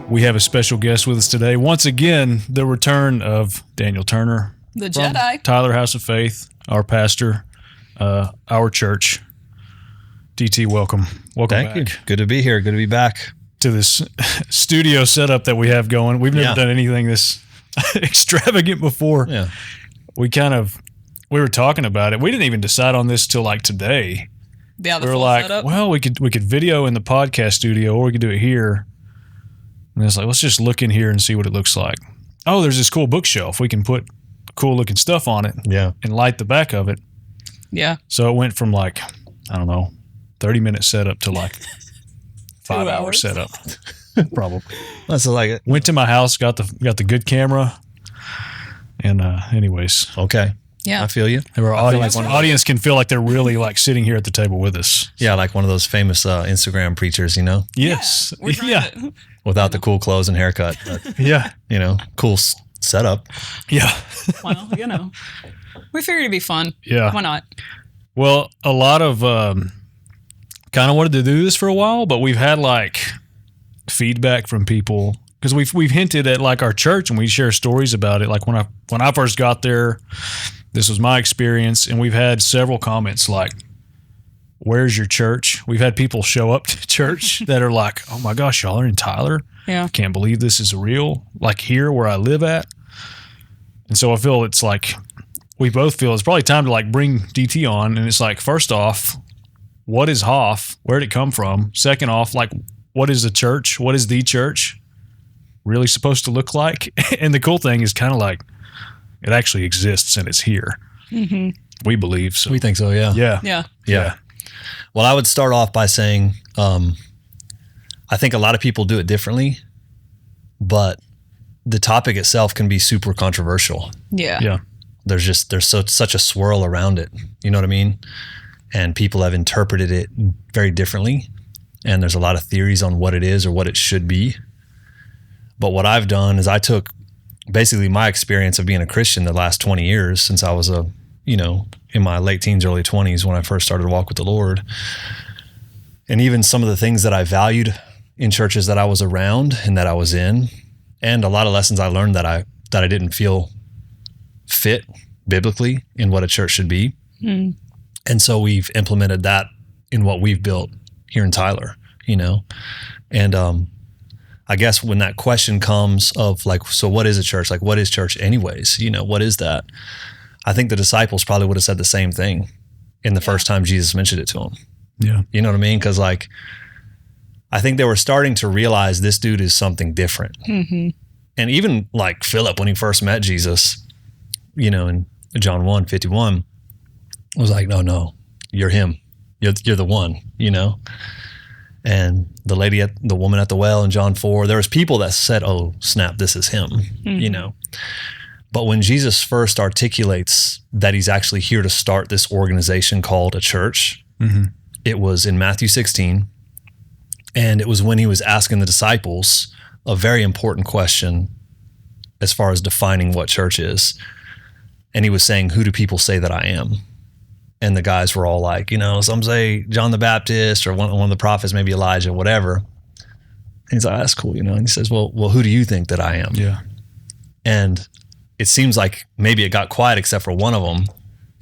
We have a special guest with us today. Once again, the return of Daniel Turner. The Jedi. Tyler House of Faith, our pastor, our church. DT, welcome. Welcome back. Thank you. Good to be here. Good to be back. To this studio setup that we have going. We've never done anything this extravagant before. Yeah. We were talking about it. We didn't even decide on this till like today. Yeah, the We were full like, setup. well, we could video in the podcast studio or we could do it here. And it's like, let's just look in here and see what it looks like. Oh, there's this cool bookshelf. We can put cool looking stuff on it and light the back of it. Yeah. So it went from like, I don't know, 30-minute setup to like 5-hour setup. Probably. That's like it. Went to my house, got the good camera. And anyways. Okay. Yeah. I feel you. Our audience can feel like they're really like sitting here at the table with us. Yeah, like one of those famous Instagram preachers, you know? Yes. We're trying to- Without the cool clothes and haircut. But, Yeah. you know, cool setup. Yeah. Well, you know, we figured it'd be fun. Yeah. Why not? Well, a lot of kind of wanted to do this for a while, but we've had like feedback from people because we've hinted at like our church and we share stories about it. Like when I first got there, this was my experience, and we've had several comments like, "Where's your church?" We've had people show up to church that are like, "Oh my gosh, y'all are in Tyler? Yeah. Can't believe this is real. Like here where I live at." And so I feel it's like we both feel it's probably time to like bring DT on, and it's like, first off, what is Hoff? Where did it come from? Second off, like, what is the church? What is the church really supposed to look like? And the cool thing is kind of like it actually exists and it's here. Mm-hmm. We believe so. We think so, yeah. Yeah. Yeah. Well, I would start off by saying I think a lot of people do it differently, but the topic itself can be super controversial. Yeah. Yeah. There's such a swirl around it. You know what I mean? And people have interpreted it very differently. And there's a lot of theories on what it is or what it should be. But what I've done is I took basically my experience of being a Christian the last 20 years since I was in my late teens, early 20s when I first started to walk with the Lord. And even some of the things that I valued in churches that I was around and that I was in, and a lot of lessons I learned that I didn't feel fit biblically in what a church should be. Mm. And so we've implemented that in what we've built here in Tyler, you know? And I guess when that question comes of like, so what is a church? Like, what is church anyways? You know, what is that? I think the disciples probably would have said the same thing in the first time Jesus mentioned it to them. Yeah. You know what I mean? Because like, I think they were starting to realize this dude is something different. Mm-hmm. And even like Philip, when he first met Jesus, you know, in John 1:51, was like, no, you're him. You're the one, you know? And the woman at the well in John 4, there was people that said, oh, snap, this is him, you know? But when Jesus first articulates that he's actually here to start this organization called a church, it was in Matthew 16. And it was when he was asking the disciples a very important question as far as defining what church is. And he was saying, who do people say that I am? And the guys were all like, you know, some say John the Baptist or one of the prophets, maybe Elijah, whatever. And he's like, that's cool, you know? And he says, well, who do you think that I am? Yeah. And it seems like maybe it got quiet except for one of them,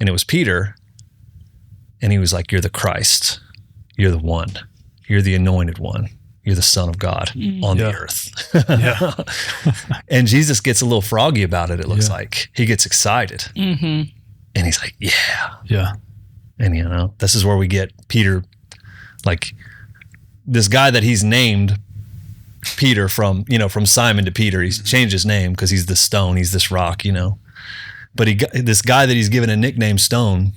and it was Peter. And he was like, you're the Christ. You're the one. You're the anointed one. You're the Son of God on the earth. Yeah. And Jesus gets a little froggy about it, it looks like. He gets excited. Mm-hmm. And he's like, yeah. Yeah. And, you know, this is where we get Peter, like this guy that he's named Peter from Simon to Peter. He's changed his name because he's the stone. He's this rock, you know. But this guy that he's given a nickname Stone,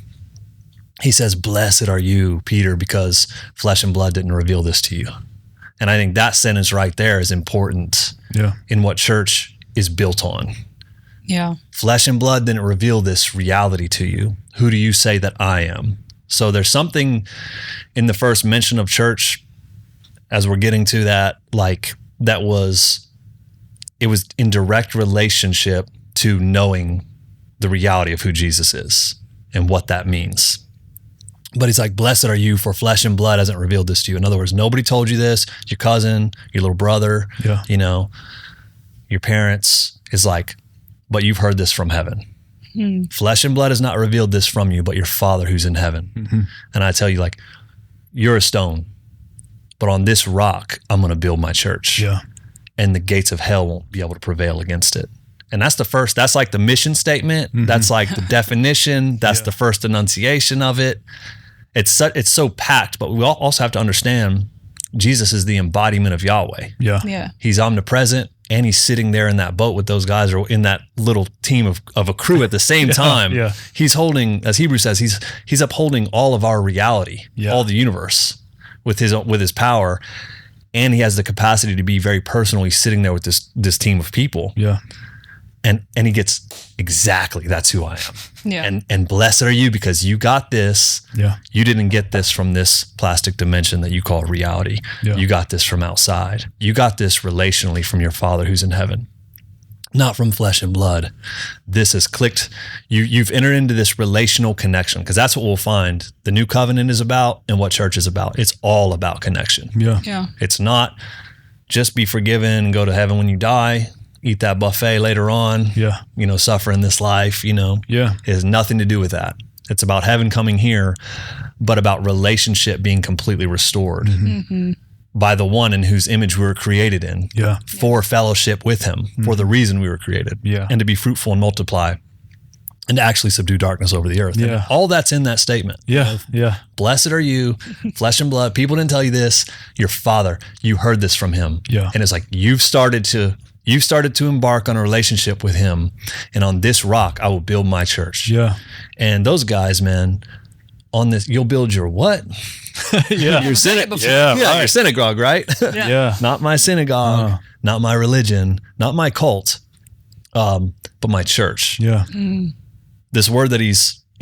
he says, blessed are you, Peter, because flesh and blood didn't reveal this to you. And I think that sentence right there is important in what church is built on. Yeah. Flesh and blood didn't reveal this reality to you. Who do you say that I am? So there's something in the first mention of church, as we're getting to that, like it was in direct relationship to knowing the reality of who Jesus is and what that means. But he's like, blessed are you, for flesh and blood hasn't revealed this to you. In other words, nobody told you this. Your cousin, your little brother, Yeah. you know, your parents, is like, but you've heard this from heaven. Flesh and blood has not revealed this from you, but your Father who's in heaven. And I tell you, like, you're a stone, but on this rock, I'm going to build my church. Yeah. And the gates of hell won't be able to prevail against it. And that's that's like the mission statement. That's like the definition. That's the first enunciation of it. It's so packed, but we also have to understand Jesus is the embodiment of Yahweh. Yeah. Yeah. He's omnipresent, and he's sitting there in that boat with those guys, or in that little team of a crew at the same time. Yeah. He's holding, as Hebrews says, he's upholding all of our reality, all the universe with his power. And he has the capacity to be very personal. He's sitting there with this team of people. Yeah. And he gets exactly, that's who I am. Yeah. And blessed are you, because you got this. Yeah. You didn't get this from this plastic dimension that you call reality. Yeah. You got this from outside. You got this relationally from your Father who's in heaven, not from flesh and blood. This has clicked. You've entered into this relational connection, because that's what we'll find the new covenant is about and what church is about. It's all about connection. Yeah. Yeah. It's not just be forgiven and go to heaven when you die. Eat that buffet later on, Yeah. Suffer in this life, Yeah. It has nothing to do with that. It's about heaven coming here, but about relationship being completely restored by the one in whose image we were created in, Yeah. for fellowship with him, for the reason we were created, Yeah. and to be fruitful and multiply, and to actually subdue darkness over the earth. Yeah. And all that's in that statement. Yeah. Yeah. Blessed are you, flesh and blood. People didn't tell you this. Your Father, you heard this from him. Yeah. And it's like, you've started to embark on a relationship with him. And on this rock, I will build my church. Yeah. And those guys, man, on this, you'll build your what? Yeah. Your synagogue. Yeah, Your right. synagogue, right? Yeah. Not my synagogue, not my religion, not my cult, but my church. Yeah. This word that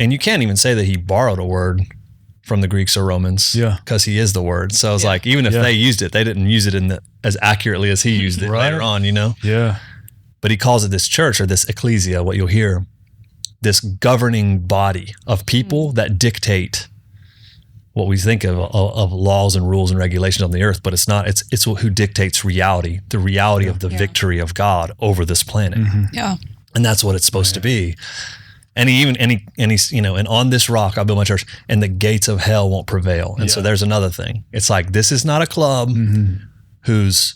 and you can't even say that he borrowed a word from the Greeks or Romans, Yeah. because he is the word. So it's like, even if Yeah. they used it, they didn't use it as accurately as he used it Right. later on, Yeah. But he calls it this church, or this ecclesia, what you'll hear, this governing body of people that dictate what we think of laws and rules and regulations on the earth. But it's not. It's who dictates reality, the reality of the victory of God over this planet. Yeah. And that's what it's supposed to be. And he's, and on this rock I'll build my church, and the gates of hell won't prevail. And so there's another thing. It's like, this is not a club whose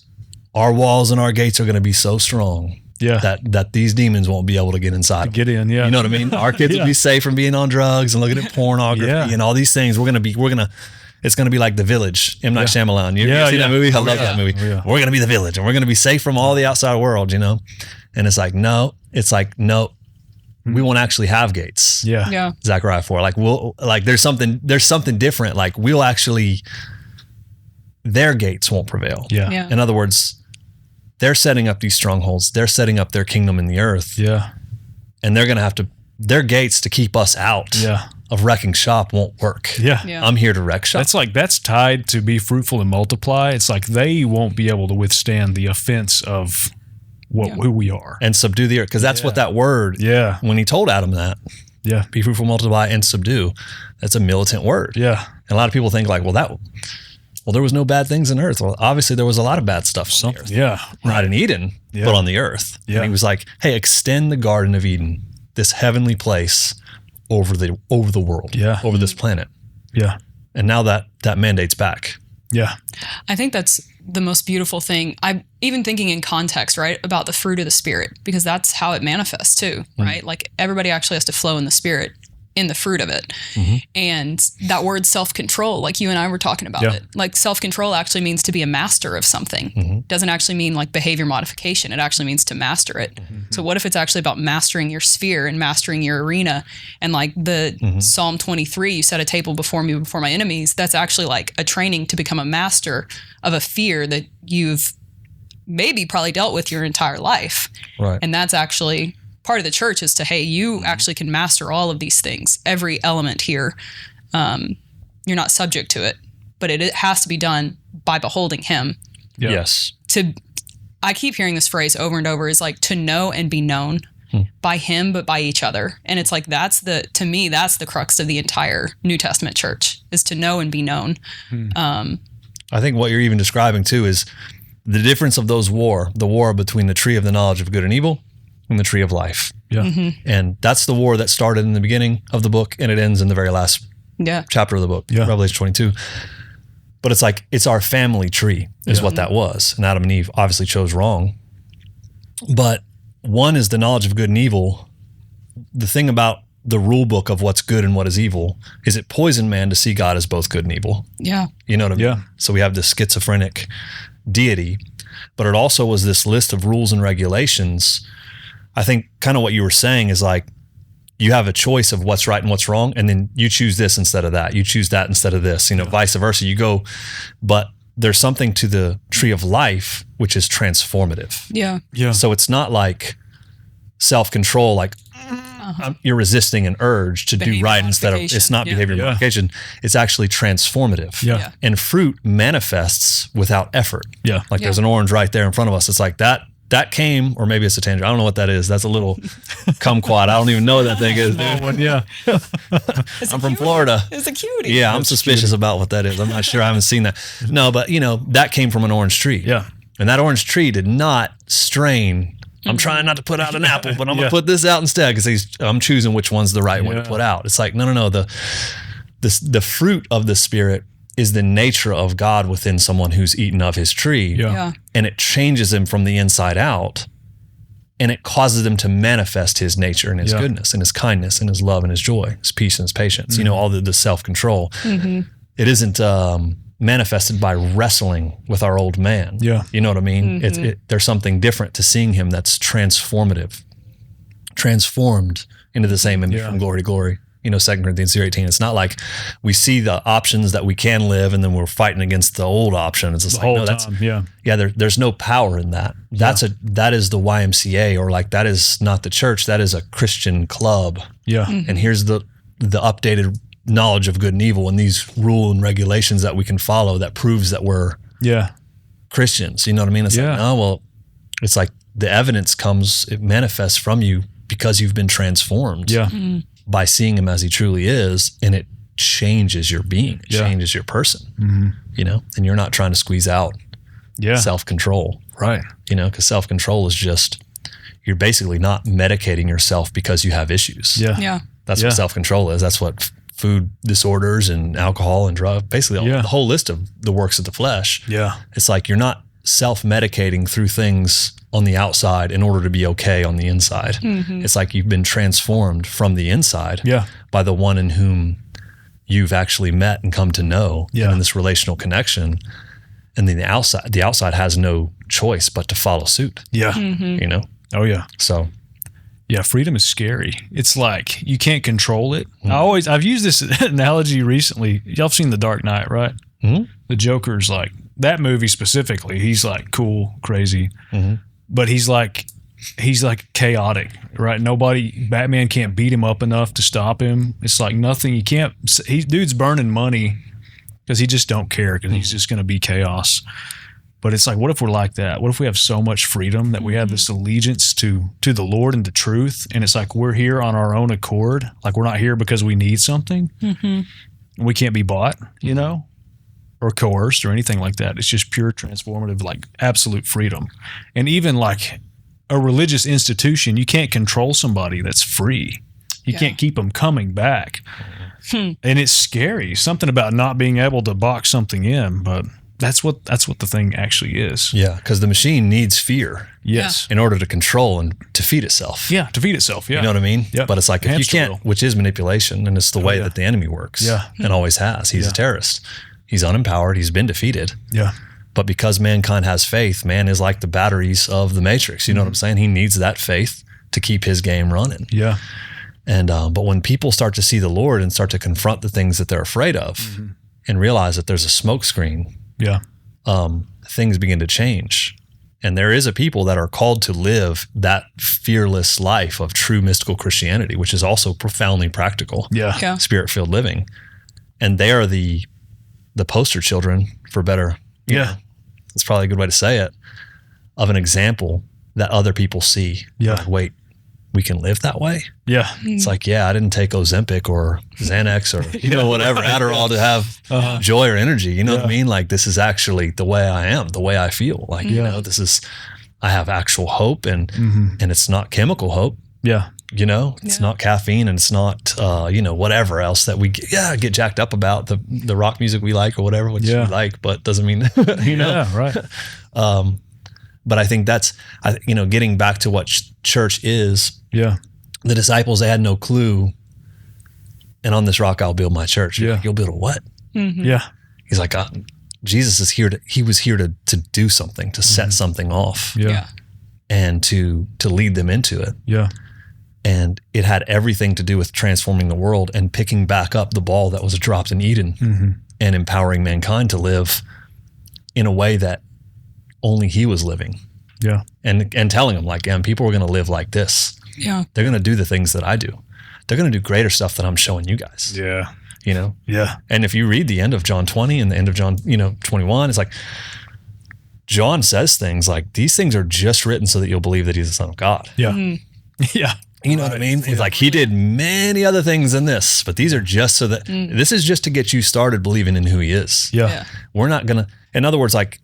our walls and our gates are going to be so strong that these demons won't be able to get inside. Get in. Yeah. You know what I mean? Our kids will be safe from being on drugs and looking at pornography and all these things. It's going to be like The Village, M. Night Shyamalan. You see that movie? I love that movie. Yeah. We're going to be the village, and we're going to be safe from all the outside world, And it's like, no, we won't actually have gates. Yeah. Yeah. Zechariah 4. There's something different. Like, their gates won't prevail. Yeah. Yeah. In other words, they're setting up these strongholds. They're setting up their kingdom in the earth. Yeah. And they're going to have their gates to keep us out of wrecking shop won't work. Yeah. Yeah. I'm here to wreck shop. That's tied to be fruitful and multiply. It's like they won't be able to withstand the offense of who we are. And subdue the earth. Because that's what that word, when he told Adam that, be fruitful, multiply, and subdue, that's a militant word. Yeah. And a lot of people think like, there was no bad things in earth. Well, obviously there was a lot of bad stuff on the earth. Yeah. Not in Eden, but on the earth. Yeah. And he was like, hey, extend the Garden of Eden, this heavenly place, over the world, over this planet. Yeah. And now that mandate's back. Yeah. I think that's the most beautiful thing. I'm even thinking in context, right, about the fruit of the Spirit, because that's how it manifests too, right? Like, everybody actually has to flow in the Spirit, in the fruit of it. And that word self-control, like you and I were talking about it, like self-control actually means to be a master of something. Doesn't actually mean like behavior modification. It actually means to master it. So what if it's actually about mastering your sphere and mastering your arena? And like the Psalm 23, you set a table before me, before my enemies. That's actually like a training to become a master of a fear that you've maybe probably dealt with your entire life. Right. And that's actually part of the church, is to, hey, you actually can master all of these things, every element here. You're not subject to it, but it has to be done by beholding him. Yeah. Yes. I keep hearing this phrase over and over, is like to know and be known. by him, but by each other. And it's like, to me, that's the crux of the entire New Testament church, is to know and be known. I think what you're even describing too is the difference of the war between the tree of the knowledge of good and evil and the tree of life. Yeah. And that's the war that started in the beginning of the book and it ends in the very last chapter of the book, Revelation 22. But it's like, it's our family tree is what that was. And Adam and Eve obviously chose wrong. But one is the knowledge of good and evil. The thing about the rule book of what's good and what is evil is it poisoned man to see God as both good and evil. Yeah. You know what I mean? Yeah. So we have this schizophrenic deity, but it also was this list of rules and regulations. I think kind of what you were saying is like, you have a choice of what's right and what's wrong, and then you choose this instead of that. You choose that instead of this, vice versa. You go, but there's something to the tree of life, which is transformative. Yeah. Yeah. So it's not like self-control, like you're resisting an urge to do Behavior right instead of, it's not behavior modification. It's actually transformative. Yeah. And fruit manifests without effort. Yeah. Like there's an orange right there in front of us. It's like that came, or maybe it's a tangerine. I don't know what that is. That's a little kumquat. I don't even know what that thing is, dude. Yeah. I'm from Florida. It's a cutie. Yeah, I'm suspicious about what that is. I'm not sure. I haven't seen that. No, but that came from an orange tree. Yeah. And that orange tree did not strain. I'm trying not to put out an apple, but I'm going to put this out instead because I'm choosing which one's the right one to put out. It's like, no. The fruit of the Spirit is the nature of God within someone who's eaten of his tree. Yeah. And it changes him from the inside out. And it causes them to manifest his nature and his goodness and his kindness and his love and his joy, his peace and his patience, all the self-control. It isn't manifested by wrestling with our old man. Yeah. You know what I mean? There's something different to seeing him that's transformative, transformed into the same image from glory to glory. 2 Corinthians 3:18. It's not like we see the options that we can live and then we're fighting against the old option. It's just there's no power in that. That is the YMCA, or like that is not the church. That is a Christian club. Yeah. And here's the updated knowledge of good and evil and these rule and regulations that we can follow that proves that we're Christians. You know what I mean? It's like, it's like the evidence it manifests from you because you've been transformed. Yeah. By seeing him as he truly is, and it changes your being, it changes your person, and you're not trying to squeeze out self-control. Right. Because self-control is just, you're basically not medicating yourself because you have issues. Yeah. Yeah. That's what self-control is. That's what food disorders and alcohol and drug, basically the whole list of the works of the flesh. Yeah. It's like you're not self-medicating through things on the outside in order to be okay on the inside. It's like you've been transformed from the inside by the one in whom you've actually met and come to know in this relational connection. And then the outside has no choice but to follow suit. Yeah. Oh yeah. So yeah, freedom is scary. It's like you can't control it. I've used this analogy recently. Y'all have seen The Dark Knight, right? The Joker's like, that movie specifically, he's like cool, crazy, but he's like chaotic, right? Batman can't beat him up enough to stop him. It's like nothing. Dude's burning money because he just don't care because he's just going to be chaos. But it's like, what if we're like that? What if we have so much freedom that we have this allegiance to the Lord and the truth? And it's like, we're here on our own accord. Like we're not here because we need something. We can't be bought, or coerced or anything like that. It's just pure transformative, like absolute freedom. And even like a religious institution, you can't control somebody that's free. You can't keep them coming back. And it's scary. Something about not being able to box something in, but that's what the thing actually is. Yeah, because the machine needs fear. Yes. In order to control and to feed itself. Yeah, to feed itself. Yeah. You know what I mean? Yeah. But it's like, if you can't, which is manipulation, and it's the way that the enemy works. Yeah. And always has. He's a terrorist. He's unempowered. He's been defeated. Yeah. But because mankind has faith, man is like the batteries of the Matrix. You know what I'm saying? He needs that faith to keep his game running. Yeah. And but when people start to see the Lord and start to confront the things that they're afraid of and realize that there's a smoke screen, things begin to change. And there is a people that are called to live that fearless life of true mystical Christianity, which is also profoundly practical, spirit-filled living. And they are the poster children, for better, it's probably a good way to say it, of an example that other people see. Yeah. Like, wait, we can live that way. Yeah. It's like, yeah, I didn't take Ozempic or Xanax or whatever, Adderall to have joy or energy. You know what I mean? Like, this is actually the way I am, the way I feel. Like, you know, I have actual hope, and it's not chemical hope. Yeah. You know, it's not caffeine, and it's not, you know, whatever else that we get jacked up about, the rock music we like or whatever, which we like, but doesn't mean, you know. Yeah, right. But I think that's, you know, getting back to what church is. Yeah. The disciples, they had no clue. And on this rock, I'll build my church. Yeah. You'll build a what? Yeah. He's like, Jesus is here he was here to do something, to set something off, Yeah. and to lead them into it. Yeah. And it had everything to do with transforming the world and picking back up the ball that was dropped in Eden, and empowering mankind to live in a way that only he was living. Yeah. And telling them, like, people are going to live like this. Yeah. They're going to do the things that I do. They're going to do greater stuff than I'm showing you guys. Yeah. You know? Yeah. And if you read the end of John 20 and the end of John, 21, it's like, John says things like, these things are just written so that you'll believe that he's the Son of God. Yeah. Yeah. You know what I mean? It's like, he did many other things than this, but these are just so that this is just to get you started believing in who he is. Yeah. We're not going to, in other words, like,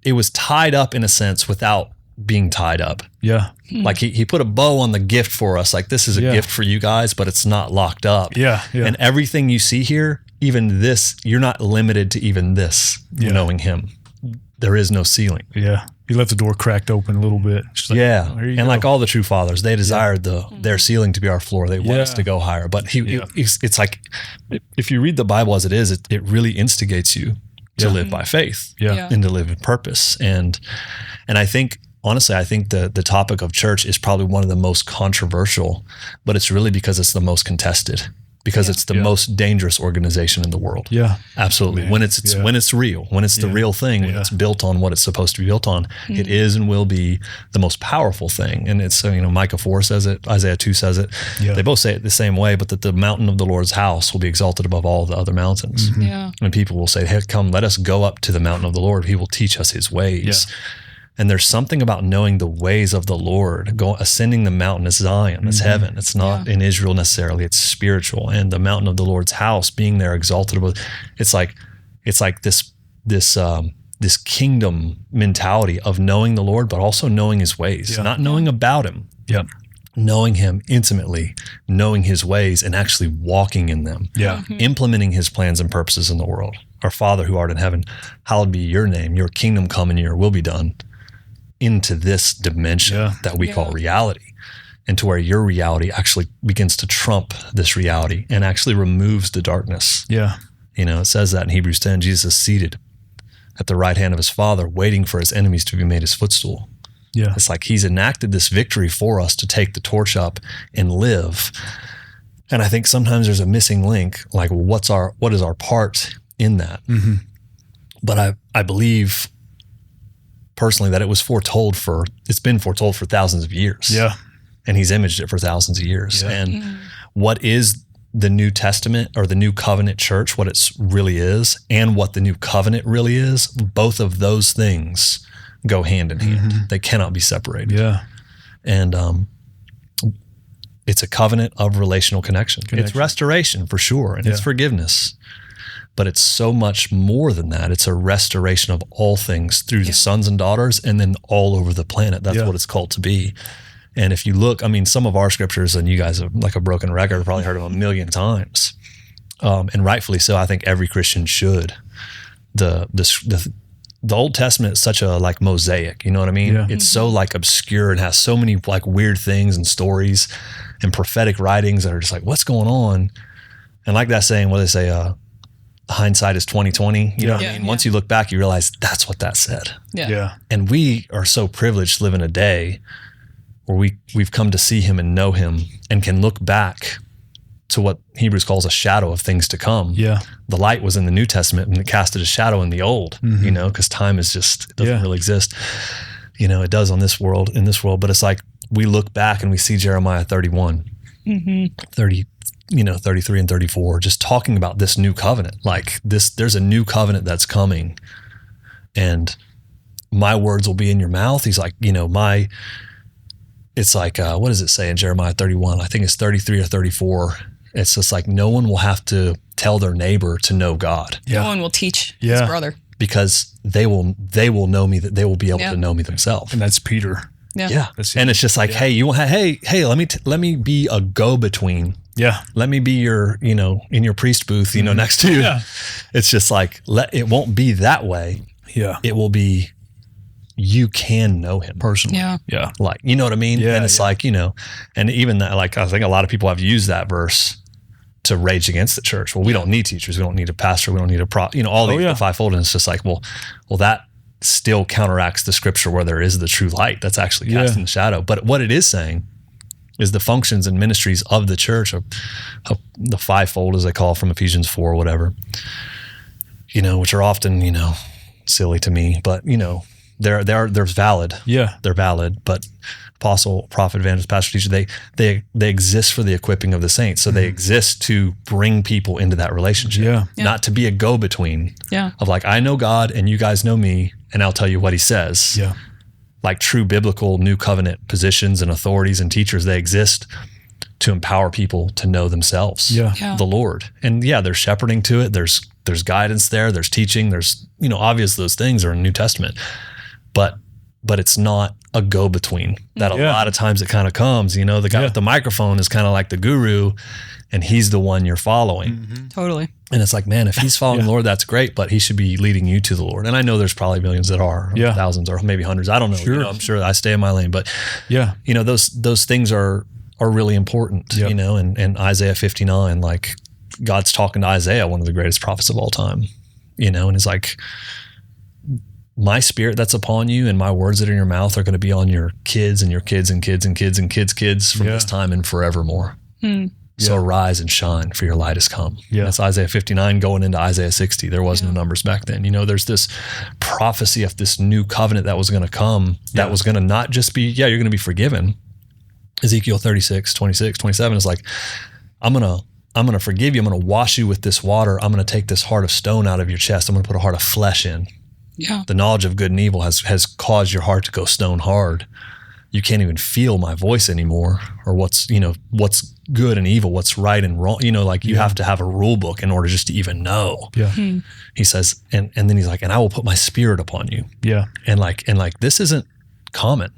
it was tied up in a sense without being tied up. Yeah. Like, he put a bow on the gift for us. Like, this is a gift for you guys, but it's not locked up. Yeah. Yeah. And everything you see here, even this, you're not limited to even this, knowing him. There is no ceiling. Yeah. He left the door cracked open a little bit. Just like, Yeah. there you And go. like all the true fathers, they desired their ceiling to be our floor. They want us to go higher. But it's like, if you read the Bible as it is, it really instigates you to live by faith and to live in purpose. And I think, honestly, the topic of church is probably one of the most controversial, but it's really because it's the most contested, because it's the most dangerous organization in the world. Yeah. Absolutely. When it's real, when it's the real thing, when it's built on what it's supposed to be built on, it is and will be the most powerful thing. And it's, Micah 4 says it, Isaiah 2 says it. Yeah. They both say it the same way, but that the mountain of the Lord's house will be exalted above all the other mountains. Yeah. And people will say, hey, come, let us go up to the mountain of the Lord. He will teach us his ways. Yeah. And there's something about knowing the ways of the Lord. Ascending the mountain is Zion, it's heaven. It's not in Israel necessarily, it's spiritual. And the mountain of the Lord's house, being there exalted above, it's like this kingdom mentality of knowing the Lord, but also knowing his ways, not knowing about him. Yeah. Knowing him intimately, knowing his ways, and actually walking in them. Yeah. Implementing his plans and purposes in the world. Our Father who art in heaven, hallowed be your name, your kingdom come and your will be done, into this dimension that we call reality, and to where your reality actually begins to trump this reality and actually removes the darkness. Yeah. It says that in Hebrews 10, Jesus is seated at the right hand of his Father, waiting for his enemies to be made his footstool. Yeah. It's like he's enacted this victory for us to take the torch up and live. And I think sometimes there's a missing link, like what is our part in that? Mm-hmm. But I believe personally that it's been foretold for thousands of years. Yeah. And he's imaged it for thousands of years. Yeah. And what is the New Testament or the New Covenant church, what it really is, and what the New Covenant really is, both of those things go hand in hand. They cannot be separated. Yeah. And it's a covenant of relational connection. It's restoration for sure, and it's forgiveness. But it's so much more than that. It's a restoration of all things through the sons and daughters, and then all over the planet. That's what it's called to be. And if you look, some of our scriptures, and you guys are like a broken record, have probably heard them a million times. And rightfully so. I think every Christian should. The Old Testament is such a like mosaic, you know what I mean? Yeah. It's so like obscure and has so many like weird things and stories and prophetic writings that are just like, what's going on? And like that saying, what they say, hindsight is 20/20. You know what I mean? Once you look back, you realize that's what that said. Yeah. Yeah. And we are so privileged to live in a day where we've come to see him and know him and can look back to what Hebrews calls a shadow of things to come. Yeah. The light was in the New Testament and it casted a shadow in the Old, because time is it doesn't really exist. It does in this world, but it's like we look back and we see Jeremiah 31, 30, 33 and 34, just talking about this new covenant. Like there's a new covenant that's coming, and my words will be in your mouth. He's like, it's like, what does it say in Jeremiah 31? I think it's 33 or 34. It's just like, no one will have to tell their neighbor to know God. No one will teach his brother. Because they will know me, that they will be able to know me themselves. And that's Peter. Yeah. And it's just like, hey, you want, hey, let me be a go-between. Yeah. Let me be your, in your priest booth, next to you. Yeah. It's just like, it won't be that way. Yeah. It will be, you can know him personally. Yeah. Yeah. Like, you know what I mean? Yeah, And it's like, and even that, like, I think a lot of people have used that verse to rage against the church. Well, we don't need teachers. We don't need a pastor. We don't need a all the fivefold. And it's just like, well, that still counteracts the scripture where there is the true light that's actually casting the shadow. But what it is saying is the functions and ministries of the church, of the fivefold, as they call it, from Ephesians 4 or whatever, which are often, silly to me, but they're valid. Yeah. They're valid, but apostle, prophet, evangelist, pastor, teacher, they exist for the equipping of the saints. So they exist to bring people into that relationship, not to be a go-between of like, I know God and you guys know me, and I'll tell you what he says. Yeah. Like true biblical new covenant positions and authorities and teachers, they exist to empower people to know themselves, the Lord. And there's shepherding to it. There's guidance there. There's teaching. There's, obvious those things are in New Testament, but it's not a go-between that a lot of times it kind of comes, the guy with the microphone is kind of like the guru and he's the one you're following. Mm-hmm. Totally. And it's like, man, if he's following the Lord, that's great, but he should be leading you to the Lord. And I know there's probably millions that are, thousands or maybe hundreds. I don't know. Sure. I'm sure I stay in my lane, but those things are really important, and Isaiah 59, like God's talking to Isaiah, one of the greatest prophets of all time, and it's like, my spirit that's upon you and my words that are in your mouth are going to be on your kids and your kids and kids and kids and kids from this time and forevermore. So arise and shine, for your light has come. That's Isaiah 59 going into Isaiah 60. There was no numbers back then. There's this prophecy of this new covenant that was going to come, that was going to not just be, you're going to be forgiven. Ezekiel 36, 26, 27 is like, I'm going to forgive you. I'm going to wash you with this water. I'm going to take this heart of stone out of your chest. I'm going to put a heart of flesh in. Yeah. The knowledge of good and evil has caused your heart to go stone hard. You can't even feel my voice anymore, or what's good and evil, what's right and wrong. You have to have a rule book in order just to even know. Yeah. He says, and then he's like, and I will put my spirit upon you. Yeah. And like this isn't common.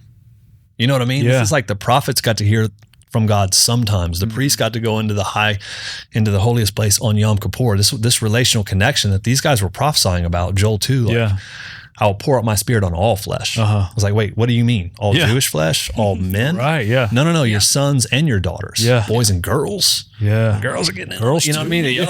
You know what I mean? Yeah. This is like the prophets got to hear from God sometimes. The priest got to go into the holiest place on Yom Kippur. This relational connection that these guys were prophesying about, Joel 2. Like, I will pour out my spirit on all flesh. I was like, wait, what do you mean? All Jewish flesh? All men? Right, yeah. No, your sons and your daughters. Yeah. Boys and girls. Yeah. Girls are getting in. Girls you know too. what I mean? You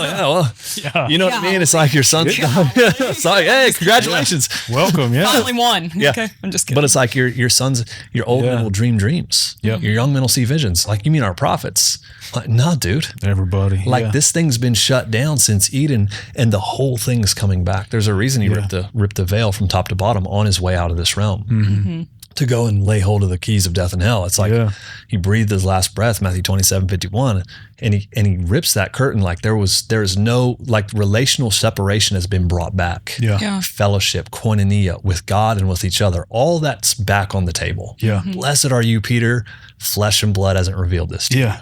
know what I mean? It's like your sons. It's like, hey, congratulations. Welcome, Finally won. Yeah. Okay, I'm just kidding. But it's like your sons, your old men will dream dreams. Your young men will see visions. Like, you mean our prophets? Like, nah, dude. Everybody. Like, this thing's been shut down since Eden, and the whole thing's coming back. There's a reason he ripped the veil from top to bottom on his way out of this realm to go and lay hold of the keys of death and hell. It's like he breathed his last breath, Matthew 27:51, and he rips that curtain. Like, there is no, like, relational separation has been brought back. Fellowship, koinonia with God and with each other. All that's back on the table. Blessed are you, Peter. Flesh and blood hasn't revealed this to you.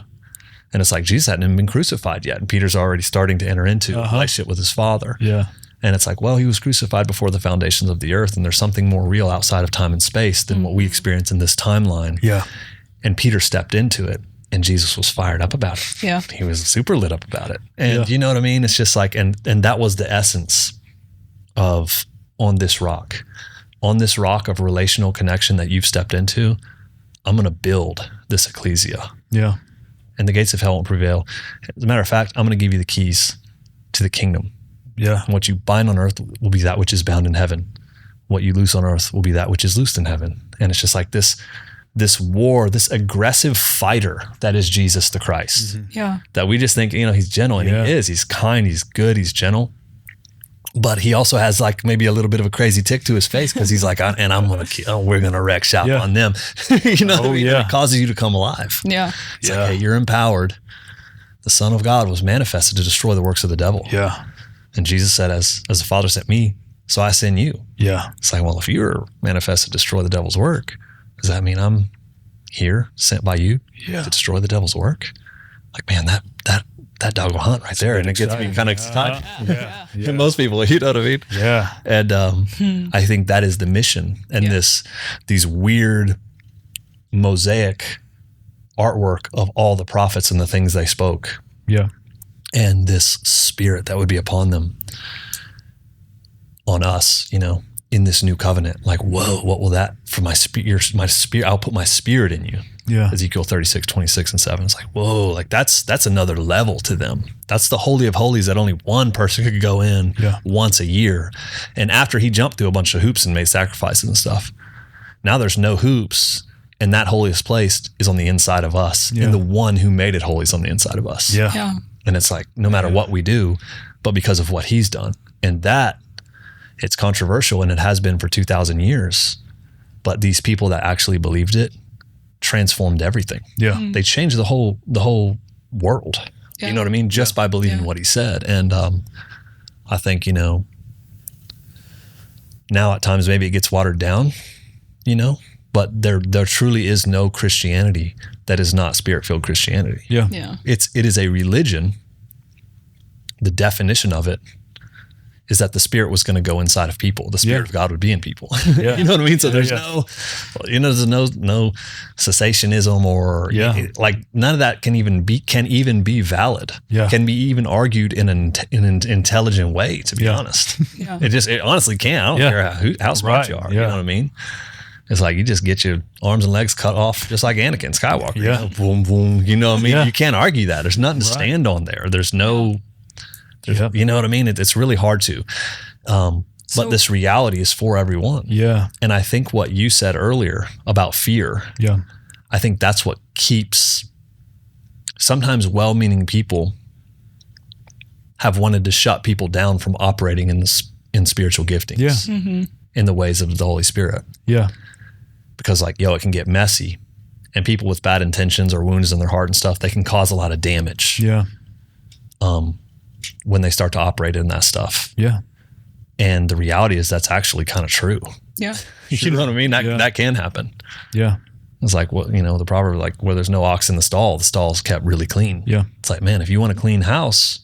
And it's like, Jesus hadn't even been crucified yet. And Peter's already starting to enter into a relationship with his Father. And it's like, well, he was crucified before the foundations of the earth, and there's something more real outside of time and space than what we experience in this timeline. And Peter stepped into it, and Jesus was fired up about it. He was super lit up about it. And you know what I mean? It's just like, and that was the essence of on this rock of relational connection that you've stepped into, I'm going to build this ecclesia. And the gates of hell won't prevail. As a matter of fact, I'm going to give you the keys to the kingdom. And what you bind on earth will be that which is bound in heaven. What you loose on earth will be that which is loosed in heaven. And it's just like this war, this aggressive fighter that is Jesus the Christ. That we just think, he's gentle, and he is. He's kind, he's good, he's gentle. But he also has like maybe a little bit of a crazy tick to his face, because he's like, we're going to wreck shop on them. It causes you to come alive. It's like, hey, you're empowered. The Son of God was manifested to destroy the works of the devil. And Jesus said, as the Father sent me, so I send you. It's like, well, if you're manifested to destroy the devil's work, does that mean I'm here sent by you Yeah. to destroy the devil's work. Like, man, that dog will hunt right there. And it gets me kind of excited. Yeah. And most people, you know what I mean? Yeah. And I think that is the mission. And these weird mosaic artwork of all the prophets and the things they spoke. Yeah. And this spirit that would be upon them, on us, you know, in this new covenant. Like, whoa, what will that for my spirit, I'll put my spirit in you. Yeah. Ezekiel 36, 26 and 7. It's like, whoa, like that's another level to them. That's the Holy of Holies that only one person could go in once a year. And after he jumped through a bunch of hoops and made sacrifices and stuff, now there's no hoops, and that holiest place is on the inside of us. Yeah. And the one who made it holy is on the inside of us. Yeah. Yeah. And it's like, no matter what we do, but because of what he's done. And that, it's controversial, and it has been for 2,000 years. But these people that actually believed it transformed everything. Yeah. They changed the whole world. Yeah. You know what I mean? Just by believing what he said. And I think, you know, now at times maybe it gets watered down, you know, but there truly is no Christianity that is not spirit-filled Christianity. Yeah. Yeah. It is a religion. The definition of it is that the spirit was going to go inside of people. The spirit of God would be in people. Yeah. You know what I mean? So there's no cessationism or like none of that can even be valid. Yeah. Can be even argued in an intelligent way, to be honest. Yeah. It honestly can. I don't care how smart you are. You know what I mean? It's like you just get your arms and legs cut off just like Anakin Skywalker. Yeah. You know? Boom, boom. You know what I mean? Yeah. You can't argue that. There's nothing to stand on there. There's no... You know what I mean? It's really hard to. But this reality is for everyone. Yeah. And I think what you said earlier about fear, I think that's what keeps sometimes well-meaning people have wanted to shut people down from operating in spiritual giftings, in the ways of the Holy Spirit. Yeah. Because like, it can get messy, and people with bad intentions or wounds in their heart and stuff, they can cause a lot of damage. Yeah. When they start to operate in that stuff. Yeah. And the reality is that's actually kind of true. Yeah. You know what I mean? That can happen. Yeah. It's like, well, you know, the proverb, like, where there's no ox in the stall's kept really clean. Yeah. It's like, man, if you want a clean house,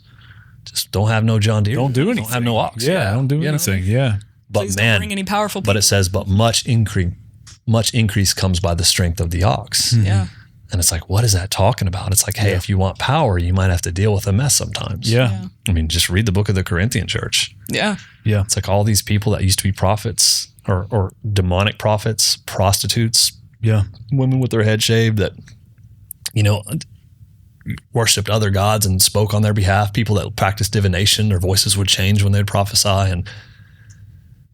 just don't have no John Deere. Don't do anything. Don't have no ox. Yeah. Don't do anything. Yeah. But Please man, don't bring any powerful people. but it says, but much increase comes by the strength of the ox. Yeah. And it's like, what is that talking about? It's like, hey, if you want power, you might have to deal with a mess sometimes. Yeah. I mean, just read the book of the Corinthian church. Yeah. Yeah. It's like all these people that used to be prophets or demonic prophets, prostitutes, women with their head shaved that, you know, worshiped other gods and spoke on their behalf. People that practiced divination, their voices would change when they'd prophesy. And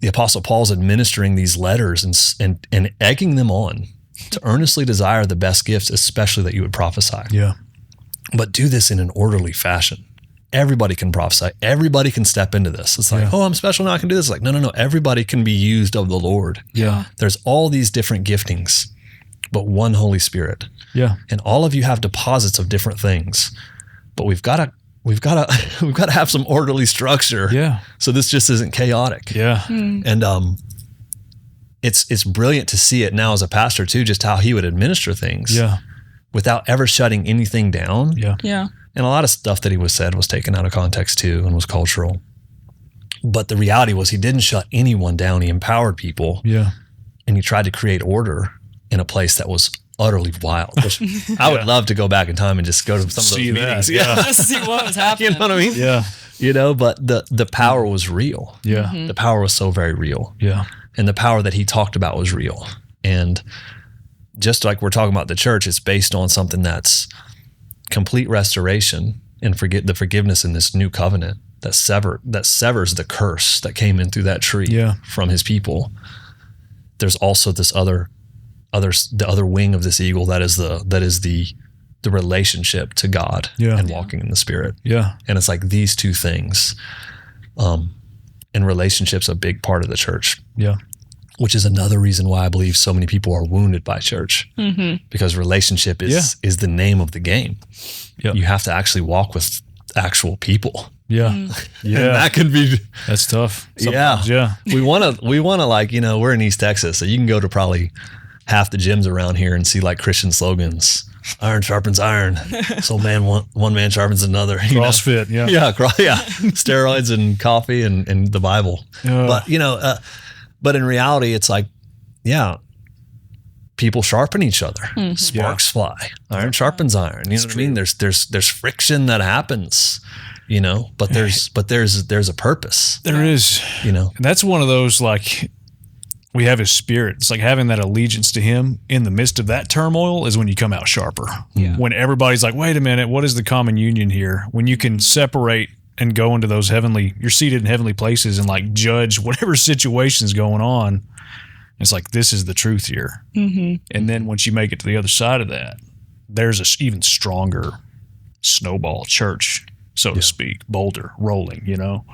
the Apostle Paul's administering these letters and egging them on to earnestly desire the best gifts, especially that you would prophesy. Yeah. But do this in an orderly fashion. Everybody can prophesy. Everybody can step into this. It's like, oh, I'm special now, I can do this. Like, no. Everybody can be used of the Lord. Yeah. There's all these different giftings, but one Holy Spirit. Yeah. And all of you have deposits of different things. But we've got to have some orderly structure. Yeah. So this just isn't chaotic. Yeah. And it's brilliant to see it now as a pastor too, just how he would administer things. Yeah. Without ever shutting anything down. Yeah. Yeah. And a lot of stuff that he said was taken out of context too and was cultural. But the reality was he didn't shut anyone down. He empowered people. Yeah. And he tried to create order in a place that was utterly wild. Which I would love to go back in time and just go to some of those meetings. Yeah. Just see what was happening. You know what I mean? Yeah. You know, but the power was real. Yeah. The power was so very real. Yeah. And the power that he talked about was real. And just like we're talking about the church, it's based on something that's complete restoration and the forgiveness in this new covenant that severs the curse that came in through that tree from his people. There's also this the other wing of this eagle that is the relationship to God and walking in the Spirit. Yeah. And it's like these two things. And relationship's a big part of the church. Yeah. Which is another reason why I believe so many people are wounded by church. Because relationship is the name of the game. Yep. You have to actually walk with actual people. Yeah. Yeah. And that can be, that's tough. yeah. Yeah. We want to like, you know, we're in East Texas, so you can go to probably half the gyms around here and see like Christian slogans. Iron sharpens iron. So one man sharpens another. CrossFit, yeah. Yeah. Steroids and coffee and the Bible. But, but in reality, it's like, yeah, people sharpen each other. Mm-hmm. Sparks fly. Iron sharpens iron. You know what I mean? There's friction that happens, but there's a purpose. There is. And that's one of those, like, we have his spirit. It's like having that allegiance to him in the midst of that turmoil is when you come out sharper. Yeah. When everybody's like, wait a minute, what is the common union here? When you can separate and go into those you're seated in heavenly places and like judge whatever situation is going on. It's like, this is the truth here. Mm-hmm. And then once you make it to the other side of that, there's a even stronger snowball church, so to speak, boulder rolling,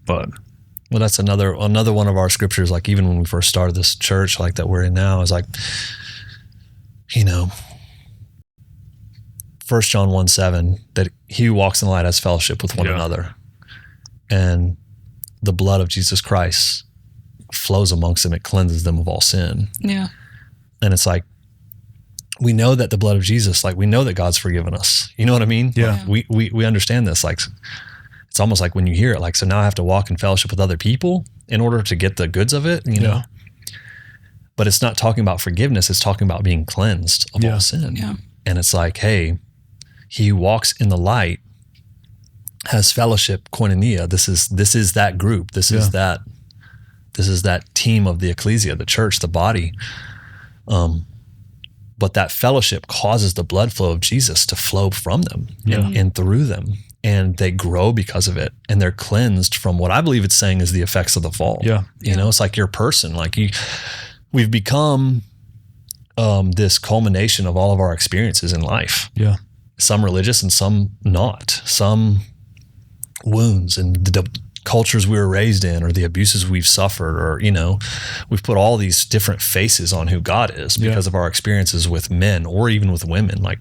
but... Well, that's another one of our scriptures. Like even when we first started this church, like that we're in now, is like, 1 John 1:7, that he who walks in the light has fellowship with one another, and the blood of Jesus Christ flows amongst them. It cleanses them of all sin. Yeah, and it's like, we know that the blood of Jesus, like we know that God's forgiven us. You know what I mean? Yeah, like, we understand this. Like, it's almost like when you hear it, like, so now I have to walk in fellowship with other people in order to get the goods of it, know? But it's not talking about forgiveness. It's talking about being cleansed of all sin. Yeah. And it's like, hey, he who walks in the light has fellowship, koinonia. This is that group. This is that team of the ecclesia, the church, the body. But that fellowship causes the blood flow of Jesus to flow from them and through them. And they grow because of it, and they're cleansed from what I believe it's saying is the effects of the fall. Yeah, it's like your person, like we've become this culmination of all of our experiences in life. Yeah, some religious and some not. Some wounds and the cultures we were raised in, or the abuses we've suffered, or we've put all these different faces on who God is because of our experiences with men or even with women, like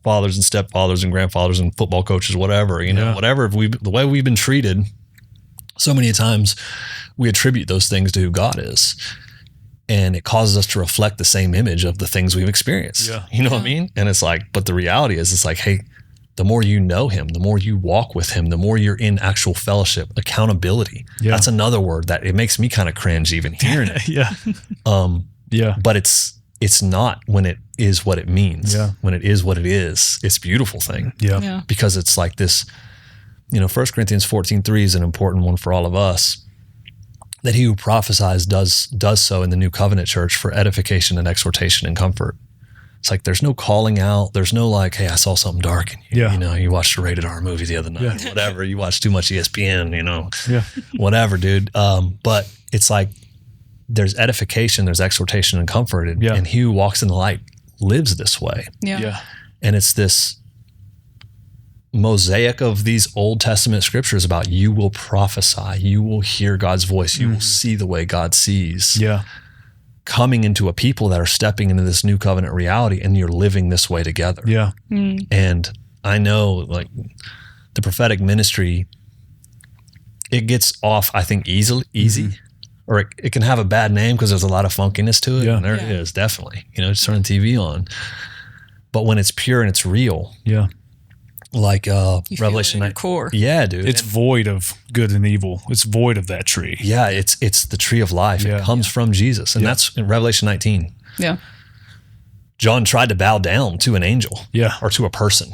fathers and stepfathers and grandfathers and football coaches, whatever, whatever the way we've been treated, so many times we attribute those things to who God is. And it causes us to reflect the same image of the things we've experienced. Yeah. You know what I mean? And it's like, but the reality is, it's like, hey, the more you know him, the more you walk with him, the more you're in actual fellowship, accountability. Yeah. That's another word that it makes me kind of cringe even hearing it. But it's not when it is what it means. Yeah. When it is what it is, it's a beautiful thing. Yeah. Because it's like this, 1 Corinthians 14:3 is an important one for all of us, that he who prophesies does so in the new covenant church for edification and exhortation and comfort. It's like, there's no calling out. There's no like, hey, I saw something dark in you. Yeah. You watched a rated R movie the other night, whatever. You watched too much ESPN, whatever, dude. But it's like, there's edification, there's exhortation and comfort, and he who walks in the light lives this way. Yeah. And it's this mosaic of these Old Testament scriptures about, you will prophesy, you will hear God's voice, you will see the way God sees. Yeah. Coming into a people that are stepping into this new covenant reality, and you're living this way together. Yeah. And I know, like, the prophetic ministry, it gets off, I think, easy. Or it can have a bad name because there's a lot of funkiness to it. Yeah. And there it is, definitely. Just turn the TV on. But when it's pure and it's real, like Revelation 9. Core. Yeah, dude. It's void of good and evil. It's void of that tree. Yeah, it's the tree of life. It comes from Jesus. And that's in Revelation 19. Yeah. John tried to bow down to an angel, or to a person,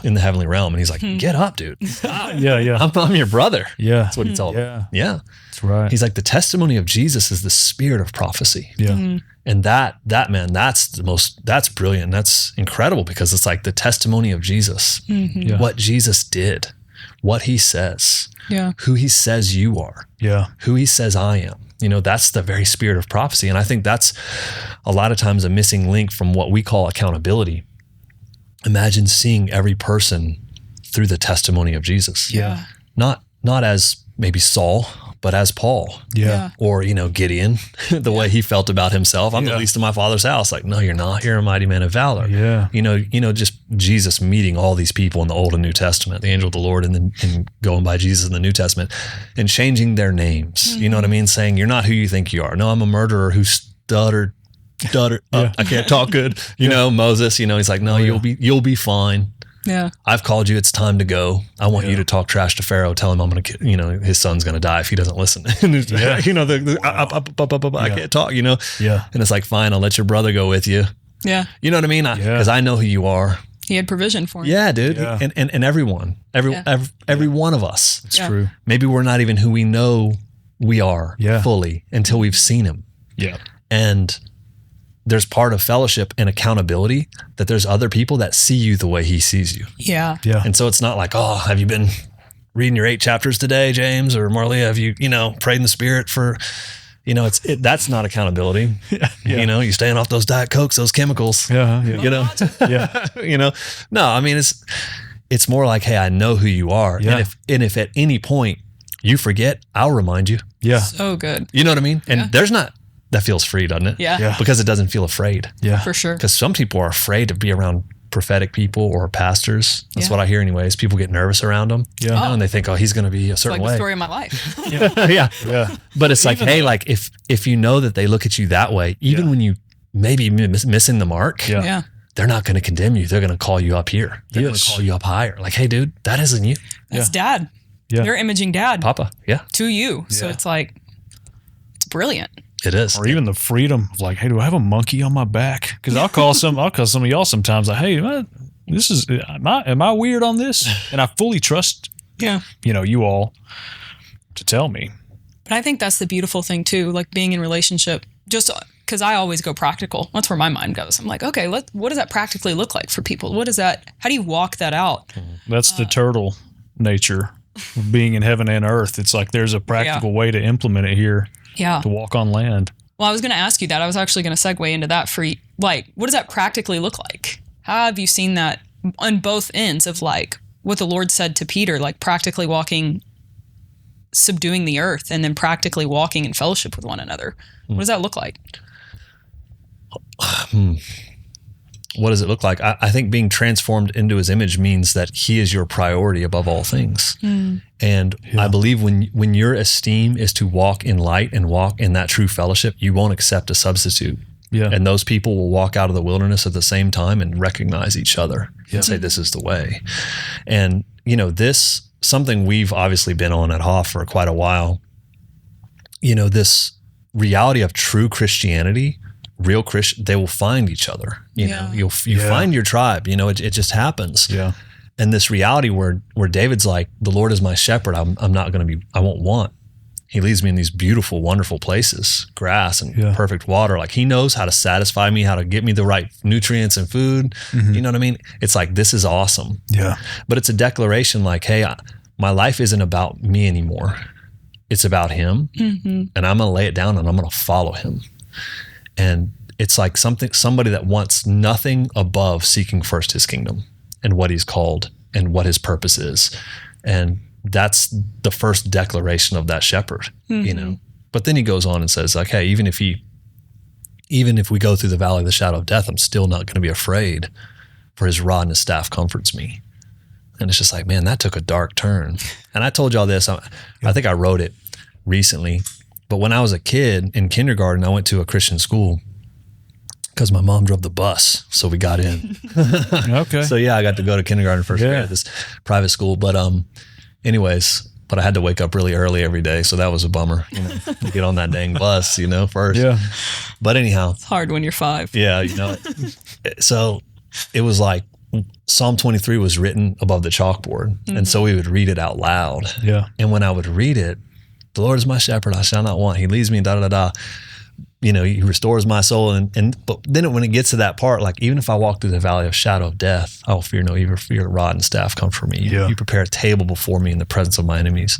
in the heavenly realm, and he's like, "Get up, dude! I'm your brother." Yeah, that's what he told him. Yeah, that's right. He's like, the testimony of Jesus is the spirit of prophecy. Yeah, and that man, that's brilliant. That's incredible, because it's like the testimony of Jesus, what Jesus did, what he says, who he says you are, who he says I am. That's the very spirit of prophecy. And I think that's a lot of times a missing link from what we call accountability. Imagine seeing every person through the testimony of Jesus. Yeah. Not as maybe Saul, but as Paul. Yeah. Or, Gideon, the way he felt about himself. I'm the least in my father's house. Like, no, you're not. You're a mighty man of valor. Yeah. Just Jesus meeting all these people in the Old and New Testament, the angel of the Lord, and going by Jesus in the New Testament, and changing their names. You know what I mean? Saying, you're not who you think you are. No, I'm a murderer who stuttered stutter. I can't talk good. You know, Moses, you know, he's like, no, you'll be fine. Yeah. I've called you. It's time to go. I want you to talk trash to Pharaoh. Tell him I'm going to, you know, his son's going to die if he doesn't listen. You know, I can't talk, you know? Yeah. And it's like, fine, I'll let your brother go with you. Yeah. You know what I mean? Because I know who you are. He had provision for him. Yeah, dude. Yeah. And everyone, every one of us. It's true. Maybe we're not even who we know we are fully until we've seen him. Yeah. And there's part of fellowship and accountability that there's other people that see you the way he sees you. Yeah. Yeah. And so it's not like, oh, have you been reading your 8 chapters today, James? Or Marley, have you, you know, prayed in the Spirit for, you know, that's not accountability. Yeah. You know, you're staying off those Diet Cokes, those chemicals. Yeah. You know? Yeah. You know? No, I mean, it's more like, hey, I know who you are. Yeah. And if at any point you forget, I'll remind you. Yeah. So good. You know what I mean? And that feels free, doesn't it? Yeah. Yeah. Because it doesn't feel afraid. Yeah. For sure. Because some people are afraid to be around prophetic people or pastors. That's what I hear anyways. People get nervous around them. Yeah. You know, and they think, oh, he's going to be a certain Like way. the story of my life. Yeah. Yeah. But it's like, hey, like if you know that they look at you that way, even when you maybe missing the mark, Yeah. they're not going to condemn you. They're going to call you up here. They're going to call you up higher. Like, hey, dude, that isn't you. That's dad. Yeah. They're imaging dad Papa. Yeah, to you. So it's like, it's brilliant. it is. Or even the freedom of like, hey, do I have a monkey on my back? Because I'll call some of y'all sometimes like, hey, am I weird on this? And I fully trust, Yeah. you know, you all to tell me. But I think that's the beautiful thing too, like being in relationship, just because I always go practical. That's where my mind goes. I'm like, okay, what does that practically look like for people? How do you walk that out? That's the turtle nature of being in heaven and earth. It's like there's a practical way to implement it here Yeah. to walk on land. Well, I was going to ask you that. I was actually going to segue into that for you. Like, what does that practically look like? How have you seen that on both ends of like what the Lord said to Peter, like practically walking, subduing the earth, and then practically walking in fellowship with one another? What does that look like? What does it look like? I think being transformed into his image means that he is your priority above all things. And I believe when your esteem is to walk in light and walk in that true fellowship, you won't accept a substitute. Yeah. And those people will walk out of the wilderness at the same time and recognize each other and say, this is the way. And, you know, this, something we've obviously been on at Hoff for quite a while, you know, this reality of true Christianity, real Christian, they will find each other. You know, you find your tribe. You know, it just happens. Yeah. And this reality where David's like, the Lord is my shepherd. I'm not going to be. I won't want. He leads me in these beautiful, wonderful places, grass and perfect water. Like he knows how to satisfy me, how to get me the right nutrients and food. You know what I mean? It's like, this is awesome. Yeah. But it's a declaration like, hey, my life isn't about me anymore. It's about him. And I'm going to lay it down and I'm going to follow him. And it's like somebody that wants nothing above seeking first his kingdom and what he's called and what his purpose is. And that's the first declaration of that shepherd, you know. But then he goes on and says, like, hey, even if we go through the valley of the shadow of death, I'm still not going to be afraid, for his rod and his staff comforts me. And it's just like, man, that took a dark turn. And I told y'all this, I think I wrote it recently, but when I was a kid in kindergarten, I went to a Christian school because my mom drove the bus. So we got in. Okay. So yeah, I got to go to kindergarten first grade at this private school. But anyways, but I had to wake up really early every day. So that was a bummer, you know, get on that dang bus, you know, first. Yeah. But anyhow. It's hard when you're 5. Yeah, you know. So it was like Psalm 23 was written above the chalkboard. And so we would read it out loud. Yeah. And when I would read it, the Lord is my shepherd, I shall not want. He leads me, you know, he restores my soul. But then when it gets to that part, like, even if I walk through the valley of shadow of death, I will fear no evil, for your rod and staff come for me. You prepare a table before me in the presence of my enemies.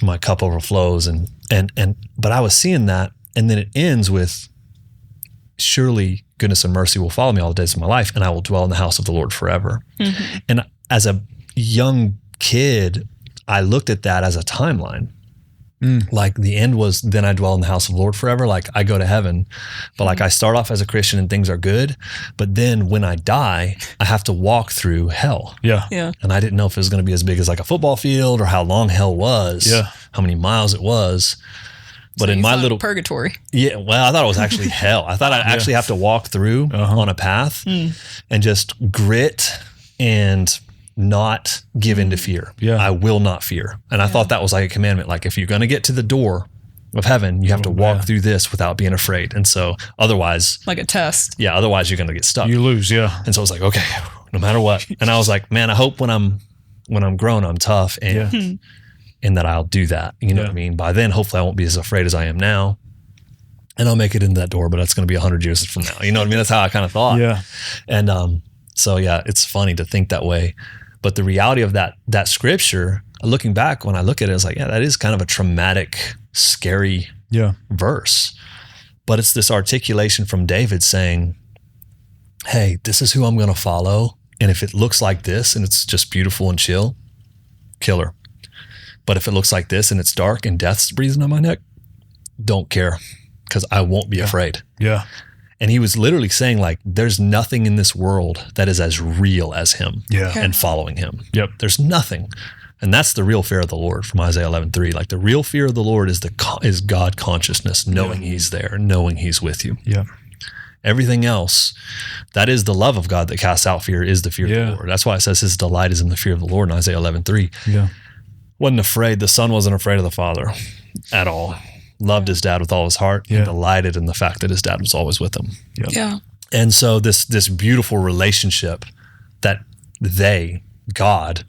My cup overflows. But I was seeing that. And then it ends with, surely goodness and mercy will follow me all the days of my life, and I will dwell in the house of the Lord forever. And as a young kid, I looked at that as a timeline. Like the end was, then I dwell in the house of the Lord forever. Like I go to heaven, but like I start off as a Christian and things are good. But then when I die, I have to walk through hell. Yeah. Yeah. And I didn't know if it was going to be as big as like a football field or how long hell was, how many miles it was. But So in you my thought little purgatory. Yeah, well, I thought it was actually hell. I thought I'd actually have to walk through on a path and just grit and not give in to fear. Yeah. I will not fear. And I thought that was like a commandment. Like if you're going to get to the door of heaven, you have to walk through this without being afraid. And so otherwise, Like a test. otherwise you're going to get stuck. You lose, yeah. And so I was like, okay, no matter what. And I was like, man, I hope when I'm grown, I'm tough and that I'll do that. You know what I mean? By then, hopefully I won't be as afraid as I am now. And I'll make it into that door, but that's going to be 100 years from now. You know what I mean? That's how I kind of thought. Yeah. And so it's funny to think that way. But the reality of that scripture, looking back, when I look at it, it's like, that is kind of a traumatic, scary verse. But it's this articulation from David saying, hey, this is who I'm going to follow. And if it looks like this and it's just beautiful and chill, kill her. But if it looks like this and it's dark and death's breathing on my neck, don't care, because I won't be afraid. Yeah. And he was literally saying, like, there's nothing in this world that is as real as him and following him. Yep. There's nothing. And that's the real fear of the Lord from Isaiah 11:3. Like the real fear of the Lord is God consciousness, knowing he's there, knowing he's with you. Yeah. Everything else, that is the love of God that casts out fear, is the fear of the Lord. That's why it says his delight is in the fear of the Lord in Isaiah 11:3. Yeah. Wasn't afraid. The son wasn't afraid of the father at all. Loved his dad with all his heart and delighted in the fact that his dad was always with him. Yep. Yeah. And so this beautiful relationship that God,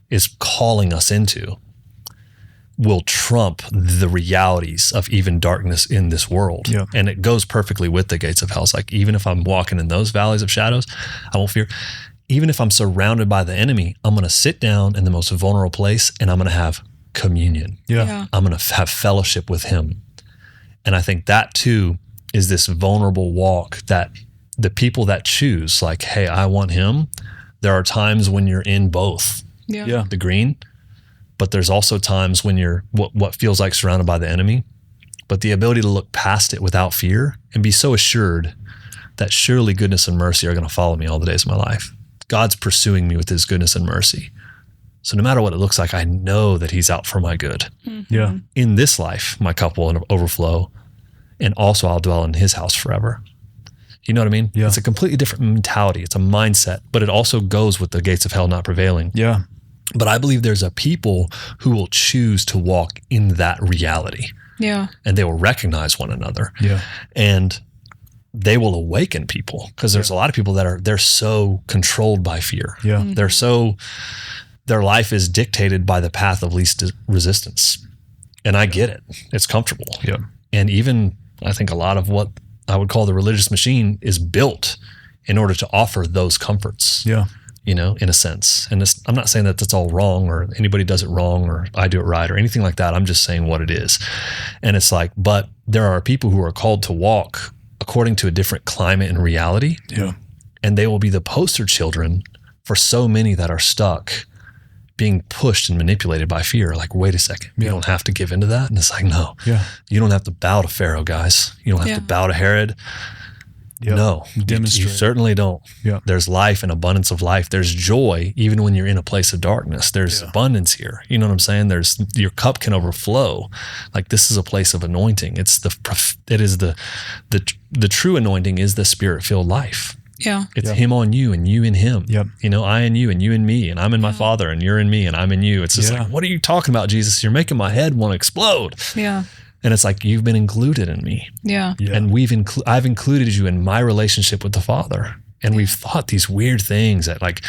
is calling us into will trump the realities of even darkness in this world. Yeah. And it goes perfectly with the gates of hell. It's like, even if I'm walking in those valleys of shadows, I won't fear. Even if I'm surrounded by the enemy, I'm going to sit down in the most vulnerable place and I'm going to have communion. Yeah. I'm going to have fellowship with him. And I think that too is this vulnerable walk that the people that choose, like, hey, I want him. There are times when you're in both Yeah. the green, but there's also times when you're what feels like surrounded by the enemy, but the ability to look past it without fear and be so assured that surely goodness and mercy are going to follow me all the days of my life. God's pursuing me with his goodness and mercy. So no matter what it looks like, I know that he's out for my good. Yeah. In this life, my cup will overflow, and also I'll dwell in his house forever. You know what I mean? Yeah. It's a completely different mentality. It's a mindset, but it also goes with the gates of hell not prevailing. Yeah. But I believe there's a people who will choose to walk in that reality, Yeah. and they will recognize one another. Yeah. And they will awaken people, because there's a lot of people they're so controlled by fear. Yeah. Their life is dictated by the path of least resistance. And I get it. It's comfortable. Yeah. And even I think a lot of what I would call the religious machine is built in order to offer those comforts. Yeah. You know, in a sense. And I'm not saying that that's all wrong or anybody does it wrong or I do it right or anything like that. I'm just saying what it is. And it's like, but there are people who are called to walk according to a different climate and reality. Yeah. And they will be the poster children for so many that are stuck being pushed and manipulated by fear. Like, wait a second, you don't have to give into that. And it's like, no, you don't have to bow to Pharaoh, guys. You don't have to bow to Herod. Yep. No, Demonstrate. you certainly don't. Yeah. There's life and abundance of life. There's joy, even when you're in a place of darkness. There's abundance here. You know what I'm saying? Your cup can overflow. Like, this is a place of anointing. The true anointing is the spirit-filled life. Yeah. It's him on you and you in him. Yep. You know, I in you and you in me, and I'm in my Father and you're in me and I'm in you. It's just like, what are you talking about, Jesus? You're making my head want to explode. Yeah. And it's like, you've been included in me. Yeah. And I've included you in my relationship with the Father. And we've thought these weird things that, like,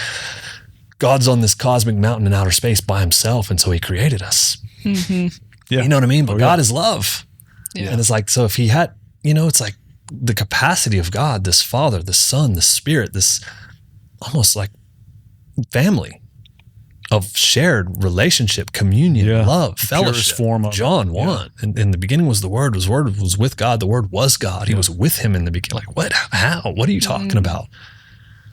God's on this cosmic mountain in outer space by himself, and so he created us. Mm-hmm. Yeah. You know what I mean? But God is love. Yeah. And it's like, so if he had, it's like the capacity of God, this Father, this Son, this Spirit, this almost like family of shared relationship, communion, love, fellowship. Purest form of John 1. And in the beginning was the Word, Word was with God, the Word was God. He was with him in the beginning. Like, what? How? What are you talking about?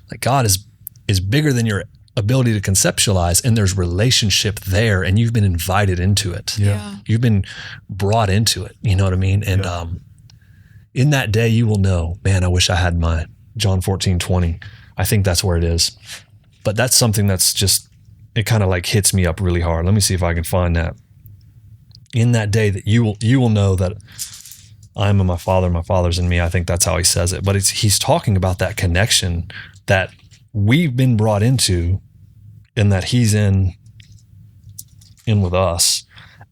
Like, God is bigger than your ability to conceptualize, and there's relationship there, and you've been invited into it. Yeah. You've been brought into it. You know what I mean? And in that day, you will know, man, I wish I had my John 14:20. I think that's where it is. But that's something that's just, it kind of like hits me up really hard. Let me see if I can find that. in that day that you will know that I'm in my Father's in me. I think that's how he says it. But he's talking about that connection that we've been brought into, and that he's in with us.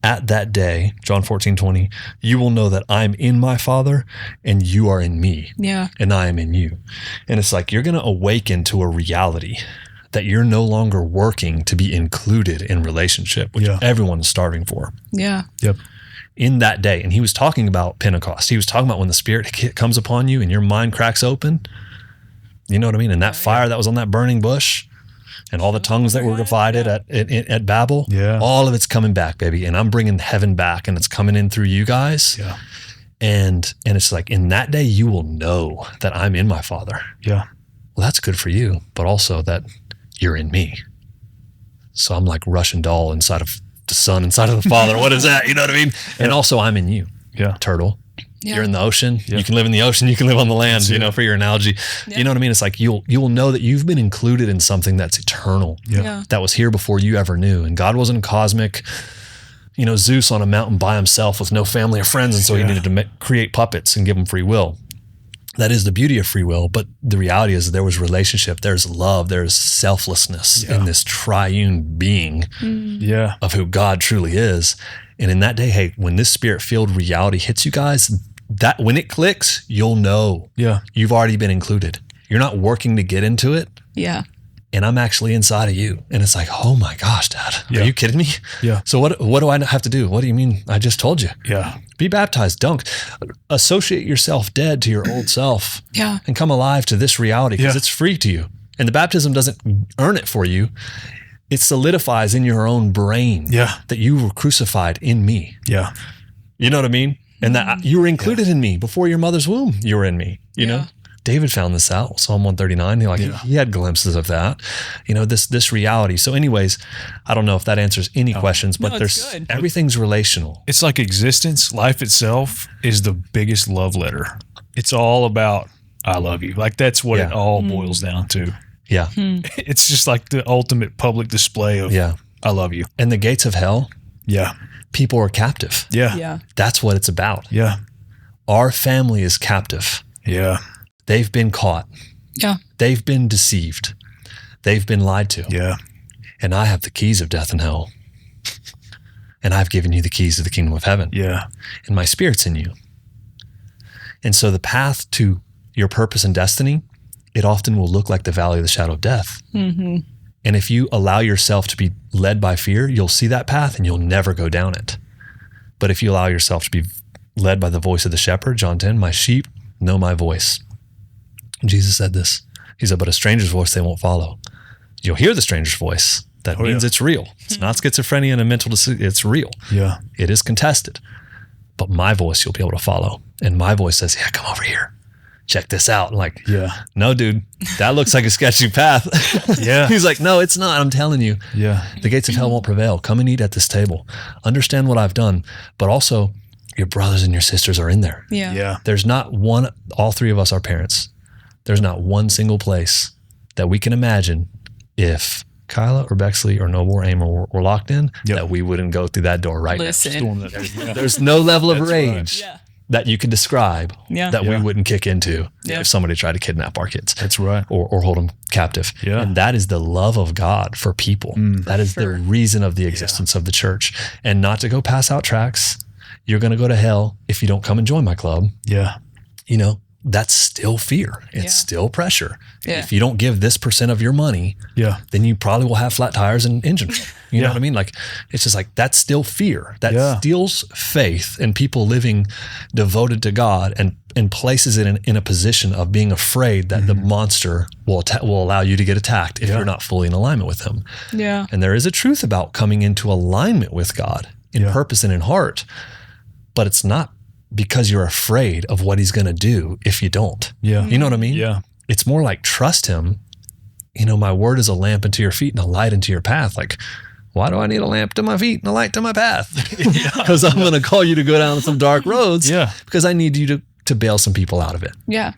At that day, John 14:20, you will know that I'm in my Father and you are in me. Yeah. And I am in you. And it's like you're going to awaken to a reality that you're no longer working to be included in relationship, which everyone is starving for. Yeah. Yep. In that day. And he was talking about Pentecost. He was talking about when the Spirit comes upon you and your mind cracks open. You know what I mean? And that fire that was on that burning bush, and all the tongues that were divided at Babel, all of it's coming back, baby. And I'm bringing heaven back, and it's coming in through you guys. Yeah. And it's like, in that day, you will know that I'm in my Father. Yeah. Well, that's good for you, but also that you're in me. So I'm like Russian doll inside of the Son, inside of the Father. What is that? You know what I mean? And also I'm in you. Yeah. Turtle. Yeah. You're in the ocean. Yeah. You can live in the ocean. You can live on the land, for your analogy. Yeah. You know what I mean? It's like you will know that you've been included in something that's eternal, that was here before you ever knew. And God wasn't cosmic, Zeus on a mountain by himself with no family or friends. And so he needed to create puppets and give them free will. That is the beauty of free will. But the reality is there was relationship. There's love. There's selflessness in this triune being of who God truly is. And in that day, hey, when this Spirit-filled reality hits you guys, that when it clicks, you'll know you've already been included. You're not working to get into it. Yeah. And I'm actually inside of you. And it's like, oh my gosh, Dad, are you kidding me? Yeah. So what do I have to do? What do you mean? I just told you. Yeah. Be baptized. Don't associate yourself dead to your old self and come alive to this reality, because it's free to you. And the baptism doesn't earn it for you. It solidifies in your own brain that you were crucified in me. Yeah. You know what I mean? And that you were included in me before your mother's womb. You were in me, you know? David found this out, Psalm 139. He had glimpses of that, this reality. So anyways, I don't know if that answers any questions, but everything's relational. It's like existence, life itself is the biggest love letter. It's all about, I love you. Like that's what it all boils down to. Yeah. It's just like the ultimate public display of, I love you. And the gates of hell. Yeah. People are captive. Yeah. Yeah. That's what it's about. Yeah. Our family is captive. Yeah. They've been caught. Yeah. They've been deceived. They've been lied to. Yeah. And I have the keys of death and hell. And I've given you the keys to the kingdom of heaven. Yeah. And my Spirit's in you. And so the path to your purpose and destiny, it often will look like the valley of the shadow of death. Mm-hmm. And if you allow yourself to be led by fear, you'll see that path and you'll never go down it. But if you allow yourself to be led by the voice of the shepherd, John 10, my sheep know my voice. Jesus said this. He said, but a stranger's voice they won't follow. You'll hear the stranger's voice. That means it's real. It's not schizophrenia and a mental disease. It's real. Yeah. It is contested. But my voice you'll be able to follow. And my voice says, yeah, come over here. Check this out. I'm like, no, dude, that looks like a sketchy path. Yeah. He's like, no, it's not. I'm telling you. Yeah. The gates of hell won't prevail. Come and eat at this table. Understand what I've done. But also, your brothers and your sisters are in there. Yeah. Yeah. There's not one, all three of us are parents. There's not one single place that we can imagine if Kyla or Bexley or Noble or Amer were locked in, that we wouldn't go through that door right Listen. now. There's no level of That's rage that you can describe that we wouldn't kick into if somebody tried to kidnap our kids. That's right. Or hold them captive. Yeah. And that is the love of God for people. That is the reason of the existence of the church. And not to go pass out tracts. You're going to go to hell if you don't come and join my club. Yeah. That's still fear. It's still pressure. Yeah. If you don't give this % of your money, then you probably will have flat tires and engine failure. You know what I mean? Like, it's just like, that's still fear. That steals faith and people living devoted to God and places it in a position of being afraid that the monster will allow you to get attacked if you're not fully in alignment with him. Yeah. And there is a truth about coming into alignment with God in purpose and in heart, but it's not because you're afraid of what he's going to do if you don't. Yeah. You know what I mean? Yeah. It's more like trust him. My word is a lamp unto your feet and a light into your path. Like, why do I need a lamp to my feet and a light to my path? Because I'm going to call you to go down some dark roads. Because I need you to bail some people out of it. Yeah.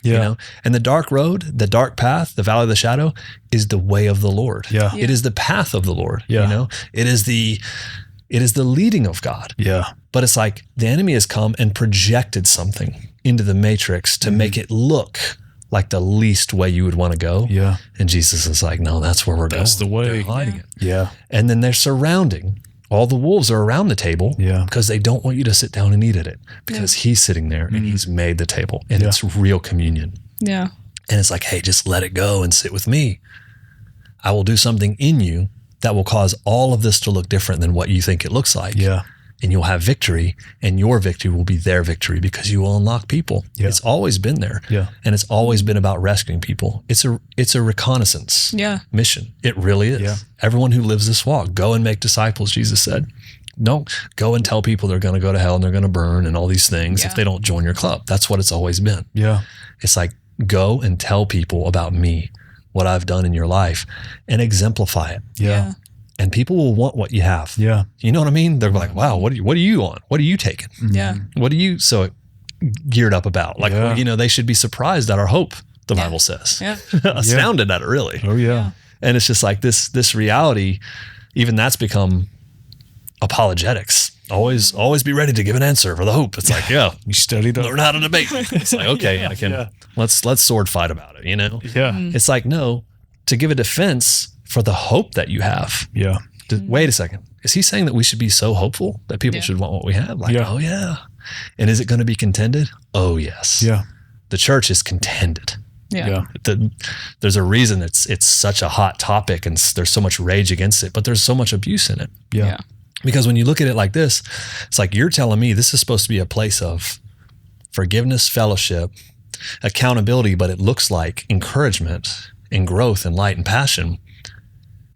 And the dark road, the dark path, the valley of the shadow is the way of the Lord. Yeah. It is the path of the Lord. Yeah. It is the It is the leading of God. Yeah. But it's like the enemy has come and projected something into the matrix to make it look like the least way you would want to go. Yeah. And Jesus is like, no, that's where we're going. That's the way. They're hiding it. Yeah. And then they're surrounding. All the wolves are around the table because they don't want you to sit down and eat at it because he's sitting there and he's made the table and it's real communion. Yeah. And it's like, hey, just let it go and sit with me. I will do something in you that will cause all of this to look different than what you think it looks like. Yeah. And you'll have victory, and your victory will be their victory because you will unlock people. Yeah. It's always been there. Yeah. And it's always been about rescuing people. It's a reconnaissance mission. It really is. Yeah. Everyone who lives this walk, go and make disciples, Jesus said. Don't go and tell people they're going to go to hell and they're going to burn and all these things if they don't join your club. That's what it's always been. Yeah. It's like, go and tell people about me, what I've done in your life, and exemplify it. Yeah. And people will want what you have. Yeah. You know what I mean? They're like, wow, what are you on? What are you taking? Yeah. What are you so geared up about? Like, Yeah. they should be surprised at our hope, the Bible says. Yeah. Astounded at it, really. Oh yeah. And it's just like this reality, even that's become apologetics. Always be ready to give an answer for the hope. It's like, You studied learn how to debate. It's like, okay, I can let's sword fight about it, Yeah. It's like, no, to give a defense for the hope that you have. Yeah. Wait a second. Is he saying that we should be so hopeful that people should want what we have? Like, oh yeah. And is it going to be contended? Oh yes. Yeah. The church is contended. Yeah. There's a reason it's such a hot topic and there's so much rage against it, but there's so much abuse in it. Yeah. Because when you look at it like this, it's like you're telling me this is supposed to be a place of forgiveness, fellowship, accountability, but it looks like encouragement and growth and light and passion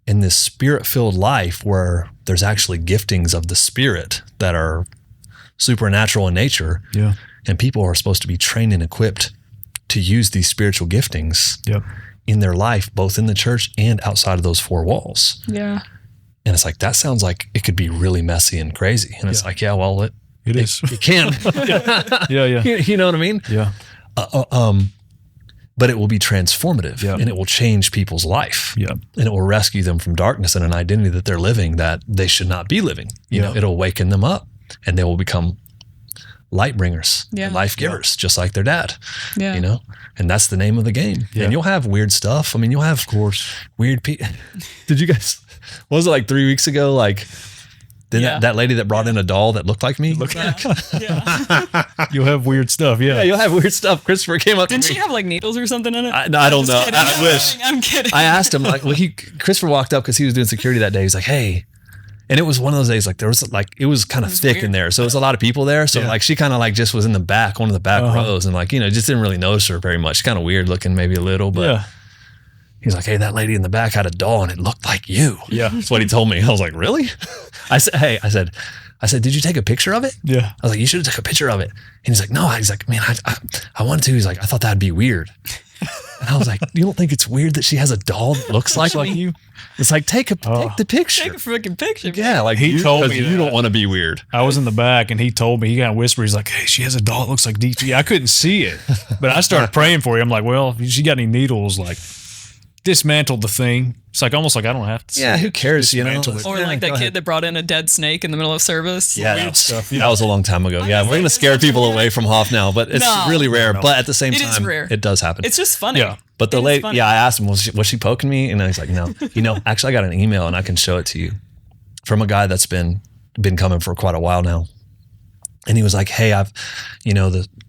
in this spirit-filled life where there's actually giftings of the spirit that are supernatural in nature. Yeah. And people are supposed to be trained and equipped to use these spiritual giftings in their life, both in the church and outside of those four walls. Yeah. And it's like, that sounds like it could be really messy and crazy. And it's like, well, it is. It can. Yeah. You know what I mean? Yeah. But it will be transformative and it will change people's life. Yeah. And it will rescue them from darkness and an identity that they're living that they should not be living. You know, it'll waken them up and they will become light bringers, and life givers, just like their dad. Yeah. You know? And that's the name of the game. Yeah. And you'll have weird stuff. I mean, you'll have, of course, weird people. Did you guys, what was it like 3 weeks ago? Like, then that lady that brought in a doll that looked like me. You'll have weird stuff. Yeah. Yeah, you'll have weird stuff. Christopher came up Didn't to me. she have like needles or something in it? I don't know. Kidding. I wish. I'm kidding. I asked him, like, Christopher walked up because he was doing security that day. He's like, hey. And it was one of those days, like, there was like, it was kind of thick weird. in there. So it was a lot of people there. So like, she kind of like just was in the back, one of the back rows. And like, just didn't really notice her very much. Kind of weird looking, maybe a little, but he's like, hey, that lady in the back had a doll and it looked like you. Yeah. That's what he told me. I was like, really? I said, did you take a picture of it? Yeah. I was like, you should have took a picture of it. And he's like, no. He's like, man, I wanted to. He's like, I thought that'd be weird. And I was like, you don't think it's weird that she has a doll that looks like you? It's like, take the picture. Take a freaking picture. Yeah, like He told me you that. don't want to be weird. I was in the back and he told me, he kind of whispered, he's like, hey, she has a doll that looks like DT. I couldn't see it, but I started praying for you. I'm like, well, if she got any needles, like dismantled the thing. It's like almost like I don't have to. Yeah, who cares? Dismantle it. Or like that kid that brought in a dead snake in the middle of service. Yeah, Weird stuff. that was a long time ago. Yeah, we're going to scare people away from Hoff now, but it's No. really rare. But at the same It is time, rare. it does happen. It's just funny. Yeah. But the It is lady, funny. I asked him, was she poking me? And he's like, no. Actually, I got an email and I can show it to you from a guy that's been coming for quite a while now. And he was like, hey, I've,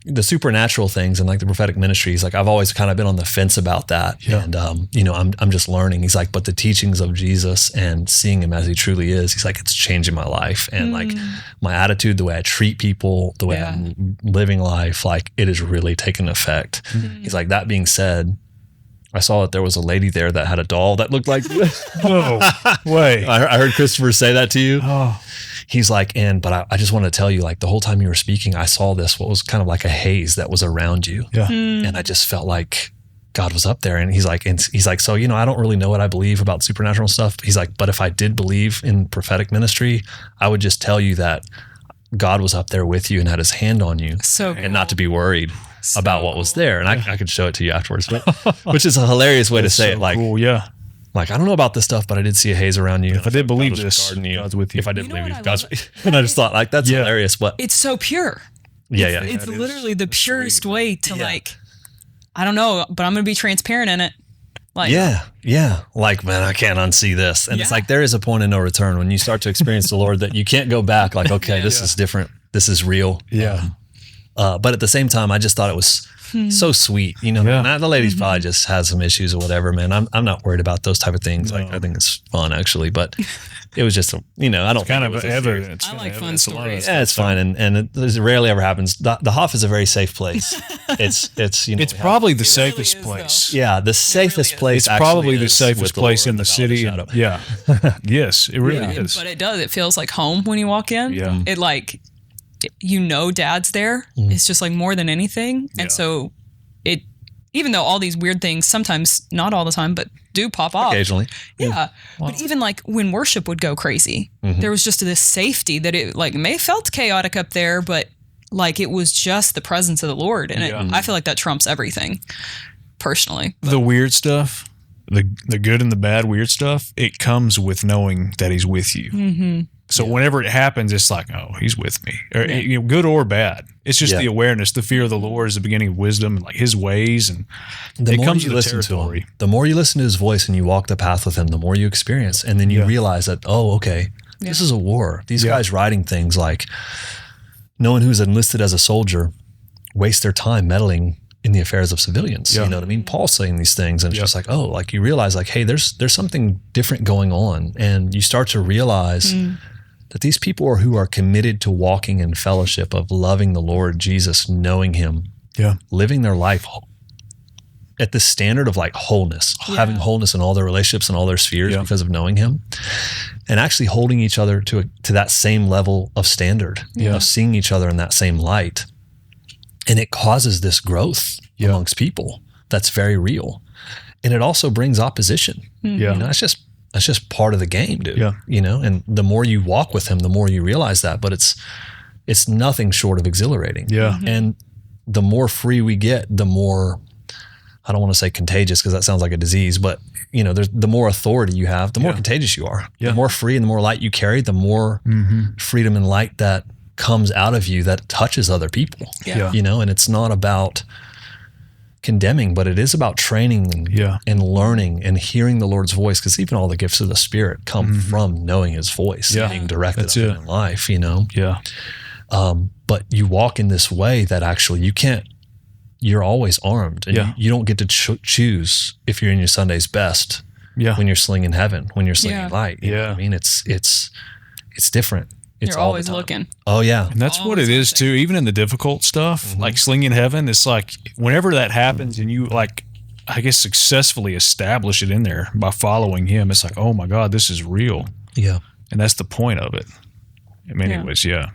the supernatural things and like the prophetic ministries, like I've always kind of been on the fence about that. Yeah. And, I'm just learning. He's like, but the teachings of Jesus and seeing him as he truly is, he's like, it's changing my life. And like my attitude, the way I treat people, the way I'm living life, like it is really taking effect. He's like, that being said, I saw that there was a lady there that had a doll that looked like No way. I heard Christopher say that to you. Oh, He's like, but I just want to tell you, like the whole time you were speaking, I saw what was kind of like a haze that was around you. yeah. And I just felt like God was up there. And he's like, so, I don't really know what I believe about supernatural stuff. He's like, but if I did believe in prophetic ministry, I would just tell you that God was up there with you and had his hand on you. So And not to be worried about what was there. And I could show it to you afterwards, which is a hilarious way to say So it. Like, cool. Yeah. Like, I don't know about this stuff, but I did see a haze around you. If I did believe God was this, guarding you. God's with you. If I did You know believe what you, I God's love? with you. And I just thought, like, that's hilarious. But It's so pure. yeah. It's That is- literally the that's purest sweet. way to Yeah. like, I don't know, but I'm going to be transparent in it. Like, Yeah. Like, man, I can't unsee this. And it's Yeah. like, there is a point of no return when you start to experience the Lord that you can't go back. Like, okay, this is different. This is real. Yeah. But at the same time, I just thought it was so sweet. You know, Yeah. man, the lady's probably just has some issues or whatever, man. I'm not worried about those type of things. Like, No. I think it's fun actually, but it was just, I don't Kind think of it was a serious- evidence. I kind of like fun evidence, a lot of stories. stuff. Yeah, it's fine, and it rarely ever happens. The Hoff is a very safe place. It's It's we have- probably the really safest is, place. yeah, the safest is. place. It's actually probably the is safest with the place Lord in the without a city. shadow. Yeah. Yes, it really Yeah. is. But it does. It feels like home when you walk in. Yeah. It like, dad's there. It's just like more than anything. Yeah. And so it, even though all these weird things sometimes, not all the time, but do pop off. Occasionally, Yeah. But even like when worship would go crazy, there was just this safety that it like may felt chaotic up there, but like it was just the presence of the Lord. And Yeah. I feel like that trumps everything personally. The weird stuff, the good and the bad weird stuff, it comes with knowing that he's with you. Mm-hmm. So whenever it happens, it's like, oh, he's with me, or good or bad. It's just Yeah. the awareness. The fear of the Lord is the beginning of wisdom, and like His ways, and the it more comes you with the listen to territory. him, the more you listen to his voice and you walk the path with him, the more you experience, and then you Yeah. realize that, oh, okay, this is a war. These Yeah. guys writing things like, no one who's enlisted as a soldier waste their time meddling in the affairs of civilians. Yeah. You know what I mean? Paul's saying these things, and it's Yeah. just like, oh, like you realize, like, hey, there's something different going on, and you start to realize that these people who are committed to walking in fellowship of loving the Lord Jesus, knowing Him, Yeah, living their life at the standard of like wholeness, having wholeness in all their relationships and all their spheres Yeah. because of knowing Him, and actually holding each other to that same level of standard, of seeing each other in that same light. And it causes this growth amongst people that's very real. And it also brings opposition. yeah, You know, that's just part of the game, dude. Yeah. You know, and the more you walk with Him, the more you realize that. But it's nothing short of exhilarating. yeah, And the more free we get, the more, I don't want to say contagious because that sounds like a disease, but you know, the more authority you have, the more contagious you are. Yeah. The more free and the more light you carry, the more freedom and light that comes out of you that touches other people. Yeah. You know, and it's not about condemning, but it is about training and learning and hearing the Lord's voice, because even all the gifts of the Spirit come from knowing His voice Yeah. and being directed That's of it. Him in life, you know. yeah, But you walk in this way that actually you're always armed, and Yeah. you don't get to choose if you're in your Sunday's best yeah. when you're slinging heaven, when you're slinging Yeah. light. You know what I mean, it's different. It's You're all the always time. looking. Oh yeah. And that's what Always it is something. too. Even in the difficult stuff, like slinging heaven, it's like whenever that happens and you like, I guess, successfully establish it in there by following Him, it's like, oh my God, this is real. Yeah. And that's the point of it. I mean, anyways, yeah.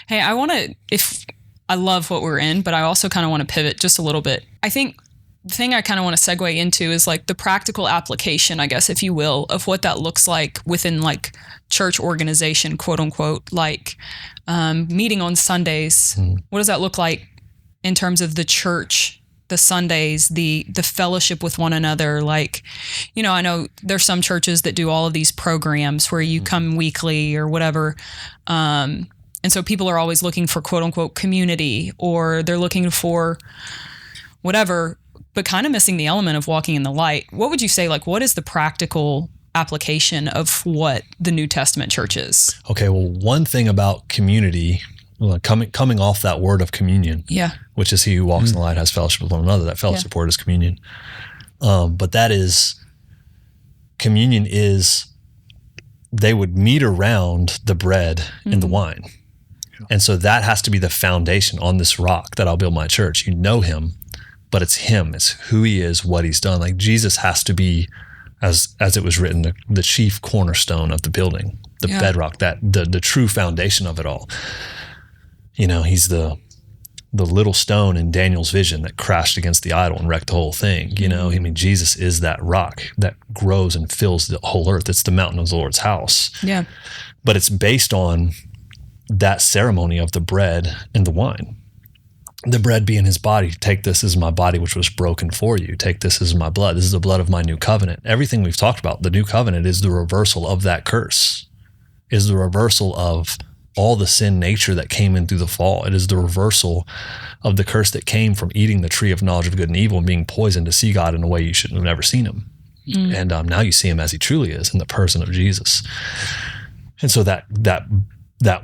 Hey, I love what we're in, but I also kind of want to pivot just a little bit. I think the thing I kind of want to segue into is like the practical application, I guess, if you will, of what that looks like within like church organization, quote unquote, like meeting on Sundays. What does that look like in terms of the church, the Sundays, the fellowship with one another? Like, you know, I know there's some churches that do all of these programs where you come weekly or whatever. And so people are always looking for quote unquote community, or they're looking for whatever, but kind of missing the element of walking in the light. What would you say, like, what is the practical application of what the New Testament church is? Okay. Well, one thing about community, coming off that word of communion, Yeah. which is he who walks in the light has fellowship with one another. That fellowship word is communion. But communion is, they would meet around the bread and the wine. And so that has to be the foundation. On this rock that I'll build my church. You know Him, but it's Him. It's who He is, what He's done. Like Jesus has to be, as it was written, the chief cornerstone of the building, the bedrock, that the true foundation of it all. You know, He's the little stone in Daniel's vision that crashed against the idol and wrecked the whole thing. You know, I mean, Jesus is that rock that grows and fills the whole earth. It's the mountain of the Lord's house. Yeah. But it's based on that ceremony of the bread and the wine. the bread being his body. Take this as my body, which was broken for you. Take this as my blood. This is the blood of my new covenant. Everything we've talked about, the new covenant is the reversal of that curse, is the reversal of all the sin nature that came in through the fall. It is the reversal of the curse that came from eating the tree of knowledge of good and evil and being poisoned to see God in a way you should have never seen him. And now you see him as he truly is in the person of Jesus. And so that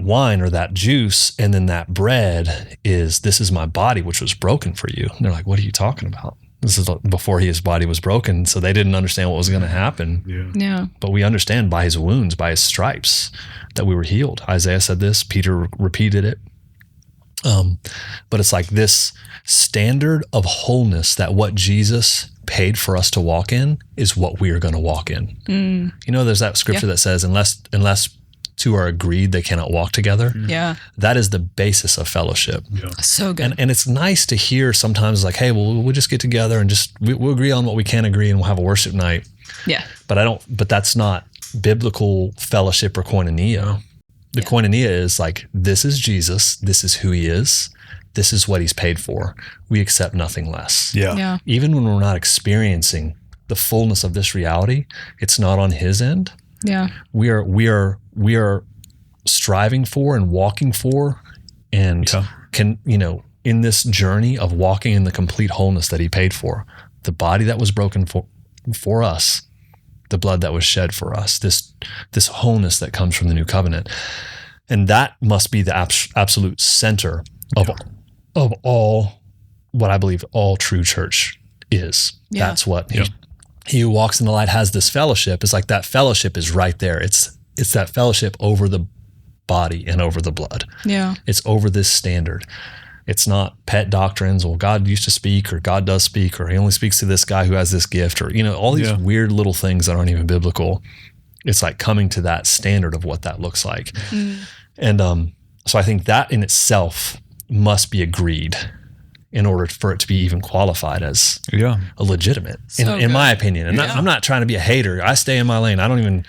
wine or that juice and then that bread this is my body, which was broken for you. And they're like, what are you talking about? This is before his body was broken. So they didn't understand what was going to happen. Yeah. But we understand by his wounds, by his stripes, that we were healed. Isaiah said this, Peter repeated it. But it's like this standard of wholeness that what Jesus paid for us to walk in is what we are going to walk in. You know, there's that scripture that says, unless two are agreed, they cannot walk together. Yeah. That is the basis of fellowship. So good. And it's nice to hear sometimes like, hey, well, we'll just get together and we'll agree on what we can agree and we'll have a worship night. Yeah. But that's not biblical fellowship or koinonia. The koinonia is like, this is Jesus. This is who he is. This is what he's paid for. We accept nothing less. Yeah. Even when we're not experiencing the fullness of this reality, it's not on his end. Yeah. We are striving for and walking for and can, in this journey of walking in the complete wholeness that he paid for, the body that was broken for us, the blood that was shed for us, this wholeness that comes from the new covenant. And that must be the absolute center of all what I believe all true church is. Yeah. That's what he who walks in the light has this fellowship. It's like that fellowship is right there. It's that fellowship over the body and over the blood. Yeah. It's over this standard. It's not pet doctrines. Well, God used to speak, or God does speak, or he only speaks to this guy who has this gift, or, all these weird little things that aren't even biblical. It's like coming to that standard of what that looks like. And so I think that in itself must be agreed in order for it to be even qualified as a legitimate, in my opinion. And I'm not trying to be a hater. I stay in my lane. I don't even,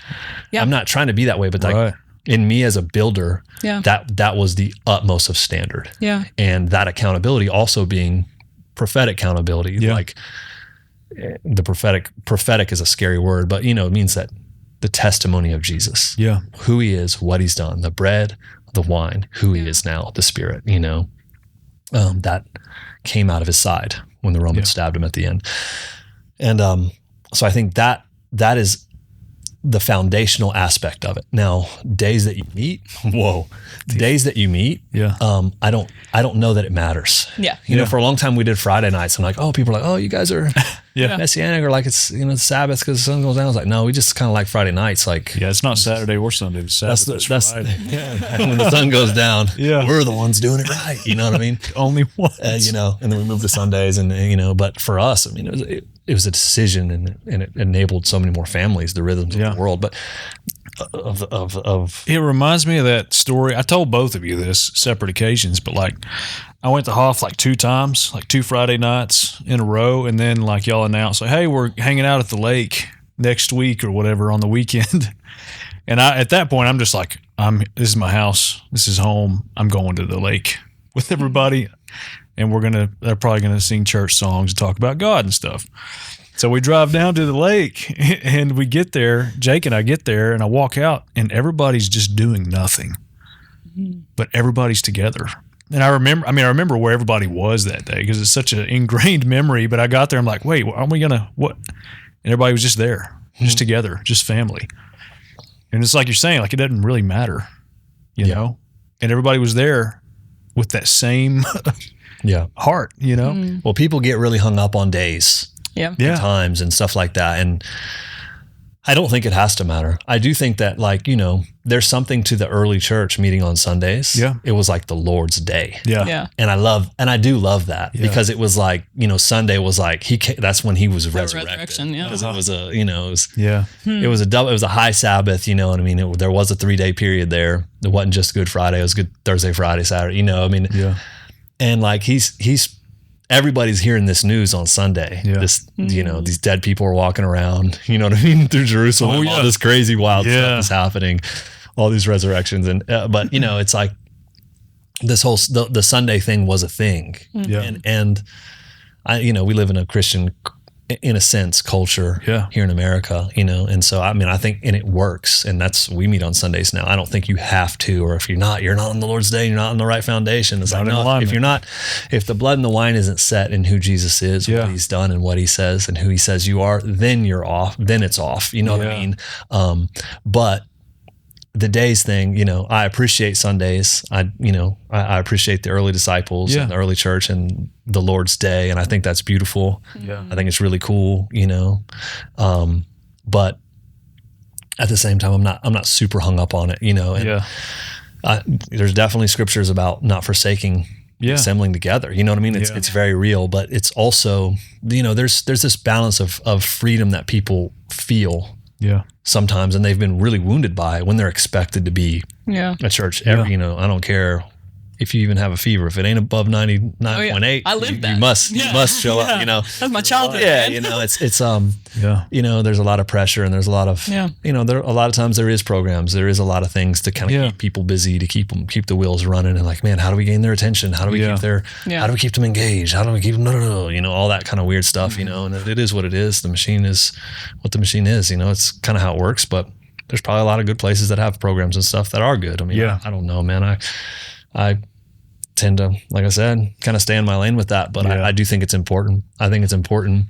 I'm not trying to be that way, but like in me as a builder, that was the utmost of standard. Yeah. And that accountability also being prophetic accountability. Like the prophetic is a scary word, but it means that the testimony of Jesus, who he is, what he's done, the bread, the wine, who he is now, the Spirit, that came out of his side when the Romans stabbed him at the end. And so I think that is the foundational aspect of it. Now, days that you meet, days that you meet, I don't know that it matters. Yeah. For a long time we did Friday nights. I'm like, people are like, oh, you guys are Messianic, or like it's Sabbath because the sun goes down. I was like, no, we just kind of like Friday nights. Like, it's not Saturday or Sunday. It's Sabbath. That's Friday. When the sun goes down, we're the ones doing it right. You know what I mean? Only ones. And then we moved to Sundays, and but for us, it was a decision, and it enabled so many more families, the rhythms of the world. But of it reminds me of that story. I told both of you this separate occasions, but like I went to Hoff like 2 times, like 2 Friday nights in a row, and then like y'all announced, like, hey, we're hanging out at the lake next week or whatever on the weekend. And at that point, I'm just like, this is my house, this is home. I'm going to the lake with everybody, and they're probably gonna sing church songs and talk about God and stuff. So we drive down to the lake, and we get there. Jake and I get there, and I walk out, and everybody's just doing nothing, but everybody's together. And I remember where everybody was that day because it's such an ingrained memory. But I got there, I'm like, wait, aren't we gonna what? And everybody was just there, just together, just family. And it's like you're saying, like it doesn't really matter, you know. And everybody was there with that same heart, Well, people get really hung up on days. Times and stuff like that. And I don't think it has to matter. I do think that there's something to the early church meeting on Sundays. It was like the Lord's day. And I do love that because it was like, Sunday was like, that's when he was resurrected. Because it was it was a high Sabbath, you know what I mean? There was a 3-day period there. It wasn't just Good Friday. It was Good Thursday, Friday, Saturday, and like everybody's hearing this news on Sunday. These dead people are walking around, you know what I mean, through Jerusalem. All this crazy wild stuff is happening, all these resurrections. And, but it's like, this whole the Sunday thing was a thing. Yeah. And I, we live in a Christian, in a sense, culture here in America, and so I think, and it works, and we meet on Sundays now. I don't think you have to, or if you're not on the Lord's day, you're not on the right foundation. It's like, no, if the blood and the wine isn't set in who Jesus is, what he's done and what he says and who he says you are, then you're off, then it's off, what I mean? But the days thing, I appreciate Sundays. I appreciate the early disciples and the early church and the Lord's Day. And I think that's beautiful. Yeah. I think it's really cool, but at the same time, I'm not super hung up on it, and there's definitely scriptures about not forsaking assembling together. You know what I mean? It's very real, but it's also, there's this balance of freedom that people feel sometimes, and they've been really wounded by it when they're expected to be at church. I don't care if you even have a fever. If it ain't above 99.8, I live that. You must show up, That's my childhood. Yeah, it's there's a lot of pressure, and there's a lot of, there a lot of times there is programs, there is a lot of things to kind of keep people busy, to keep the wheels running, and like, man, how do we gain their attention? How do we keep how do we keep them engaged? How do we keep them, all that kind of weird stuff, and it is what it is. The machine is what the machine is, it's kind of how it works, but there's probably a lot of good places that have programs and stuff that are good. I mean, I don't know, man. I tend to, like I said, kind of stay in my lane with that, but I do think it's important. I think it's important.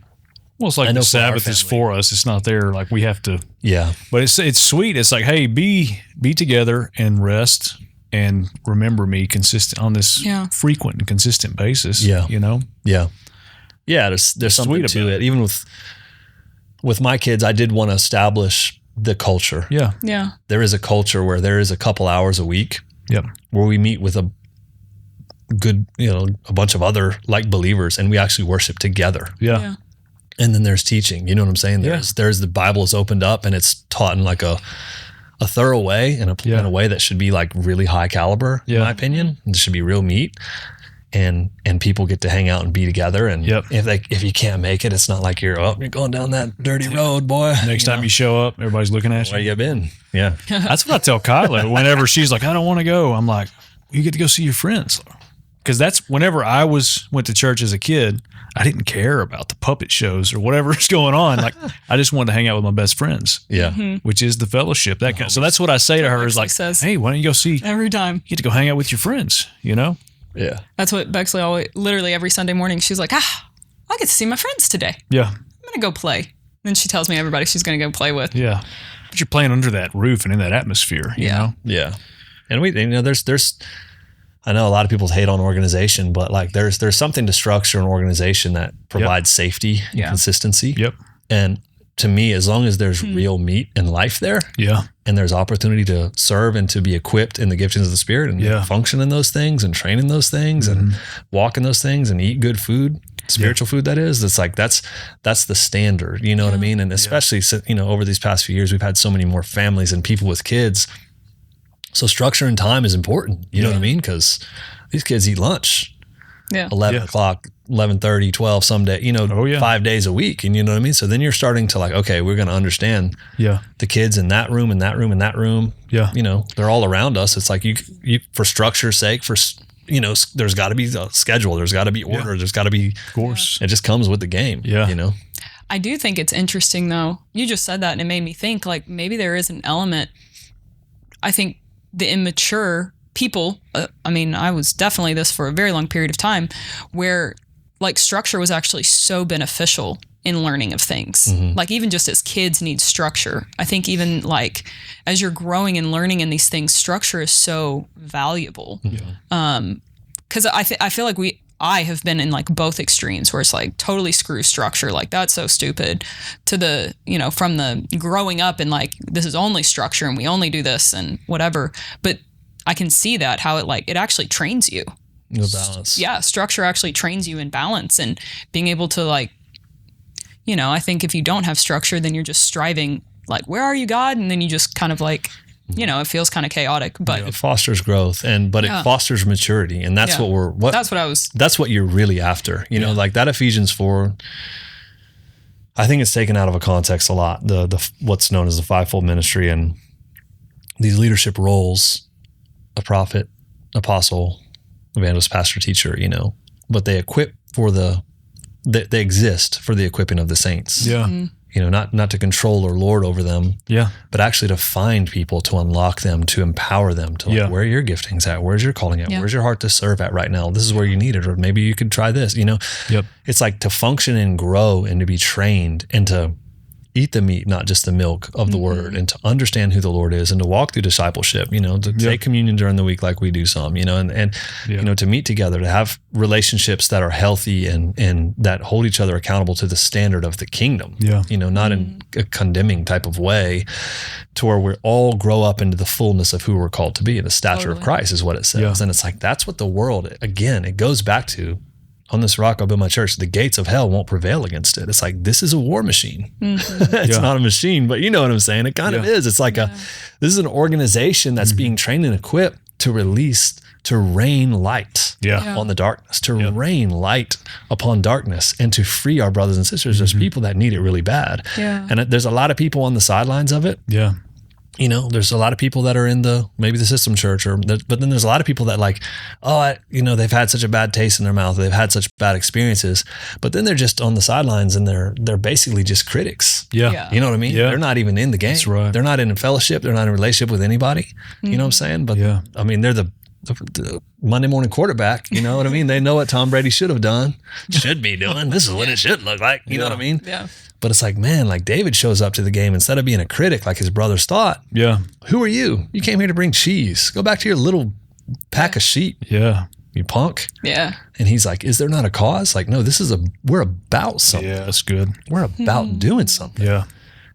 Well, it's like the Sabbath is for us. It's not there. Like we have to. Yeah. But it's sweet. It's like, hey, be together and rest and remember me consistent on this frequent and consistent basis. Yeah. Yeah. Yeah. There's something to it. Even with my kids, I did want to establish the culture. Yeah. Yeah. There is a culture where there is a couple hours a week. Yep. Where we meet with a good, a bunch of other like believers, and we actually worship together. Yeah. And then there's teaching. You know what I'm saying? There's the Bible is opened up, and it's taught in like a thorough way, in a way that should be like really high caliber, in my opinion. It should be real meat. And people get to hang out and be together. And if you can't make it, it's not like you're going down that dirty road, boy. Next time you show up, everybody's looking at you. Where you been? Yeah. That's what I tell Kyla. Whenever she's like, I don't want to go, I'm like, you get to go see your friends. Because that's whenever I went to church as a kid, I didn't care about the puppet shows or whatever's going on. Like, I just wanted to hang out with my best friends. Yeah. Which is the fellowship. So that's what I say to her is like, hey, why don't you go see? Every time. You get to go hang out with your friends, Yeah. That's what Bexley always, literally every Sunday morning, she's like, I get to see my friends today. Yeah. I'm going to go play. Then she tells me everybody she's going to go play with. Yeah. But you're playing under that roof and in that atmosphere, you know? Yeah. And there's I know a lot of people hate on organization, but like there's something to structure an organization that provides safety and consistency. Yep. And to me, as long as there's real meat and life there, and there's opportunity to serve and to be equipped in the giftings of the Spirit and function in those things and train in those things and walk in those things and eat good food, spiritual food that is, it's like that's the standard, you know what I mean? And especially over these past few years, we've had so many more families and people with kids. So structure and time is important, you know what I mean? Because these kids eat lunch 11 o'clock, 11:30, 12 someday, 5 days a week. And you know what I mean? So then you're starting to like, okay, we're going to understand the kids in that room, in that room, in that room. Yeah. They're all around us. It's like you for structure's sake, there's got to be a schedule. There's got to be order. There's got to be, of course. It just comes with the game. Yeah. I do think it's interesting though. You just said that and it made me think like maybe there is an element, I think, the immature people, I was definitely this for a very long period of time, where like structure was actually so beneficial in learning of things. Like even just as kids need structure. I think even like as you're growing and learning in these things, structure is so valuable. Because I feel like I have been in like both extremes where it's like totally screw structure, like that's so stupid, to the, from the growing up and like this is only structure and we only do this and whatever. But I can see that how it actually trains you. The balance. Yeah, structure actually trains you in balance and being able to like, I think if you don't have structure, then you're just striving like, where are you, God? And then you just kind of like, it feels kind of chaotic, but it fosters growth but it fosters maturity. And that's that's what you're really after, like that Ephesians 4, I think it's taken out of a context a lot. The what's known as the fivefold ministry and these leadership roles, a prophet, apostle, evangelist, pastor, teacher, but they equip they exist for the equipping of the saints. Yeah. Not to control or lord over them. Yeah. But actually to find people, to unlock them, to empower them, to where are your giftings at? Where's your calling at? Yeah. Where's your heart to serve at right now? This is where you need it. Or maybe you could try this, Yep. It's like to function and grow and to be trained and to eat the meat, not just the milk of the word, and to understand who the Lord is and to walk through discipleship, to take communion during the week like we do some, and to meet together, to have relationships that are healthy and that hold each other accountable to the standard of the kingdom, not in a condemning type of way, to where we all grow up into the fullness of who we're called to be. The stature of Christ is what it says. Yeah. And it's like, that's what the world, again, it goes back to, on this rock I'll build my church. The gates of hell won't prevail against it. It's like, this is a war machine. It's not a machine, but you know what I'm saying? It kind of is. It's like this is an organization that's being trained and equipped to rain light on the darkness, to rain light upon darkness, and to free our brothers and sisters. There's people that need it really bad. Yeah. And there's a lot of people on the sidelines of it. Yeah. There's a lot of people that are in maybe the system church, but then there's a lot of people that they've had such a bad taste in their mouth. They've had such bad experiences, but then they're just on the sidelines and they're basically just critics. Yeah. You know what I mean? Yeah. They're not even in the game. That's right. They're not in fellowship. They're not in a relationship with anybody. You know what I'm saying? But I mean, they're the Monday morning quarterback. You know what I mean? They know what Tom Brady should have done, should be doing. This is what it should look like. You know what I mean? Yeah. But it's like, man, like David shows up to the game instead of being a critic like his brothers thought. Yeah. Who are you? You came here to bring cheese. Go back to your little pack of sheep, Yeah. you punk. Yeah. And he's like, is there not a cause? Like, no, we're about something. Yeah. That's good. We're about doing something. Yeah.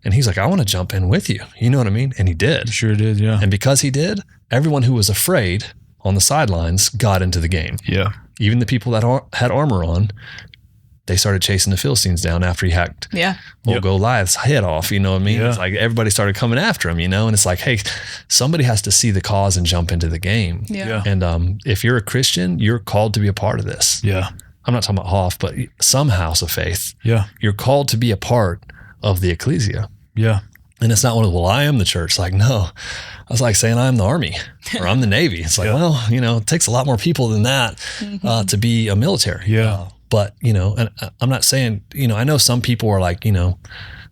And he's like, I want to jump in with you. You know what I mean? And he did. Sure did. Yeah. And because he did, everyone who was afraid on the sidelines got into the game. Yeah. Even the people that had armor on, they started chasing the Philistines down after he hacked Goliath's head off. You know what I mean? Yeah. It's like everybody started coming after him, and it's like, hey, somebody has to see the cause and jump into the game. Yeah. And if you're a Christian, you're called to be a part of this. Yeah. I'm not talking about Hoff, but some house of faith. Yeah. You're called to be a part of the ecclesia. Yeah. And it's not one of, well, I am the church. Like, no, I was like saying I'm the army or I'm the Navy. It's like, well, it takes a lot more people than that to be a military. Yeah. But, and I'm not saying, I know some people are like, I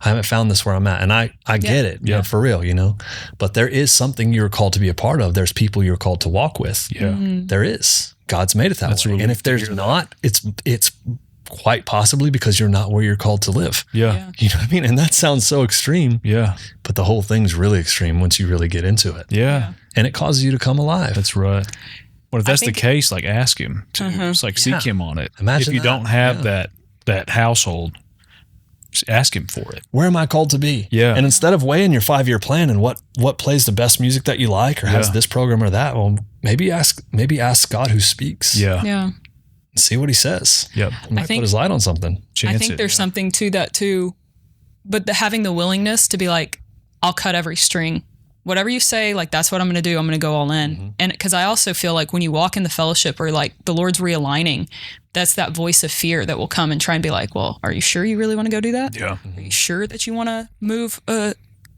haven't found this where I'm at. And I get it, for real, but there is something you're called to be a part of. There's people you're called to walk with. Yeah. There is. God's made it that way. really And if there's not, it's quite possibly because you're not where you're called to live. Yeah. You know what I mean? And that sounds so extreme. Yeah. But the whole thing's really extreme once you really get into it. Yeah. And it causes you to come alive. That's right. Well, if that's the think- case, like ask him to. It's like seek him on it. Imagine if you that. don't have that household, just ask him for it. Where am I called to be? Yeah. And instead of weighing your 5-year plan and what plays the best music that you like or has this program or that, well, maybe ask God who speaks. Yeah. Yeah. And see what he says. Yep. He might think- put his light on something. Chance I think it. there's something to that too, but having the willingness to be like, I'll cut every string. Whatever you say, like, that's what I'm going to do. I'm going to go all in. And because I also feel like when you walk in the fellowship or like the Lord's realigning, that's that voice of fear that will come and try and be like, well, are you sure you really want to go do that? Yeah. Are you sure that you want to move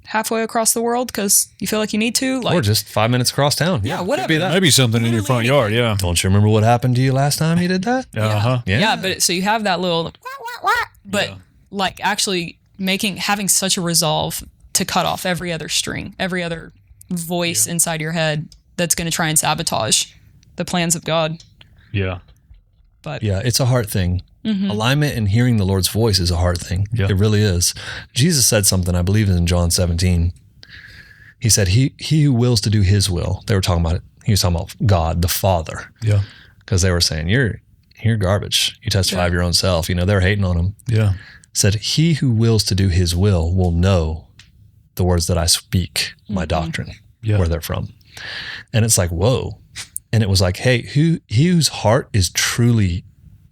halfway across the world because you feel like you need to? Like, Or just 5 minutes across town. yeah, whatever. Could be that. Maybe something in your front yard. Yeah. Don't you remember what happened to you last time you did that? Uh-huh. Yeah, but so you have that little, but like actually having such a resolve to cut off every other string, every other voice inside your head that's going to try and sabotage the plans of God. Yeah. But Yeah, it's a hard thing. Alignment and hearing the Lord's voice is a hard thing. Yeah. It really is. Jesus said something, I believe in John 17. He said, he who wills to do his will. They were talking about it. He was talking about God, the Father. Yeah. Because they were saying, you're garbage. You testify of your own self. They were hating on him. Yeah. Said, he who wills to do his will know the words that I speak, my doctrine, Yeah. where they're from. And it's like, whoa. And it was like, hey, he whose heart is truly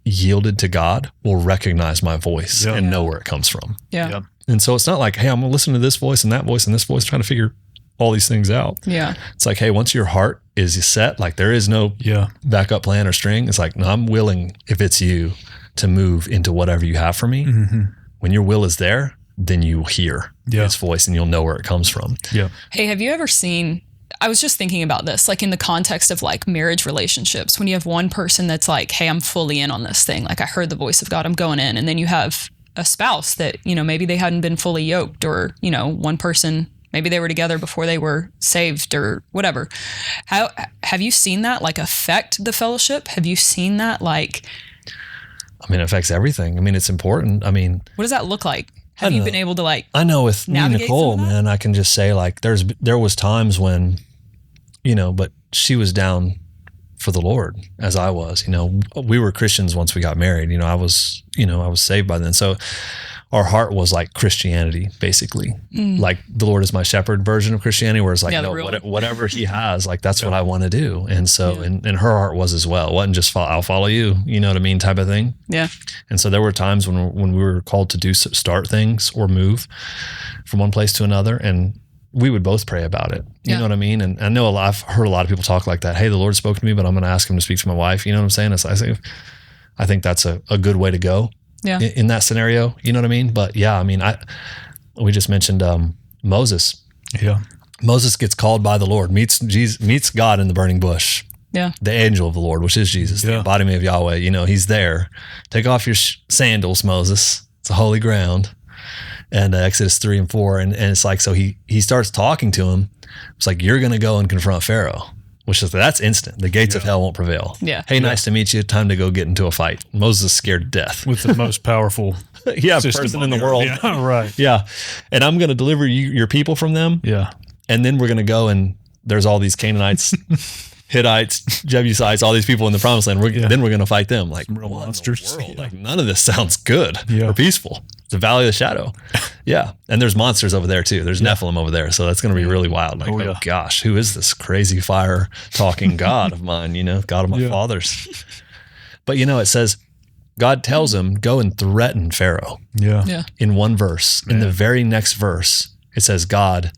yielded to God will recognize my voice Yeah. and know where it comes from. yeah. Yep. And so it's not like, hey, I'm going to listen to this voice and that voice and this voice, trying to figure all these things out. Yeah. It's like, hey, once your heart is set, like there is no Yeah. backup plan or string. It's like, no, I'm willing, if it's you, to move into whatever you have for me. When your will is there, then you hear Yeah. its voice and you'll know where it comes from. Yeah. Hey, have you ever seen, I was just thinking about this, like in the context of like marriage relationships, when you have one person that's like, hey, I'm fully in on this thing. Like I heard the voice of God, I'm going in. And then you have a spouse that, you know, maybe they hadn't been fully yoked, or, you know, one person, maybe they were together before they were saved or whatever. How have you seen that like affect the fellowship? Have you seen that like, I mean, it affects everything. I mean, it's important. I mean, what does that look like? Have you been able to like, I know with me and navigate Nicole, some of that? man, I can just say like, there was times when, you know, but she was down for the Lord as I was, you know, we were Christians once we got married, you know, I was saved by then. So our heart was like Christianity, basically, like the Lord is my shepherd version of Christianity, where it's like, no, whatever he has, like, that's what I want to do. And so, and her heart was as well. It wasn't just I'll follow you, you know what I mean? Type of thing. Yeah. And so there were times when we were called to start things or move from one place to another, and we would both pray about it. You know what I mean? And I know I've heard a lot of people talk like that. Hey, the Lord spoke to me, but I'm going to ask him to speak to my wife. You know what I'm saying? I think that's a good way to go. Yeah. In that scenario, you know what I mean? But yeah, I mean, we just mentioned Moses. Yeah. Moses gets called by the Lord, meets God in the burning bush. Yeah. The angel of the Lord, which is Jesus, the embodiment of Yahweh. You know, he's there. Take off your sandals, Moses. It's a holy ground. And Exodus 3 and 4. And it's like, so he starts talking to him. It's like, you're going to go and confront Pharaoh. Which is, that's instant. The gates of hell won't prevail. Yeah. Hey, nice to meet you. Time to go get into a fight. Moses is scared to death. With the most powerful person in the world. Yeah, right. Yeah. And I'm going to deliver your people from them. Yeah. And then we're going to go, and there's all these Canaanites, Hittites, Jebusites, all these people in the promised land. Then we're going to fight them. Like, real monsters. Yeah. Like, none of this sounds good or peaceful. It's the valley of the shadow. Yeah. And there's monsters over there too. There's Nephilim over there. So that's going to be really wild. Like, oh gosh, who is this crazy fire talking God of mine, you know, God of my fathers. But, you know, it says, God tells him, go and threaten Pharaoh. Yeah. Yeah. In one verse. In the very next verse, it says God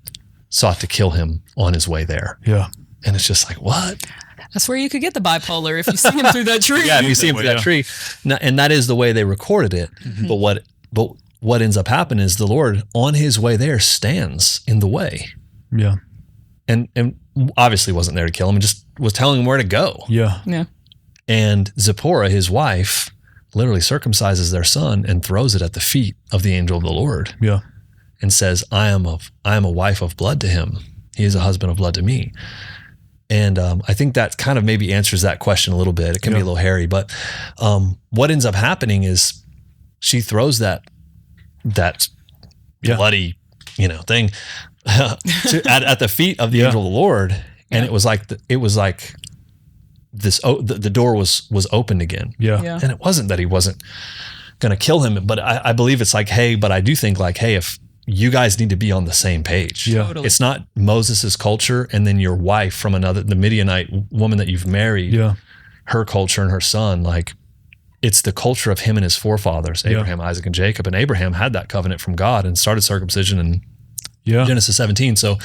sought to kill him on his way there. Yeah. And it's just like, what? That's where you could get the bipolar if you see him through that tree. Yeah, if you see him through that tree. And that is the way they recorded it. Mm-hmm. But what ends up happening is the Lord on his way there stands in the way. Yeah. And obviously wasn't there to kill him, and just was telling him where to go. Yeah. Yeah. And Zipporah, his wife, literally circumcises their son and throws it at the feet of the angel of the Lord. Yeah. And says, I am a wife of blood to him. He is a husband of blood to me. And I think that kind of maybe answers that question a little bit. It can be a little hairy, but what ends up happening is she throws that bloody, you know, thing at the feet of the angel of the Lord, and it was like this. The door was opened again. Yeah. And it wasn't that he wasn't going to kill him, but I believe it's like, hey, but I do think like, hey, if you guys need to be on the same page. Yeah. Totally. It's not Moses's culture and then your wife from the Midianite woman that you've married, her culture and her son. Like, it's the culture of him and his forefathers, Abraham, Isaac, and Jacob. And Abraham had that covenant from God and started circumcision in Genesis 17. So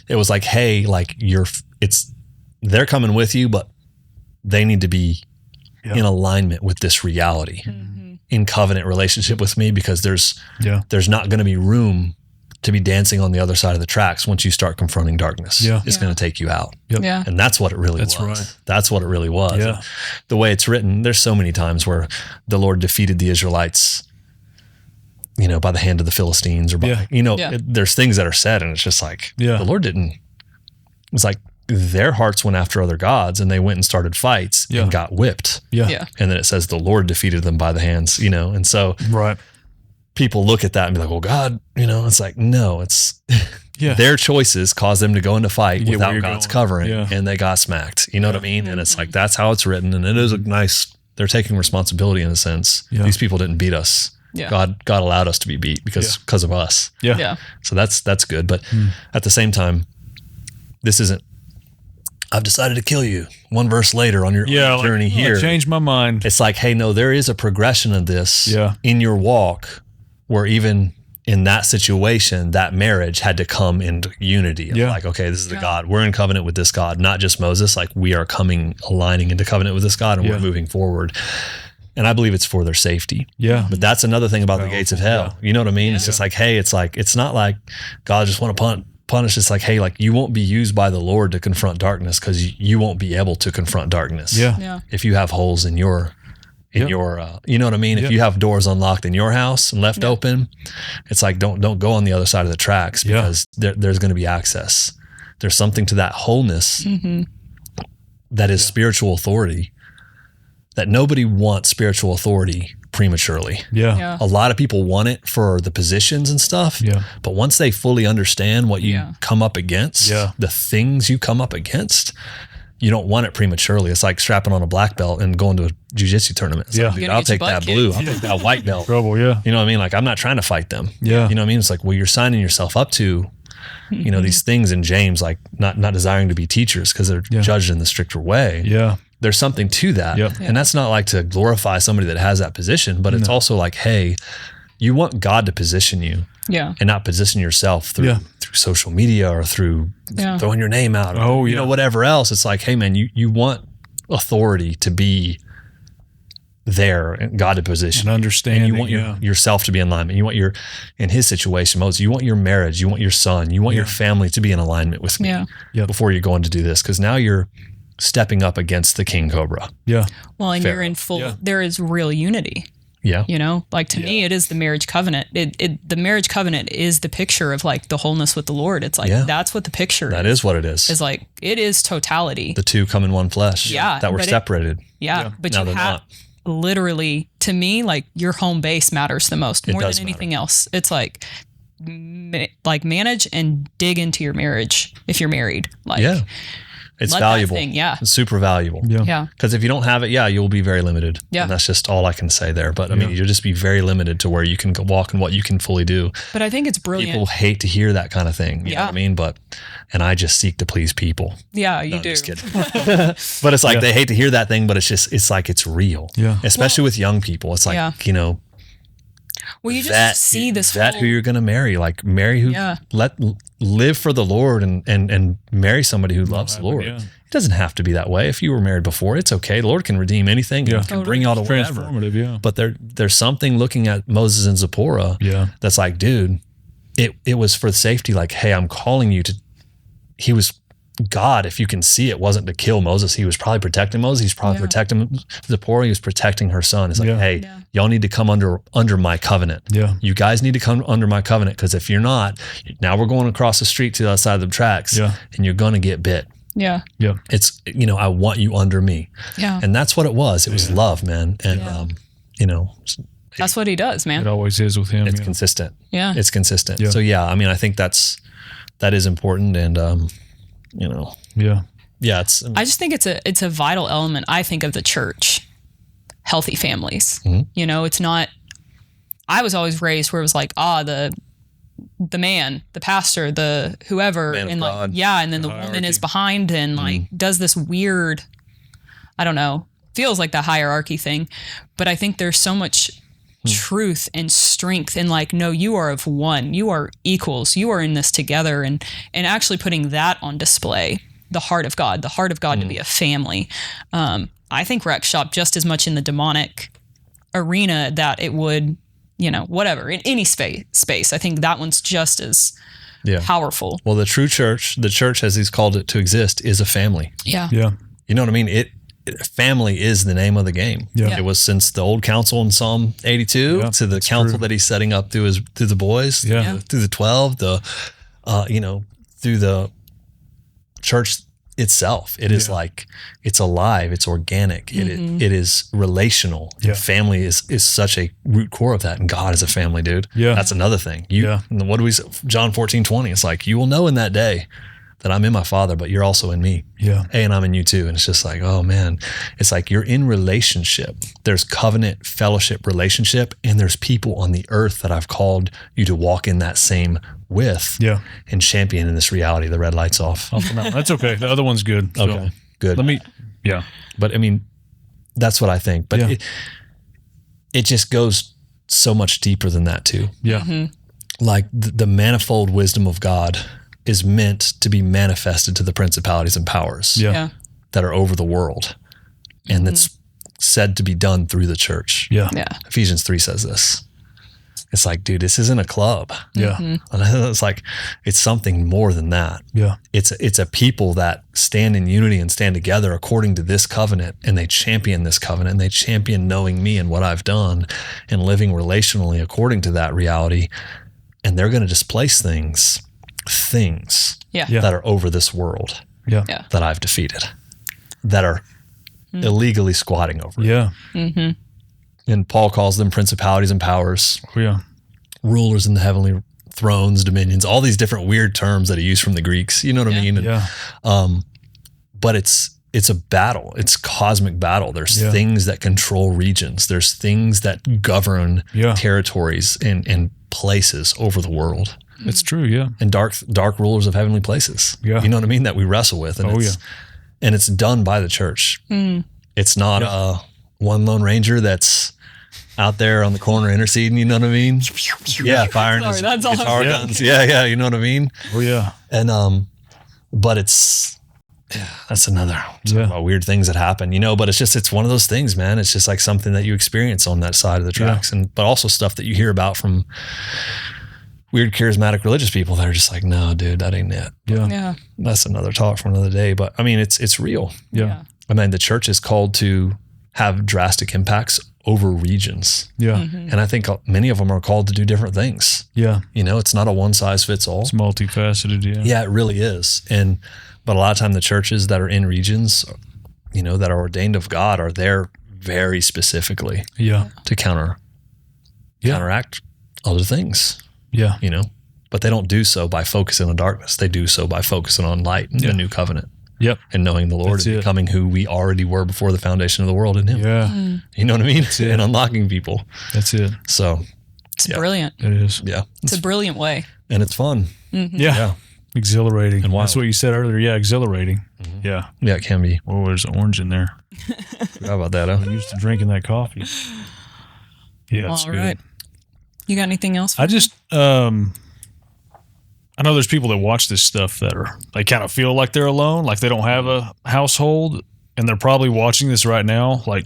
it was like, hey, like they're coming with you, but they need to be in alignment with this reality. Mm-hmm. In covenant relationship with me, because there's not going to be room to be dancing on the other side of the tracks once you start confronting darkness. It's going to take you out. Yep. Yeah. And that's what it really was. Right. That's what it really was. Yeah. The way it's written, there's so many times where the Lord defeated the Israelites, you know, by the hand of the Philistines or by, there's things that are said, and it's just like, the Lord didn't, it's like their hearts went after other gods, and they went and started fights and got whipped. Yeah. And then it says the Lord defeated them by the hands, you know? And so people look at that and be like, well, God, you know, it's like, no, it's their choices caused them to go into fight without God's covering, and they got smacked. You know what I mean? And it's like, that's how it's written. And it is a nice, they're taking responsibility in a sense. These people didn't beat us. Yeah. God allowed us to be beat because of us. Yeah. So that's good. But at the same time, this isn't, I've decided to kill you. One verse later on your journey here. I changed my mind. It's like, hey, no, there is a progression of this in your walk, where even in that situation, that marriage had to come into unity. Of like, okay, this is the God. We're in covenant with this God, not just Moses. Like, we are aligning into covenant with this God, and we're moving forward. And I believe it's for their safety. Yeah. But that's another thing about the gates of hell. You know what I mean? It's just like, hey, it's not like God just want to punish. It's like, hey, like you won't be used by the Lord to confront darkness because you won't be able to confront darkness. Yeah. If you have holes in your, you know what I mean? If you have doors unlocked in your house and left open, it's like, don't go on the other side of the tracks because there's going to be access. There's something to that wholeness that is spiritual authority, that nobody wants spiritual authority prematurely. Yeah. A lot of people want it for the positions and stuff. Yeah. But once they fully understand what you come up against, the things you come up against, you don't want it prematurely. It's like strapping on a black belt and going to a jiu-jitsu tournament. It's like, dude, I'll take that blue. I'll take that white belt. Trouble, yeah. You know what I mean? Like, I'm not trying to fight them. Yeah. You know what I mean? It's like, well, you're signing yourself up to, you know, these things in James, like not desiring to be teachers because they're judged in the stricter way. Yeah. There's something to that. Yeah. And that's not like to glorify somebody that has that position, but it's also like, hey, you want God to position you and not position yourself through social media or through throwing your name out or you know, whatever else. It's like, hey man, you want authority to be there and God to position and understand. And you want yourself to be in alignment. You want in his situation, Moses, you want your marriage, you want your son, you want your family to be in alignment with me before you're going to do this. Cause now you're stepping up against the king cobra. Yeah. Well, and you're in full, there is real unity. Yeah. You know, like to me, it is the marriage covenant. The marriage covenant is the picture of like the wholeness with the Lord. It's like, that's what the picture That is what it is. Is like, it is totality. The two come in one flesh. Yeah. That were separated. But now you have literally, to me, like your home base matters the most, more than anything else. It's like manage and dig into your marriage if you're married. Like, it's valuable. It's super valuable. Yeah. Because if you don't have it, you'll be very limited. Yeah. And that's just all I can say there. But I mean, you'll just be very limited to where you can walk and what you can fully do. But I think it's brilliant. People hate to hear that kind of thing. You know what I mean? And I just seek to please people. Yeah, you do. Just kidding. But it's like they hate to hear that thing, but it's like it's real. Yeah. Especially with young people. It's like, you know, well, you just see this who you're going to marry, like marry who live for the Lord and marry somebody who loves the Lord. Yeah. It doesn't have to be that way. If you were married before, it's okay. The Lord can redeem anything. Yeah. Can bring you all to whatever. Transformative, But there's something looking at Moses and Zipporah that's like, dude, it was for safety. Like, hey, I'm calling you to, he was God, if you can see it, wasn't to kill Moses. He was probably protecting Moses. He's probably protecting Zipporah. He was protecting her son. It's like, hey, y'all need to come under my covenant. Yeah. You guys need to come under my covenant, because if you're not, now we're going across the street to the other side of the tracks and you're going to get bit. Yeah. Yeah. It's, you know, I want you under me. Yeah. And that's what it was. It was love, man. And, you know, that's what he does, man. It always is with him. It's consistent. Yeah. It's consistent. Yeah. So I mean, I think that is important. And, you know, it's, I just think it's a vital element, I think, of the church, healthy families. You know, it's not, I was always raised where it was like, the man, the pastor, the whoever, and like, God. And then the woman is behind and like does this weird, I don't know, feels like the hierarchy thing. But I think there's so much truth and strength in like, no, you are of one, you are equals, you are in this together, and actually putting that on display, the heart of God to be a family. I think wrecks shop just as much in the demonic arena that it would, you know, whatever, in any space. I think that one's just as powerful. Well, the true church, the church as he's called it to exist, is a family. Yeah. You know what I mean? Family is the name of the game. It was since the old council in Psalm 82 to the council that he's setting up through the boys, through the 12, through the church itself. It is like, it's alive, it's organic, it is relational. Family is such a root core of that, and God is a family, dude. That's another thing. What do we say? John 14:20, it's like, you will know in that day that I'm in my Father, but you're also in me. And I'm in you too. And it's just like, oh man, it's like you're in relationship. There's covenant fellowship relationship, and there's people on the earth that I've called you to walk in that same with and champion in this reality. The red light's off. Oh, no, that's okay. The other one's good. So. Okay, good. But I mean, that's what I think. But it just goes so much deeper than that too. Like the manifold wisdom of God is meant to be manifested to the principalities and powers that are over the world. And that's said to be done through the church. Ephesians 3 says this. It's like, dude, this isn't a club. Yeah. It's like, it's something more than that. Yeah. It's a people that stand in unity and stand together according to this covenant, and they champion this covenant, and they champion knowing me and what I've done and living relationally according to that reality. And they're going to displace things Yeah. Yeah. that are over this world Yeah. Yeah. that I've defeated, that are illegally squatting over it. Yeah. And Paul calls them principalities and powers, Yeah. rulers in the heavenly thrones, dominions, all these different weird terms that he used from the Greeks. You know what I mean? And, Yeah. but it's a battle. It's cosmic battle. There's Yeah. things that control regions. There's things that govern Yeah. territories and places over the world, It's true. Yeah. and dark rulers of heavenly places. Yeah. You know what I mean? That we wrestle with. And and it's done by the church. It's not one lone ranger that's out there on the corner interceding. You know what I mean? Yeah, firing his that's all guitar I'm guns. Yeah, you know what I mean? Oh yeah. And but that's another about weird things that happen, you know. But it's one of those things, man. It's just like something that you experience on that side of the tracks, but also stuff that you hear about from weird charismatic religious people that are just like, no, dude, that ain't it. Yeah. Yeah. That's another talk for another day. But I mean, it's real. Yeah. I mean, the church is called to have drastic impacts over regions, Yeah. and I think many of them are called to do different things. Yeah. You know, it's not a one size fits all. It's multifaceted. Yeah. Yeah, it really is. But a lot of time the churches that are in regions, you know, that are ordained of God are there very specifically Yeah. to counteract other things, Yeah. you know, but they don't do so by focusing on darkness. They do so by focusing on light and the new covenant Yep. and knowing the Lord That's and it. becoming who we already were before the foundation of the world in him. Yeah. You know what I mean? it. And unlocking people. That's it. So It's Yeah. brilliant. It is. yeah, It's a brilliant way. and it's fun. Yeah. Yeah. Exhilarating. And wild. That's what you said earlier. Yeah. Exhilarating. Yeah. Yeah, it can be. Oh, there's an orange in there. How about that? Huh? I'm used to drinking that coffee. Yeah. It's All good. right. You got anything else? I just, I know there's people that watch this stuff they kind of feel like they're alone, like they don't have a household, and they're probably watching this right now, like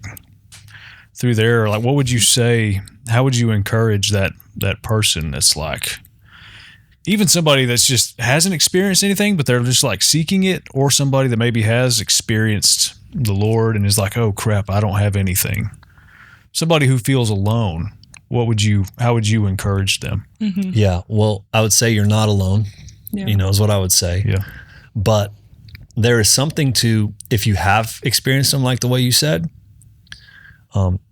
through there. Like, what would you say? How would you encourage that person that's like, even somebody that's just hasn't experienced anything, but they're just like seeking it, or somebody that maybe has experienced the Lord and is like, oh crap, I don't have anything. Somebody who feels alone. How would you encourage them? Yeah. Well, I would say you're not alone, Yeah. you know, is what I would say. Yeah. But there is something to, if you have experienced them like the way you said,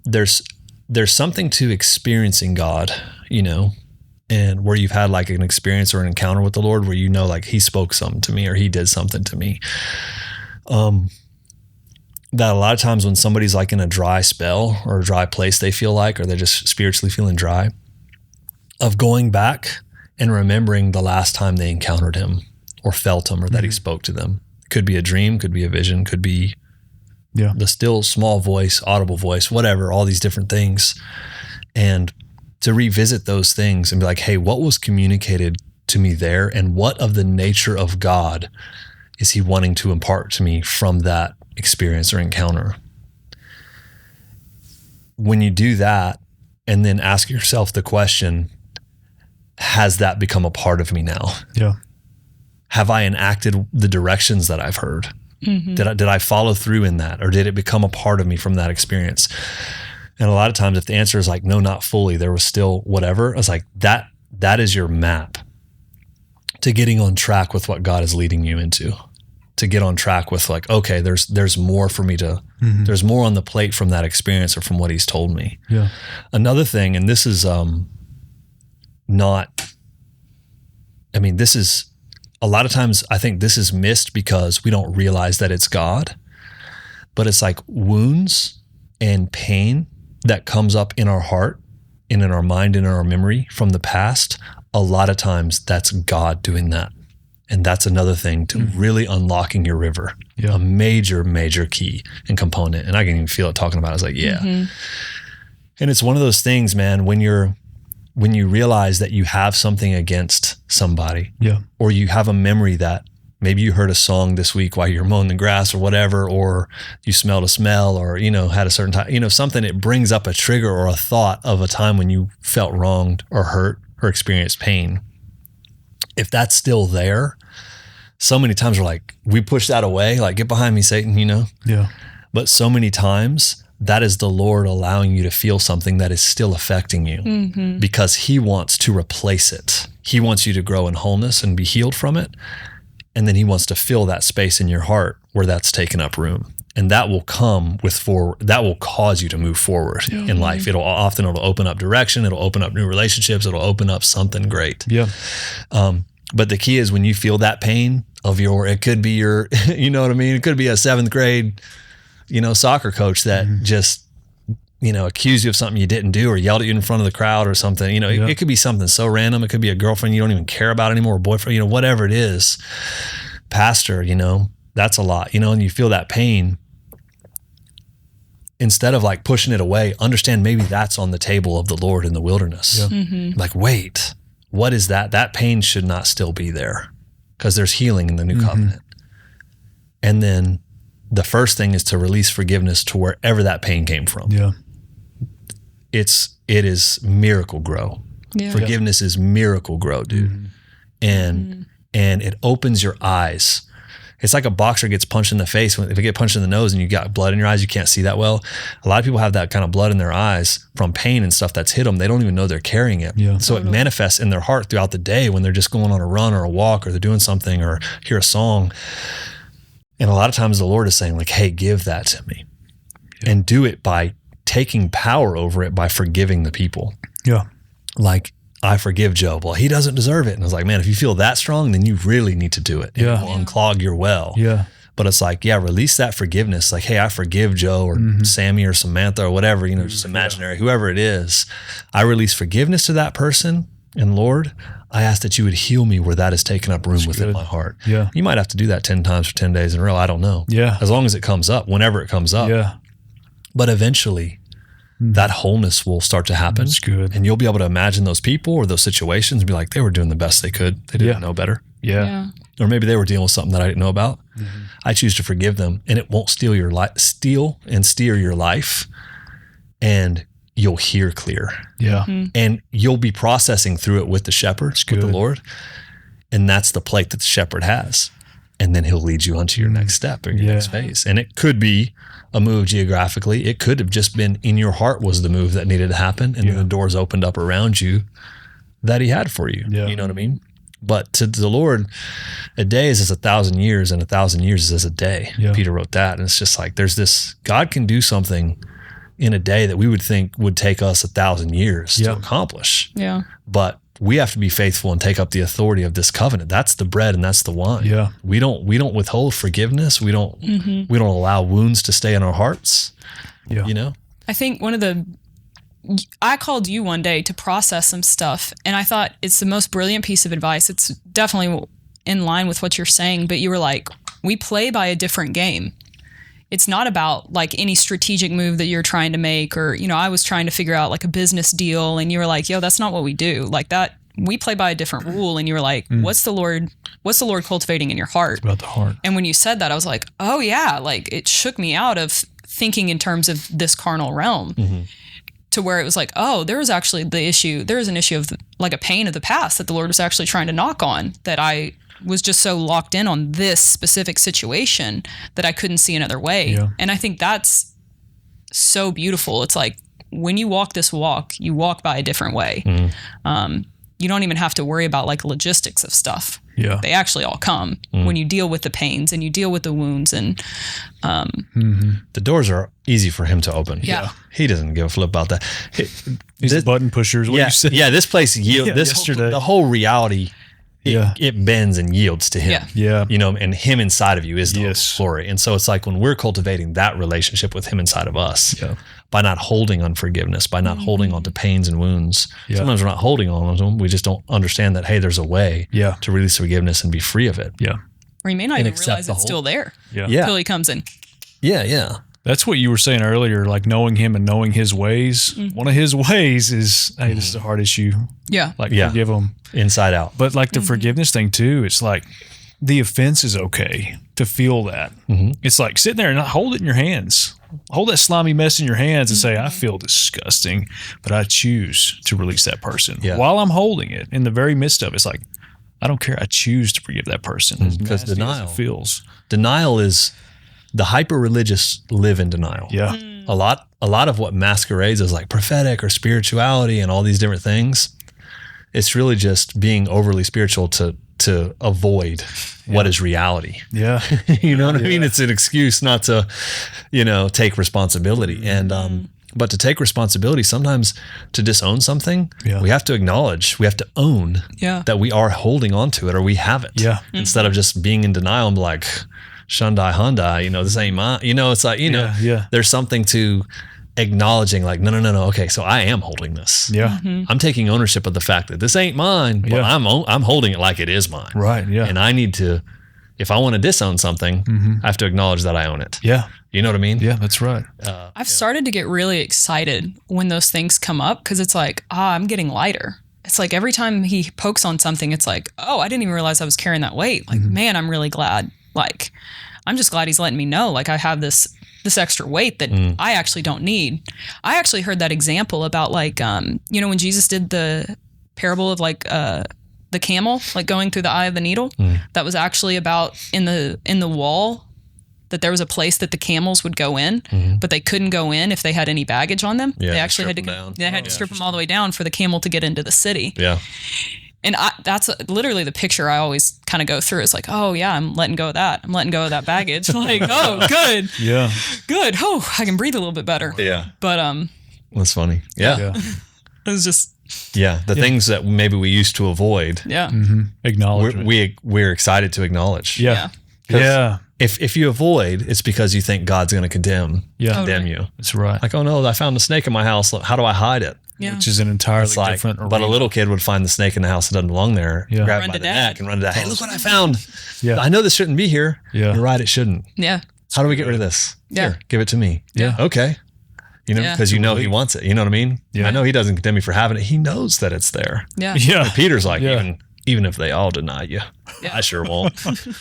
there's something to experiencing God, you know, and where you've had like an experience or an encounter with the Lord where you know, like he spoke something to me or he did something to me. That a lot of times when somebody's like in a dry spell or a dry place they feel like, or they're just spiritually feeling dry, of going back and remembering the last time they encountered him or felt him or that he spoke to them. Could be a dream, could be a vision, could be the still small voice, audible voice, whatever, all these different things. And to revisit those things and be like, hey, what was communicated to me there? And what of the nature of God is he wanting to impart to me from that experience or encounter? When you do that and then ask yourself the question, has that become a part of me now? Yeah. Have I enacted the directions that I've heard? Did I follow through in that, or did it become a part of me from that experience? And a lot of times if the answer is like, no, not fully, there was still whatever, I was like, that is your map to getting on track with what God is leading you into, to get on track with like, okay, there's more for me to, there's more on the plate from that experience or from what he's told me. Yeah. Another thing, and this is this is a lot of times I think this is missed because we don't realize that it's God, but it's like wounds and pain that comes up in our heart and in our mind and in our memory from the past. A lot of times that's God doing that. And that's another thing to really unlocking your river. Yeah. A major, major key and component. And I can even feel it talking about it. I was like, yeah. And it's one of those things, man, when you realize that you have something against somebody, Yeah. or you have a memory that maybe you heard a song this week while you're mowing the grass or whatever, or you smelled a smell, or, had a certain time, something, it brings up a trigger or a thought of a time when you felt wronged or hurt or experienced pain. If that's still there, so many times we're like, we push that away, like, get behind me, Satan, Yeah. But so many times that is the Lord allowing you to feel something that is still affecting you because he wants to replace it. He wants you to grow in wholeness and be healed from it. And then he wants to fill that space in your heart where that's taken up room. And that will come that will cause you to move forward in life. It'll open up direction. It'll open up new relationships. It'll open up something great. Yeah. But the key is when you feel that pain of it could be your, you know what I mean? It could be a 7th grade, soccer coach that just, accused you of something you didn't do or yelled at you in front of the crowd or something. It could be something so random. It could be a girlfriend you don't even care about anymore, or boyfriend, whatever it is. Pastor, that's a lot, and you feel that pain. Instead of like pushing it away, understand maybe that's on the table of the Lord in the wilderness. Yeah. Like, wait, what is that? That pain should not still be there because there's healing in the new covenant. And then the first thing is to release forgiveness to wherever that pain came from. Yeah. It is miracle grow. Yeah. Forgiveness is miracle grow, dude. And it opens your eyes. It's like a boxer gets punched in the face. If you get punched in the nose and you got blood in your eyes, you can't see that well. A lot of people have that kind of blood in their eyes from pain and stuff that's hit them. They don't even know they're carrying it. Yeah. So it manifests in their heart throughout the day when they're just going on a run or a walk or they're doing something or hear a song. And a lot of times the Lord is saying like, hey, give that to me. Yeah. And do it by taking power over it by forgiving the people. Yeah. Like, I forgive Joe. Well, he doesn't deserve it. And I was like, man, if you feel that strong, then you really need to do it. It will unclog your well. Yeah. But it's like, release that forgiveness. Like, hey, I forgive Joe or Sammy or Samantha or whatever, just imaginary, whoever it is. I release forgiveness to that person. And Lord, I ask that you would heal me where that has taken up room within my heart. Yeah. You might have to do that 10 times for 10 days in a row. I don't know. Yeah. As long as it comes up, whenever it comes up. Yeah. But eventually, that wholeness will start to happen. That's good. And you'll be able to imagine those people or those situations and be like, they were doing the best they could. They didn't know better. Yeah. Or maybe they were dealing with something that I didn't know about. I choose to forgive them, and it won't steal and steer your life, and you'll hear clear. Yeah. And you'll be processing through it with the shepherd, with the Lord. And that's the plate that the shepherd has. And then he'll lead you onto your next step or your next phase. And it could be a move geographically. It could have just been in your heart was the move that needed to happen. And then the doors opened up around you that he had for you. Yeah. You know what I mean? But to the Lord, a day is as 1,000 years, and 1,000 years is as a day. Yeah. Peter wrote that. And it's just like, there's this, God can do something in a day that we would think would take us 1,000 years to accomplish. Yeah. But we have to be faithful and take up the authority of this covenant. That's the bread and that's the wine. Yeah. We don't withhold forgiveness. We don't allow wounds to stay in our hearts. Yeah. I think I called you one day to process some stuff, and I thought it's the most brilliant piece of advice. It's definitely in line with what you're saying, but you were like, we play by a different game. It's not about like any strategic move that you're trying to make, or, I was trying to figure out like a business deal, and you were like, yo, that's not what we do. Like that, we play by a different rule. And you were like, what's the Lord cultivating in your heart? It's about the heart. And when you said that, I was like, oh yeah, like it shook me out of thinking in terms of this carnal realm to where it was like, oh, there is actually an issue of like a pain of the past that the Lord was actually trying to knock on, that I was just so locked in on this specific situation that I couldn't see another way. Yeah. And I think that's so beautiful. It's like when you walk this walk, you walk by a different way. You don't even have to worry about like logistics of stuff. Yeah. They actually all come when you deal with the pains and you deal with the wounds, and the doors are easy for him to open. Yeah. He doesn't give a flip about that. He's button pushers. What you said. Yeah. This place yields. The whole reality. It bends and yields to him. Yeah. And him inside of you is the glory. And so it's like when we're cultivating that relationship with him inside of us, by not holding unforgiveness, by not holding on to pains and wounds. Sometimes we're not holding on to them. We just don't understand that, hey, there's a way to release forgiveness and be free of it. Yeah. Or you may not even realize it's still there until he comes in. Yeah. That's what you were saying earlier, like knowing him and knowing his ways. One of his ways is, hey, this is a hard issue. Yeah. Like forgive him. Inside out. But like the forgiveness thing too, it's like the offense is okay to feel that. It's like sitting there and not hold it in your hands. Hold that slimy mess in your hands and say, I feel disgusting, but I choose to release that person. Yeah. While I'm holding it in the very midst of it, it's like, I don't care. I choose to forgive that person. Because As nasty as denial. it feels. Denial is the hyper-religious live in denial. Yeah. A lot of what masquerades as like prophetic or spirituality and all these different things, it's really just being overly spiritual to avoid what is reality. Yeah. You know what I mean? It's an excuse not to, take responsibility. And but to take responsibility, sometimes to disown something, we have to acknowledge, we have to own that we are holding on to it or we have it. Yeah. Instead of just being in denial and be like, Shundai Hyundai, this ain't mine. It's like, there's something to acknowledging like, no. Okay, so I am holding this. Yeah. I'm taking ownership of the fact that this ain't mine, but I'm holding it like it is mine. Right. Yeah. And I need to, if I want to disown something, I have to acknowledge that I own it. Yeah. You know what I mean? Yeah, that's right. I've started to get really excited when those things come up because it's like, I'm getting lighter. It's like every time he pokes on something, it's like, oh, I didn't even realize I was carrying that weight. Like, man, I'm really glad. Like, I'm just glad he's letting me know, like, I have this extra weight that I actually don't need. I actually heard that example about like, when Jesus did the parable of like the camel, like going through the eye of the needle, that was actually about in the wall that there was a place that the camels would go in, but they couldn't go in if they had any baggage on them. Yeah, they actually had to down. They had to strip them all the way down for the camel to get into the city. Yeah. And that's literally the picture I always kind of go through. It's like, oh yeah, I'm letting go of that. I'm letting go of that baggage. Like, oh, good. Yeah. Good. Oh, I can breathe a little bit better. Yeah. But That's funny. Yeah. Yeah. it was just The things that maybe we used to avoid, Acknowledge. we're excited to acknowledge. Yeah. 'Cause Yeah. If you avoid, it's because you think God's going to condemn Totally. you. That's right. Like, oh no, I found a snake in my house. How do I hide it? Yeah. Which is an entirely It's like, different but a arena. little kid would find the snake in the house that doesn't belong there, Yeah. grab Run it by to the dad. neck and run to dad. Hey, look what I found. Yeah. I know this shouldn't be here. Yeah. You're right, it shouldn't. Yeah. How do we get rid of this? Yeah. Here, give it to me. Yeah. Okay. Yeah. Because he wants it. You know what I mean? Yeah. I know he doesn't condemn me for having it. He knows that it's there. Yeah. Yeah. Peter's like, Yeah. even if they all deny you, Yeah. I sure won't.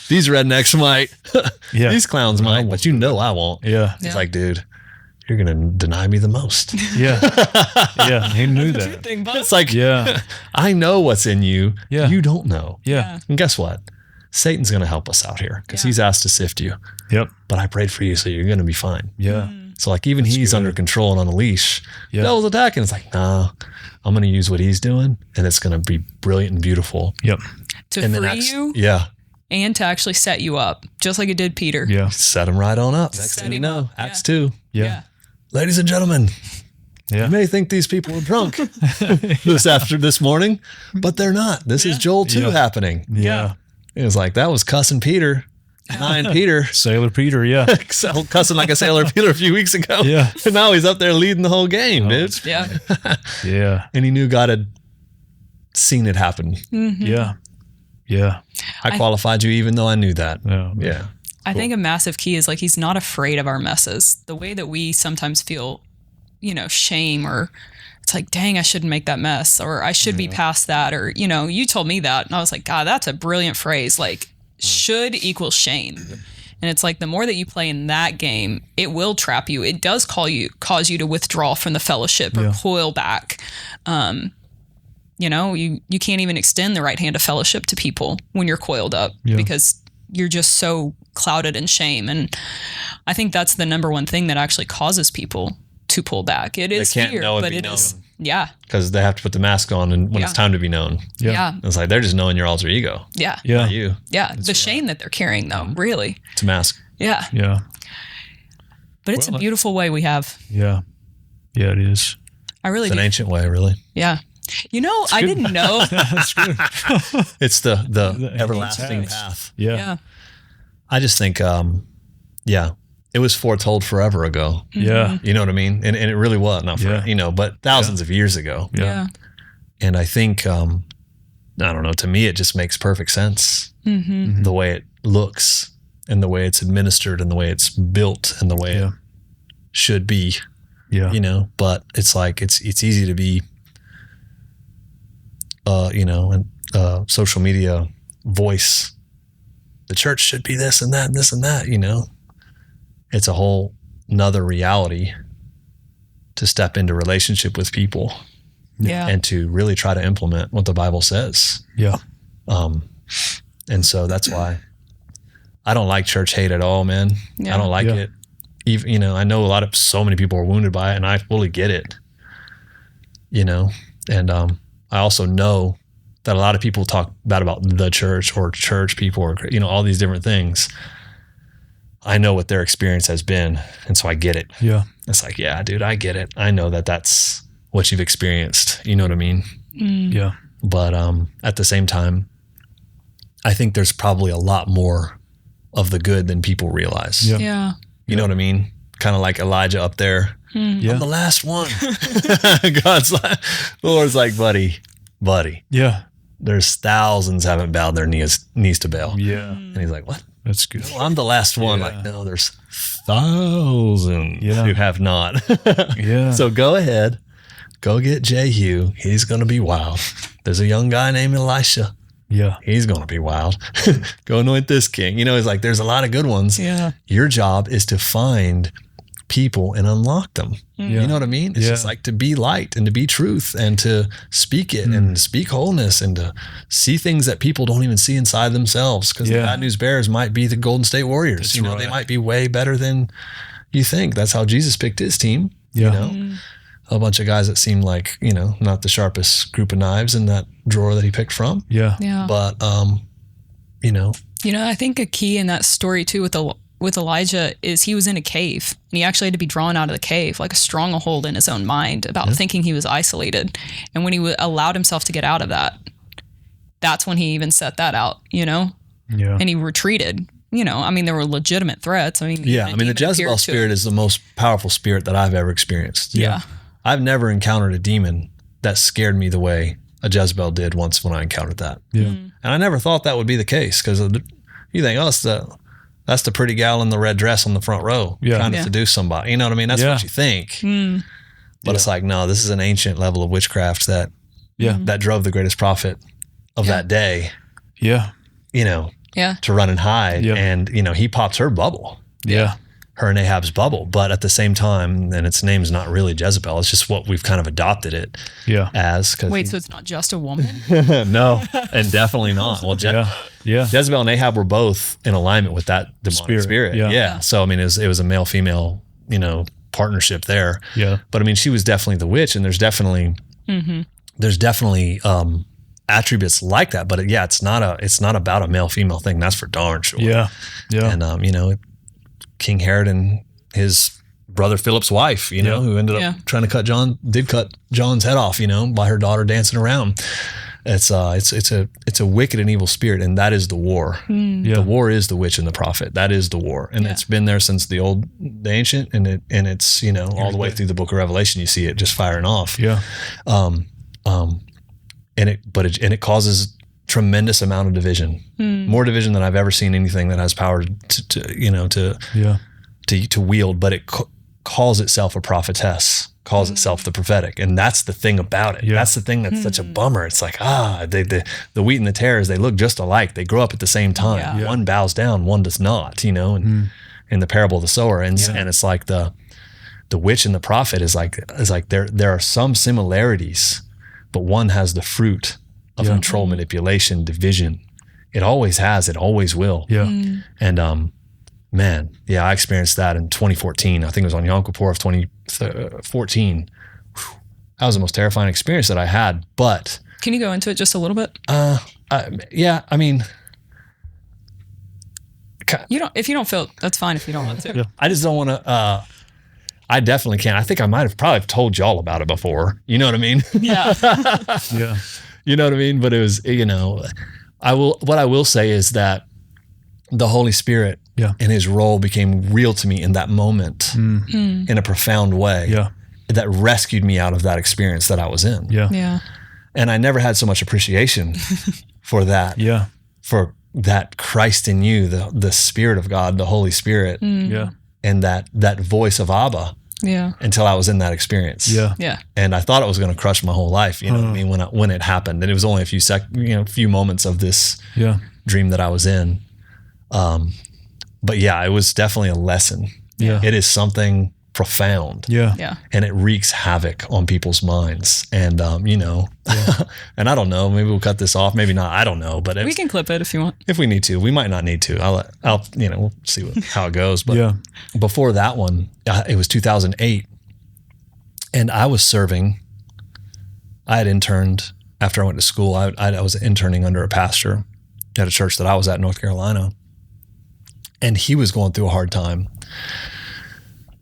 These rednecks might. Yeah. These clowns might, but I won't. Yeah. It's like, dude, you're going to deny me the most. Yeah. Yeah. He knew that. It's like, Yeah. I know what's in you. Yeah. You don't know. Yeah. And guess what? Satan's going to help us out here because Yeah. he's asked to sift you. Yep. But I prayed for you, so you're going to be fine. Yeah. So like even he's under control and on a leash. Yeah. Devil's attacking. It's like, nah, I'm going to use what he's doing, and it's going to be brilliant and beautiful. Yep. To And then free you yeah, and to actually set you up, just like it did Peter. Yeah. set him right on up. Next Set thing you him know, up. Acts Yeah. 2. Yeah. Ladies and gentlemen, Yeah. you may think these people are drunk this morning, but they're not. This is Joel 2 Yeah. happening. Yeah. It was like, that was cussing Peter, denying Peter, Sailor Peter. Yeah. cussing like a sailor Peter a few weeks ago. Yeah. And now he's up there leading the whole game, dude. Yeah. Yeah. And he knew God had seen it happen. Yeah. Yeah. I qualified you even though I knew that. Yeah. Yeah. I think a massive key is like he's not afraid of our messes. The way that we sometimes feel, shame or it's like, dang, I shouldn't make that mess or I should be past that. Or, you told me that. And I was like, God, that's a brilliant phrase. Like should equals shame. And it's like the more that you play in that game, it will trap you. It does cause you to withdraw from the fellowship or pull back. You can't even extend the right hand of fellowship to people when you're coiled up because you're just so clouded in shame. And I think that's the number one thing that actually causes people to pull back. It is can't fear, know and but be it is, known. yeah. Because they have to put the mask on and when it's time to be known. Yeah. Yeah. It's like they're just knowing your alter ego. Yeah. Yeah. Not you. Yeah. The shame that they're carrying though, really. It's a mask. Yeah. Yeah. But it's a beautiful way we have. Yeah. Yeah. It is. I really It's an do. ancient way, really. Yeah. I didn't know. That's good. It's the The everlasting ancient path. Yeah. Yeah. I just think, it was foretold forever ago. Yeah. You know what I mean? And it really was, not for, Yeah. but thousands of years ago. Yeah. Yeah. And I think, I don't know, to me, it just makes perfect sense. The way it looks and the way it's administered and the way it's built and the way it should be, Yeah. but it's like, it's easy to be, social media voice the church should be this and that and this and that, you know. It's a whole nother reality to step into relationship with people Yeah. and to really try to implement what the Bible says. Yeah. And so that's why I don't like church hate at all, man. Yeah. I don't like it. Even, you know, I know so many people are wounded by it, and I fully get it, you know. And I also know that a lot of people talk bad about the church or church people or, you know, all these different things. I know what their experience has been, and so I get it. Yeah. It's like, yeah, dude, I get it. I know that that's what you've experienced. You know what I mean? Yeah. But at the same time, I think there's probably a lot more of the good than people realize. Yeah. Yeah. You know what I mean? Kind of like Elijah up there. Yeah. I'm the last one. The Lord's like, buddy, Yeah. there's thousands haven't bowed their knees to Baal. Yeah. And he's like, what? That's good. Well, I'm the last one. Yeah. Like, no, there's thousands who have not. Yeah. So go ahead, go get Jehu. He's going to be wild. There's a young guy named Elisha. Yeah. He's going to be wild. Go anoint this king. You know, it's like, there's a lot of good ones. Yeah. Your job is to find people and unlock them. Yeah. You know what I mean? It's just like to be light and to be truth and to speak it and speak wholeness and to see things that people don't even see inside themselves. Because the bad news bearers might be the Golden State Warriors. That's you know, right. they might be way better than you think. That's how Jesus picked his team. Yeah. You know, a bunch of guys that seemed like, you know, not the sharpest group of knives in that drawer that he picked from. Yeah. Yeah. But, you know, I think a key in that story too with Elijah is he was in a cave and he actually had to be drawn out of the cave, like a stronghold in his own mind about thinking he was isolated. And when he allowed himself to get out of that, that's when he even set that out, you know, Yeah. and he retreated. You know, I mean, there were legitimate threats. I mean, yeah, even I mean, the demon appeared Jezebel to spirit him. is the most powerful spirit that I've ever experienced. Yeah. I've never encountered a demon that scared me the way a Jezebel did once when I encountered that. Yeah. And I never thought that would be the case because you think, oh, that's the pretty gal in the red dress on the front row trying to seduce somebody. You know what I mean? That's what you think. But it's like, no, this is an ancient level of witchcraft that drove the greatest prophet of that day, Yeah. you know, Yeah. to run and hide. Yeah. And, you know, he pops her bubble. Yeah. Her and Ahab's bubble, but at the same time, and its name's not really Jezebel. It's just what we've kind of adopted it Yeah. as. Wait, so it's not just a woman? No, and definitely not. Well, Yeah. Yeah. Jezebel and Ahab were both in alignment with that demonic spirit. Yeah. So I mean, it was a male female, you know, partnership there. Yeah. But I mean, she was definitely the witch, and there's definitely attributes like that. But it's not about a male female thing. That's for darn sure. Yeah. Yeah. And you know, King Herod and his brother Philip's wife, you know, who ended up trying to cut John's head off, you know, by her daughter dancing around. It's a wicked and evil spirit, and that is the war. The war is the witch and the prophet. That is the war, and it's been there since the ancient, and it's you know all the way through the Book of Revelation. You see it just firing off. Yeah. And it causes tremendous amount of division, more division than I've ever seen anything that has power to wield. But it calls itself a prophetess, calls itself the prophetic, and that's the thing about it. That's the thing that's such a bummer. It's like the wheat and the tares, they look just alike. They grow up at the same time. One bows down, one does not. You know, and in the parable of the sower, and it's like the witch and the prophet is like there are some similarities, but one has the fruit of control, manipulation, division. It always has. It always will. Yeah. And man, I experienced that in 2014. I think it was on Yom Kippur of 2014. That was the most terrifying experience that I had. But Can you go into it just a little bit? I mean, If you don't feel, that's fine. If you don't want to. Yeah. I just don't want to. I definitely can't. I think I might have probably told y'all about it before. You know what I mean? Yeah. Yeah. You know what I mean? But it was, you know, what I will say is that the Holy Spirit and his role became real to me in that moment in a profound way that rescued me out of that experience that I was in. Yeah. Yeah. And I never had so much appreciation for that, Yeah. for that Christ in you, the Spirit of God, the Holy Spirit, Yeah. and that voice of Abba Yeah. until I was in that experience. Yeah. Yeah. And I thought it was going to crush my whole life, you know what I mean, when it happened. And it was only a few moments of this Yeah. dream that I was in. But yeah, it was definitely a lesson. Yeah. It is something profound. Yeah. Yeah. And it wreaks havoc on people's minds. And, and I don't know, maybe we'll cut this off. Maybe not. I don't know. But We can clip it if you want. if we need to, we might not need to. We'll see how it goes. But Yeah. before that one, it was 2008. And I was serving. I had interned after I went to school. I was interning under a pastor at a church that I was at in North Carolina. And he was going through a hard time.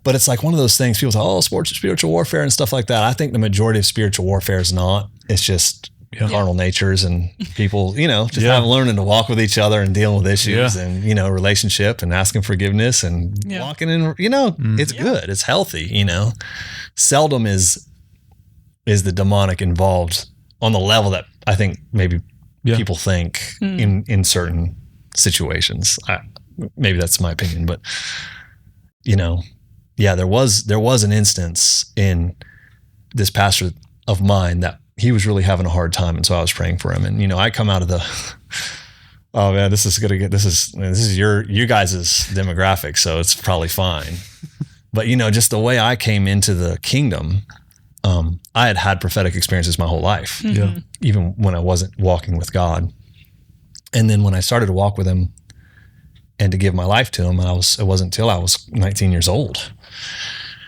But it's like one of those things, people say, oh, spiritual warfare and stuff like that. I think the majority of spiritual warfare is not. It's just carnal natures and people, just not learning to walk with each other and dealing with issues and, relationship and asking forgiveness and walking in, it's good. It's healthy, Seldom is the demonic involved on the level that I think maybe people think in certain situations. Maybe that's my opinion, but there was an instance in this pastor of mine that he was really having a hard time, and so I was praying for him. And I come out of the, oh man, this is you guys' demographic, so it's probably fine. But just the way I came into the kingdom, I had prophetic experiences my whole life, even when I wasn't walking with God. And then when I started to walk with him and to give my life to him, it wasn't until I was 19 years old,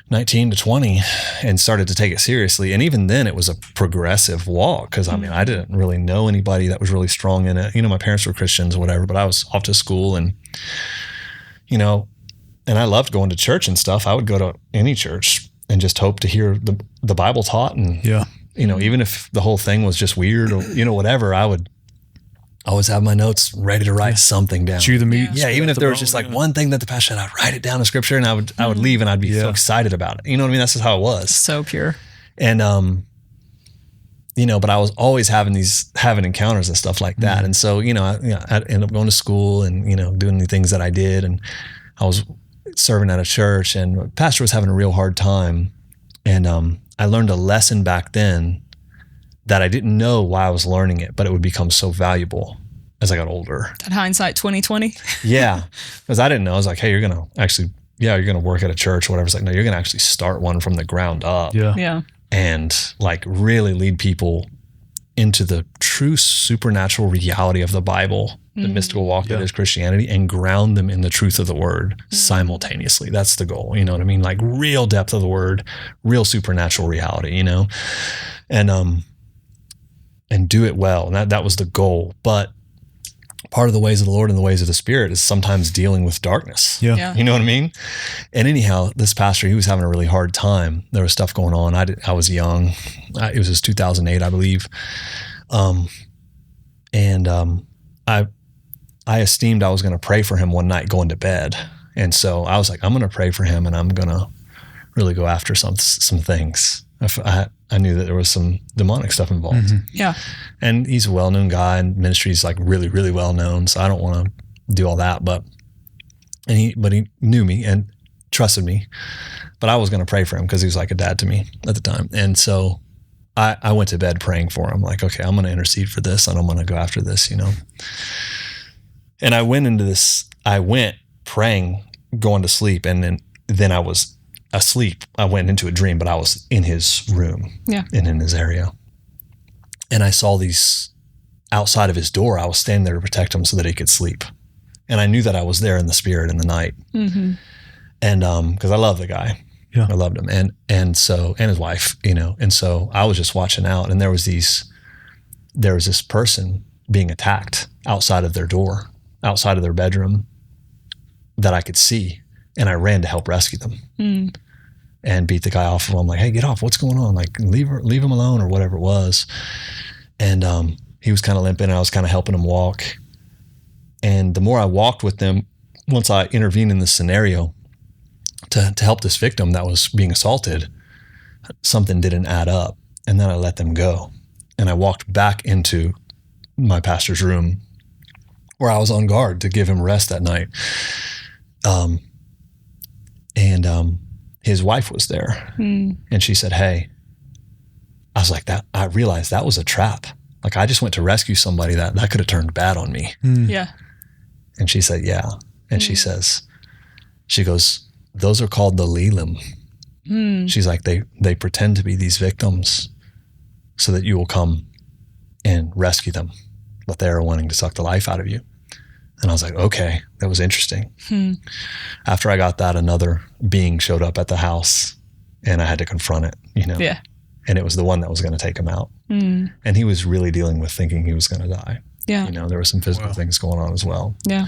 19 to 20, and started to take it seriously. And even then it was a progressive walk, because I didn't really know anybody that was really strong in it. My parents were Christians or whatever, but I was off to school and, and I loved going to church and stuff. I would go to any church and just hope to hear the Bible taught. And, even if the whole thing was just weird or, whatever, I would always have my notes ready to write something down. Chew the meat. Yeah, even if there was just like one thing that the pastor said, I'd write it down in scripture and I would leave and I'd be so excited about it. You know what I mean? That's just how it was. So pure. And, but I was always having encounters and stuff like that. And so, I ended up going to school and, doing the things that I did. And I was serving at a church, and the pastor was having a real hard time. And I learned a lesson back then that I didn't know why I was learning it, but it would become so valuable as I got older. That hindsight 2020. Yeah, because I didn't know. I was like, hey, you're going to work at a church or whatever. It's like, no, you're going to actually start one from the ground up. Yeah. And like really lead people into the true supernatural reality of the Bible, the mystical walk that is Christianity, and ground them in the truth of the word simultaneously. That's the goal. You know what I mean? Like real depth of the word, real supernatural reality, and do it well. And that was the goal. But part of the ways of the Lord and the ways of the Spirit is sometimes dealing with darkness. Yeah. You know what I mean? And anyhow, this pastor, he was having a really hard time. There was stuff going on. I was young. It was 2008, I believe. I esteemed I was going to pray for him one night going to bed. And so I was like, I'm going to pray for him and I'm going to really go after some things. I knew that there was some demonic stuff involved. Mm-hmm. Yeah. And he's a well-known guy, and ministry's like really, really well-known. So I don't want to do all that, but he knew me and trusted me, but I was going to pray for him because he was like a dad to me at the time. And so I went to bed praying for him, like, okay, I'm going to intercede for this and I'm going to go after this, And I went praying, going to sleep. And then I was asleep. I went into a dream, but I was in his room and in his area. And I saw these outside of his door. I was standing there to protect him so that he could sleep. And I knew that I was there in the spirit in the night. Mm-hmm. And, cause I love the guy. Yeah. I loved him. And so, and his wife, and so I was just watching out, and there was this person being attacked outside of their door, outside of their bedroom that I could see. And I ran to help rescue them and beat the guy off of him. I'm like, hey, get off. What's going on? Like, leave him alone or whatever it was. And he was kind of limping, and I was kind of helping him walk. And the more I walked with them, once I intervened in this scenario to help this victim that was being assaulted, something didn't add up. And then I let them go. And I walked back into my pastor's room where I was on guard to give him rest that night. And his wife was there, and she said, hey, I was like, I realized that was a trap. Like, I just went to rescue somebody that could have turned bad on me. Yeah. And she said, yeah. And she goes, those are called the Lelim. She's like, they pretend to be these victims so that you will come and rescue them, but they're wanting to suck the life out of you. And I was like, okay, that was interesting. After I got that, another being showed up at the house and I had to confront it, Yeah. And it was the one that was going to take him out. And he was really dealing with thinking he was going to die. Yeah. There were some physical things going on as well. Yeah.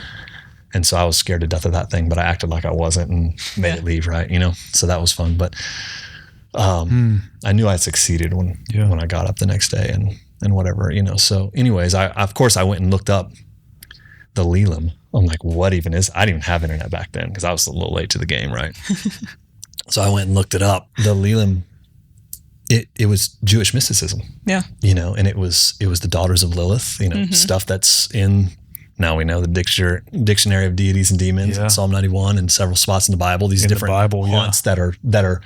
And so I was scared to death of that thing, but I acted like I wasn't and made it leave, right? So that was fun. But I knew I succeeded when I got up the next day and whatever, So anyways, of course I went and looked up the Lelim. I'm like, what even is? I didn't even have internet back then because I was a little late to the game, right? So I went and looked it up. The Lelim, it was Jewish mysticism. Yeah. And it was the daughters of Lilith, stuff that's in, now we know, the dictionary of deities and demons, Psalm 91 and several spots in the Bible, these different haunts that are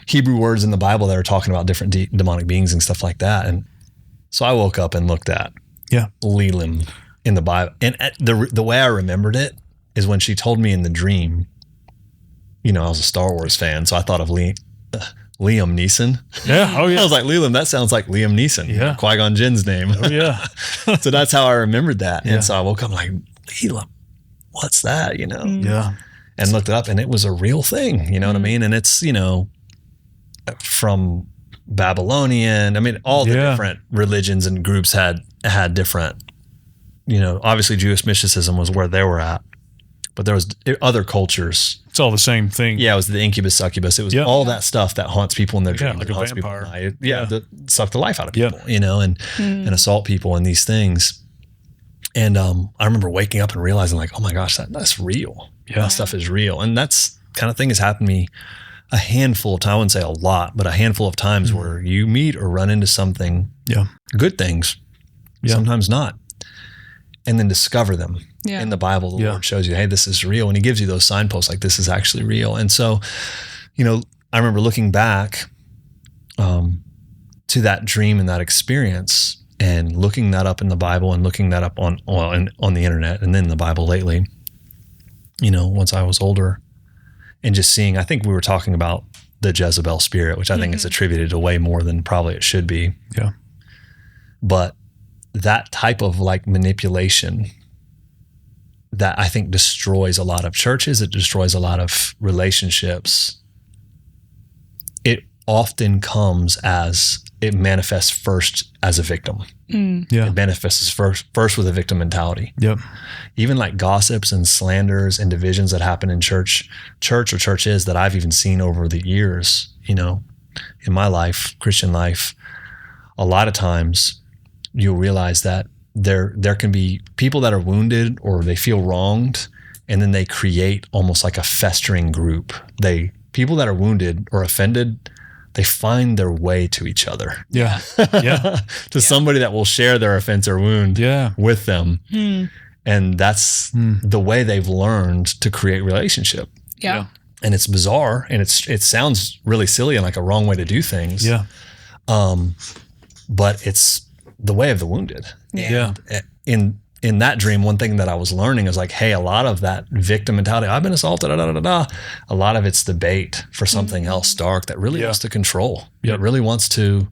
Hebrew words in the Bible that are talking about different demonic beings and stuff like that. And so I woke up and looked at Lelim in the Bible. And the way I remembered it is when she told me in the dream, I was a Star Wars fan, so I thought of Liam Neeson. Yeah. Oh, yeah. I was like, Lelim, that sounds like Liam Neeson. Yeah. Qui-Gon Jinn's name. Oh, yeah. So that's how I remembered that. Yeah. And so I woke up like, Lelim, what's that? Yeah. And looked it up and it was a real thing. You know what I mean? And it's, from Babylonian, all the different religions and groups had different, obviously Jewish mysticism was where they were at, but there was other cultures. It's all the same thing. Yeah, it was the incubus, succubus. It was all that stuff that haunts people in their dreams. Like a haunts vampire. People at night. That suck the life out of people, and assault people and these things. And I remember waking up and realizing like, oh my gosh, that's real. Yeah. That stuff is real. And that's kind of thing has happened to me a handful of times. I wouldn't say a lot, but a handful of times where you meet or run into something, good things, sometimes not, and then discover them. Yeah. In the Bible, the Lord shows you, hey, this is real. And he gives you those signposts like this is actually real. And so, I remember looking back to that dream and that experience and looking that up in the Bible and looking that up on the internet and then the Bible lately, once I was older and just seeing, I think we were talking about the Jezebel spirit, which I think is attributed to way more than probably it should be. Yeah. But that type of like manipulation that I think destroys a lot of churches, it destroys a lot of relationships. It often comes as, it manifests first as a victim. Yeah. It manifests first with a victim mentality. Yep. Even like gossips and slanders and divisions that happen in church or churches that I've even seen over the years, in my life, Christian life, a lot of times you'll realize that there can be people that are wounded or they feel wronged, and then they create almost like a festering group. People that are wounded or offended, they find their way to each other. Yeah. Yeah. To somebody that will share their offense or wound with them. And that's the way they've learned to create relationship. Yeah. And it's bizarre and it sounds really silly and like a wrong way to do things. Yeah. But it's the way of the wounded. Yeah. And in that dream, one thing that I was learning is like, hey, a lot of that victim mentality, I've been assaulted, a lot of it's the bait for something else dark that really wants to control. It really wants to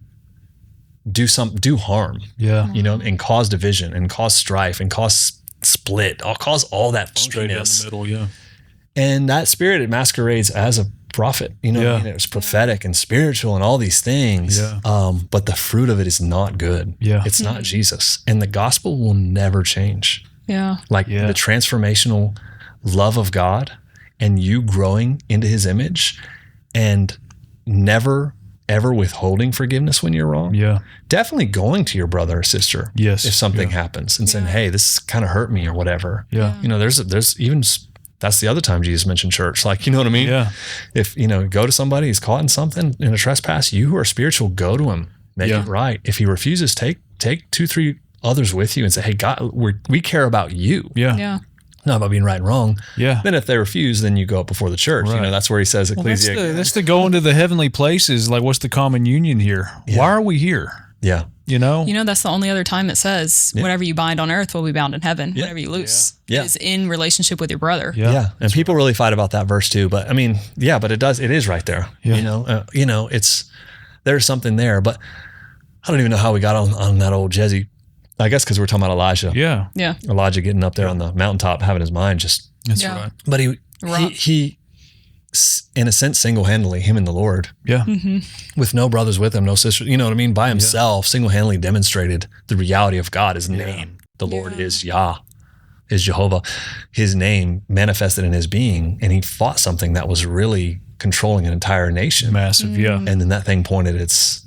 do harm. Yeah. And cause division and cause strife and cause split. I'll cause all that straight down the middle. Yeah. And that spirit, it masquerades as a prophet, and it was prophetic and spiritual and all these things. Yeah. But the fruit of it is not good. Yeah. It's not Jesus. And the gospel will never change. Yeah. Like the transformational love of God and you growing into his image and never ever withholding forgiveness when you're wrong. Yeah. Definitely going to your brother or sister. Yes. If something happens and saying, hey, this kind of hurt me or whatever. Yeah. There's even, that's the other time Jesus mentioned church. Like, you know what I mean? Yeah. If, go to somebody, he's caught in something, in a trespass, you who are spiritual, go to him, make it right. If he refuses, take 2-3 others with you and say, hey, God, we care about you. Yeah. Yeah. Not about being right and wrong. Yeah. Then if they refuse, then you go up before the church. Right. That's where he says, Ecclesia. That's the going to the heavenly places. Like, what's the common union here? Yeah. Why are we here? Yeah. You know? That's the only other time it says whatever you bind on earth will be bound in heaven. Yeah. Whatever you loose Yeah. is in relationship with your brother. Yeah. And people really fight about that verse too. But I mean, but it is right there. Yeah. There's something there. But I don't even know how we got on that old Jesse. I guess because we're talking about Elijah. Yeah. Yeah. Elijah getting up there on the mountaintop, having his mind just. That's Yeah. right. But he, in a sense, single-handedly, him and the Lord, Yeah. with no brothers with him, no sisters, you know what I mean? By himself, single-handedly demonstrated the reality of God, his name. The Lord is Yah, is Jehovah. His name manifested in his being, and he fought something that was really controlling an entire nation. Massive. Yeah. And then that thing pointed its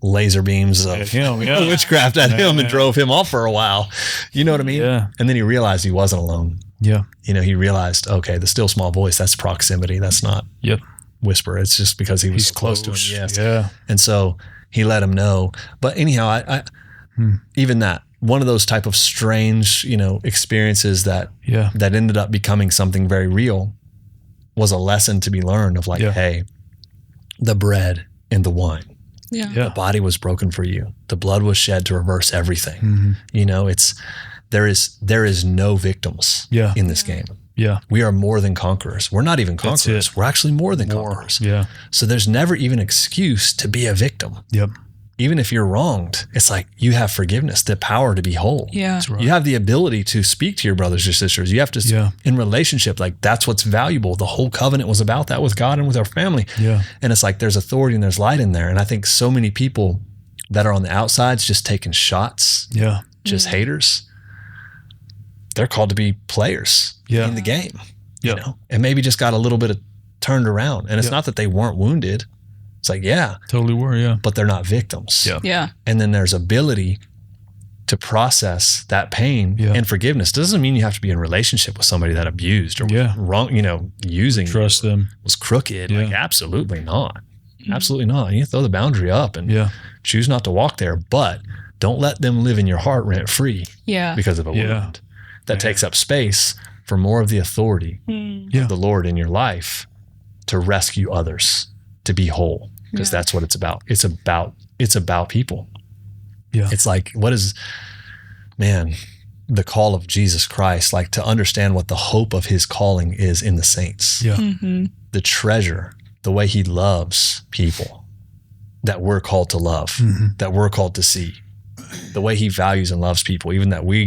laser beams of At him, yeah. witchcraft at him and drove him off for a while. You know what I mean? Yeah. And then he realized he wasn't alone. Yeah. He realized, okay, the still small voice, that's proximity. That's not Yep. whisper. It's just because he was He's so close to him. Yes. Yeah. And so he let him know. But anyhow, I even that, one of those type of strange, experiences that ended up becoming something very real was a lesson to be learned of hey, the bread and the wine. Yeah. The body was broken for you. The blood was shed to reverse everything. There is no victims in this game. Yeah. We are more than conquerors. We're not even conquerors. We're actually more than conquerors. Yeah. So there's never even excuse to be a victim. Yep. Even if you're wronged, it's like you have forgiveness, the power to be whole. Yeah. That's right. You have the ability to speak to your brothers or sisters. You have to, in relationship, that's what's valuable. The whole covenant was about that with God and with our family. Yeah. And it's like there's authority and there's light in there. And I think so many people that are on the outsides just taking shots, just haters, they're called to be players in the game, and maybe just got a little bit of turned around. And it's not that they weren't wounded. It's like, totally were. but they're not victims. Yeah. Yeah. And then there's ability to process that pain and forgiveness. Doesn't mean you have to be in relationship with somebody that abused or was wrong, using Trust you, them. was crooked. Like, absolutely not. Absolutely not. You throw the boundary up and choose not to walk there, but don't let them live in your heart rent free because of a wound. That takes up space for more of the authority of the Lord in your life to rescue others, to be whole, because that's what it's about. It's about people. Yeah. It's like, the call of Jesus Christ, like to understand what the hope of his calling is in the saints. Yeah. The treasure, the way he loves people that we're called to love, that we're called to see, the way he values and loves people, even that we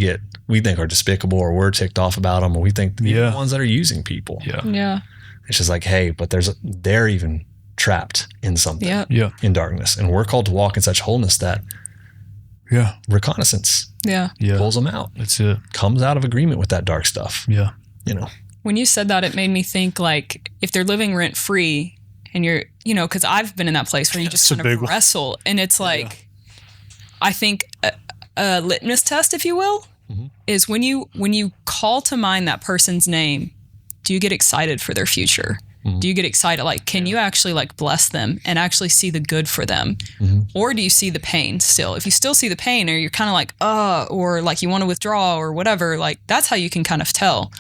think are despicable or we're ticked off about them, or we think the ones that are using people. Yeah. Yeah. It's just like, hey, but they're even trapped in something in darkness. And we're called to walk in such wholeness that reconnaissance pulls them out. That's it. Comes out of agreement with that dark stuff. Yeah. When you said that, it made me think like if they're living rent free and you're, because I've been in that place where you just kind of wrestle, and it's like, I think a litmus test, if you will, is when you call to mind that person's name, do you get excited for their future? Do you get excited? Like, can you actually bless them and actually see the good for them? Or do you see the pain still? If you still see the pain, or you're kind of like, or like you want to withdraw or whatever, that's how you can kind of tell.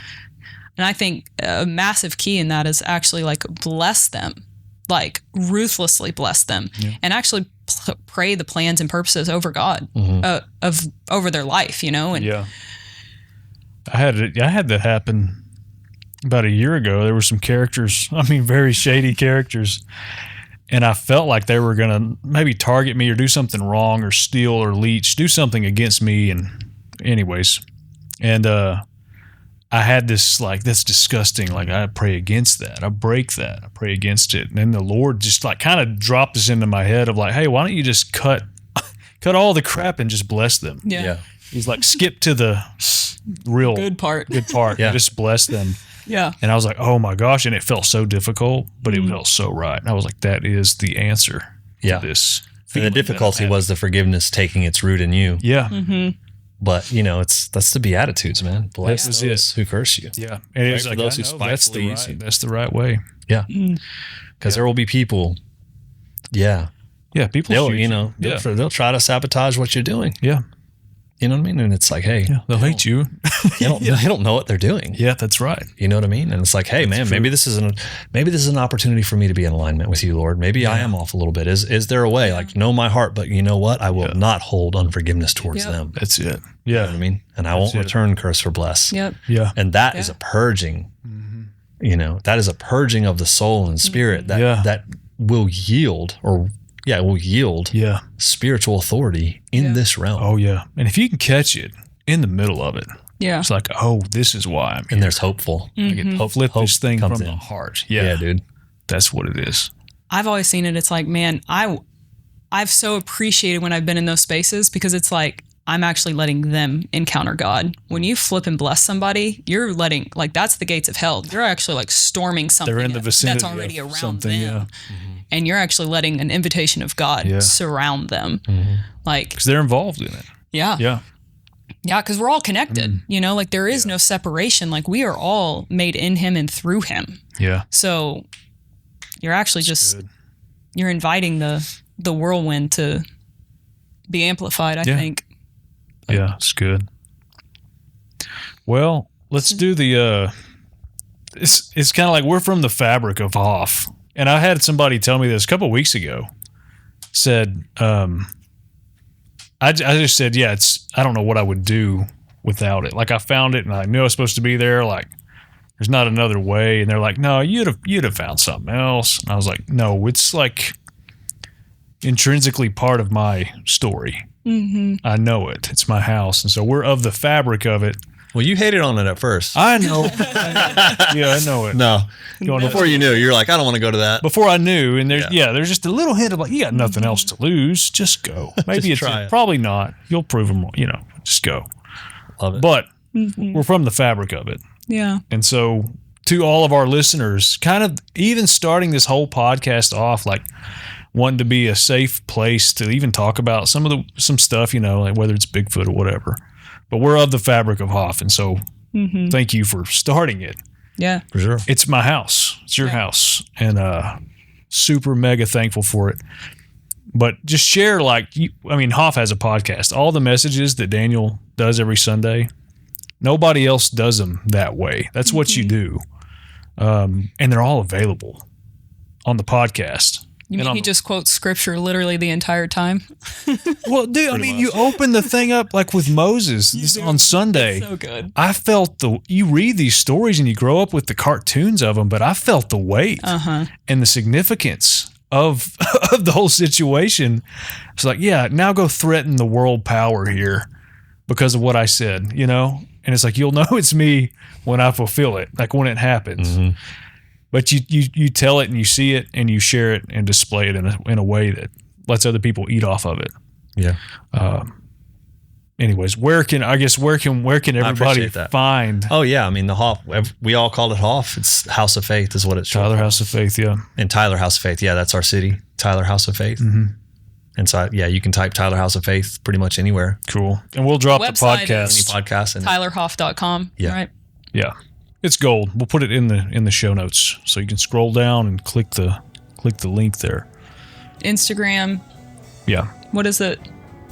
And I think a massive key in that is actually bless them, ruthlessly bless them, and actually pray the plans and purposes over God, over their life, And I had that happen about a year ago. There were some characters, very shady characters, and I felt like they were going to maybe target me or do something wrong or steal or leech, do something against me. And anyways, I had this that's disgusting. I pray against that. I break that. I pray against it. And then the Lord just kind of dropped this into my head of hey, why don't you just cut all the crap and just bless them? Yeah. He's like, skip to the real good part. Just bless them. Yeah. And I was like, oh my gosh. And it felt so difficult, but it felt so right. And I was like, that is the answer to this. And the difficulty was the forgiveness taking its root in you. Yeah. But that's the Beatitudes, man. Bless That was those who curse you. Yeah. And it's for like, those who spitefully use you. That's the right way. Yeah. Because there will be people. Yeah. Yeah. People, they'll try to sabotage what you're doing. Yeah. You know what I mean? And it's like, hey, They'll hate you. they don't know what they're doing. Yeah, that's right. You know what I mean? And it's like, hey, man, maybe this is an opportunity for me to be in alignment with you, Lord. Maybe I am off a little bit. Is there a way? Like, know my heart, but you know what? I will not hold unforgiveness towards them. That's it. You know what I mean? And I won't return curse for bless. Yep. Yeah. And that is a purging. You know, that is a purging of the soul and spirit that will yield spiritual authority in this realm. Oh, yeah. And if you can catch it in the middle of it, Yeah. it's like, oh, this is why I'm here. And there's hopeful. I get flip this thing from comes the in. heart. Yeah, dude. That's what it is. I've always seen it. It's like, man, I've so appreciated when I've been in those spaces because it's like, I'm actually letting them encounter God. When you flip and bless somebody, you're letting, like, that's the gates of hell. You're actually like storming something They're in the vicinity that's already of around something, them. And you're actually letting an invitation of God surround them. Like, Because they're involved in it. yeah. Yeah. Yeah, because we're all connected. You know, like there is no separation. Like we are all made in him and through him. Yeah. So you're actually you're inviting the whirlwind to be amplified, I think. Yeah, it's good. Well, let's do the it's kind of like we're from the fabric of Hoff. And I had somebody tell me this a couple of weeks ago. Said, I just said, yeah, I don't know what I would do without it. Like I found it and I knew I was supposed to be there. Like there's not another way. And they're like, no, you'd have found something else. And I was like, no, it's like intrinsically part of my story. I know it. It's my house. And so we're of the fabric of it. Well, you hated on it at first. I know. Yeah, I know it. No. Before you knew, you're like, I don't want to go to that. Before I knew, and there's just a little hint of like, you got nothing else to lose. Just go. Maybe Just try it. Probably not. You'll prove them wrong. Just go. Love it. But we're from the fabric of it. Yeah. And so to all of our listeners, kind of even starting this whole podcast off, like wanting to be a safe place to even talk about some stuff, like whether it's Bigfoot or whatever. But we're of the fabric of Hoff. And so thank you for starting it. Yeah. For sure. It's my house. It's your house. And super mega thankful for it. But just share Hoff has a podcast. All the messages that Daniel does every Sunday, nobody else does them that way. That's what you do. And they're all available on the podcast. You mean he just quotes scripture literally the entire time? Well, dude, you open the thing up like with Moses on Sunday. It's so good. I felt you read these stories and you grow up with the cartoons of them, but I felt the weight and the significance of the whole situation. It's like, yeah, now go threaten the world power here because of what I said, And it's like, you'll know it's me when I fulfill it, like when it happens. But you tell it and you see it and you share it and display it in a way that lets other people eat off of it. Yeah. Anyways, where can everybody find? Oh yeah, I mean the Hoff. We all call it Hoff. It's House of Faith is what it's short Tyler for. House of Faith, yeah. And Tyler House of Faith, yeah, that's our city. Tyler House of Faith. And so you can type Tyler House of Faith pretty much anywhere. Cool. And we'll drop the Website podcast. Any podcast. And TylerHoff.com. Yeah. Right. Yeah. It's gold. We'll put it in the show notes so you can scroll down and click the link there. Instagram. Yeah. What is it?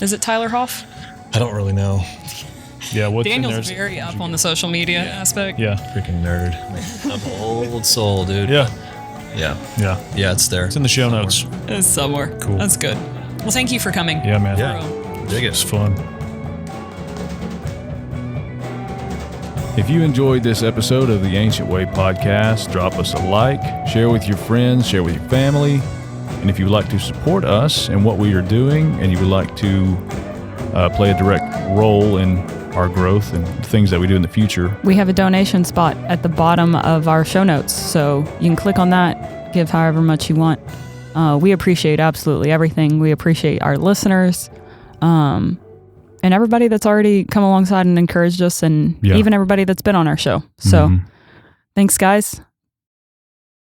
Is it Tyler Hoff? I don't really know. Yeah. What's Daniel's in there? very up on the social media aspect. Yeah. Freaking nerd. I'm an old soul, dude. Yeah. Yeah. Yeah. Yeah, it's there. It's in the show notes. It's somewhere. Cool. That's good. Well, thank you for coming. Yeah, man. Yeah. Dig It's it. fun. If you enjoyed this episode of the Ancient Way podcast, drop us a like, share with your friends, share with your family. And if you would like to support us and what we are doing, and you would like to play a direct role in our growth and things that we do in the future, we have a donation spot at the bottom of our show notes. So you can click on that, give however much you want. We appreciate absolutely everything. We appreciate our listeners. And everybody that's already come alongside and encouraged us, and even everybody that's been on our show. So thanks, guys.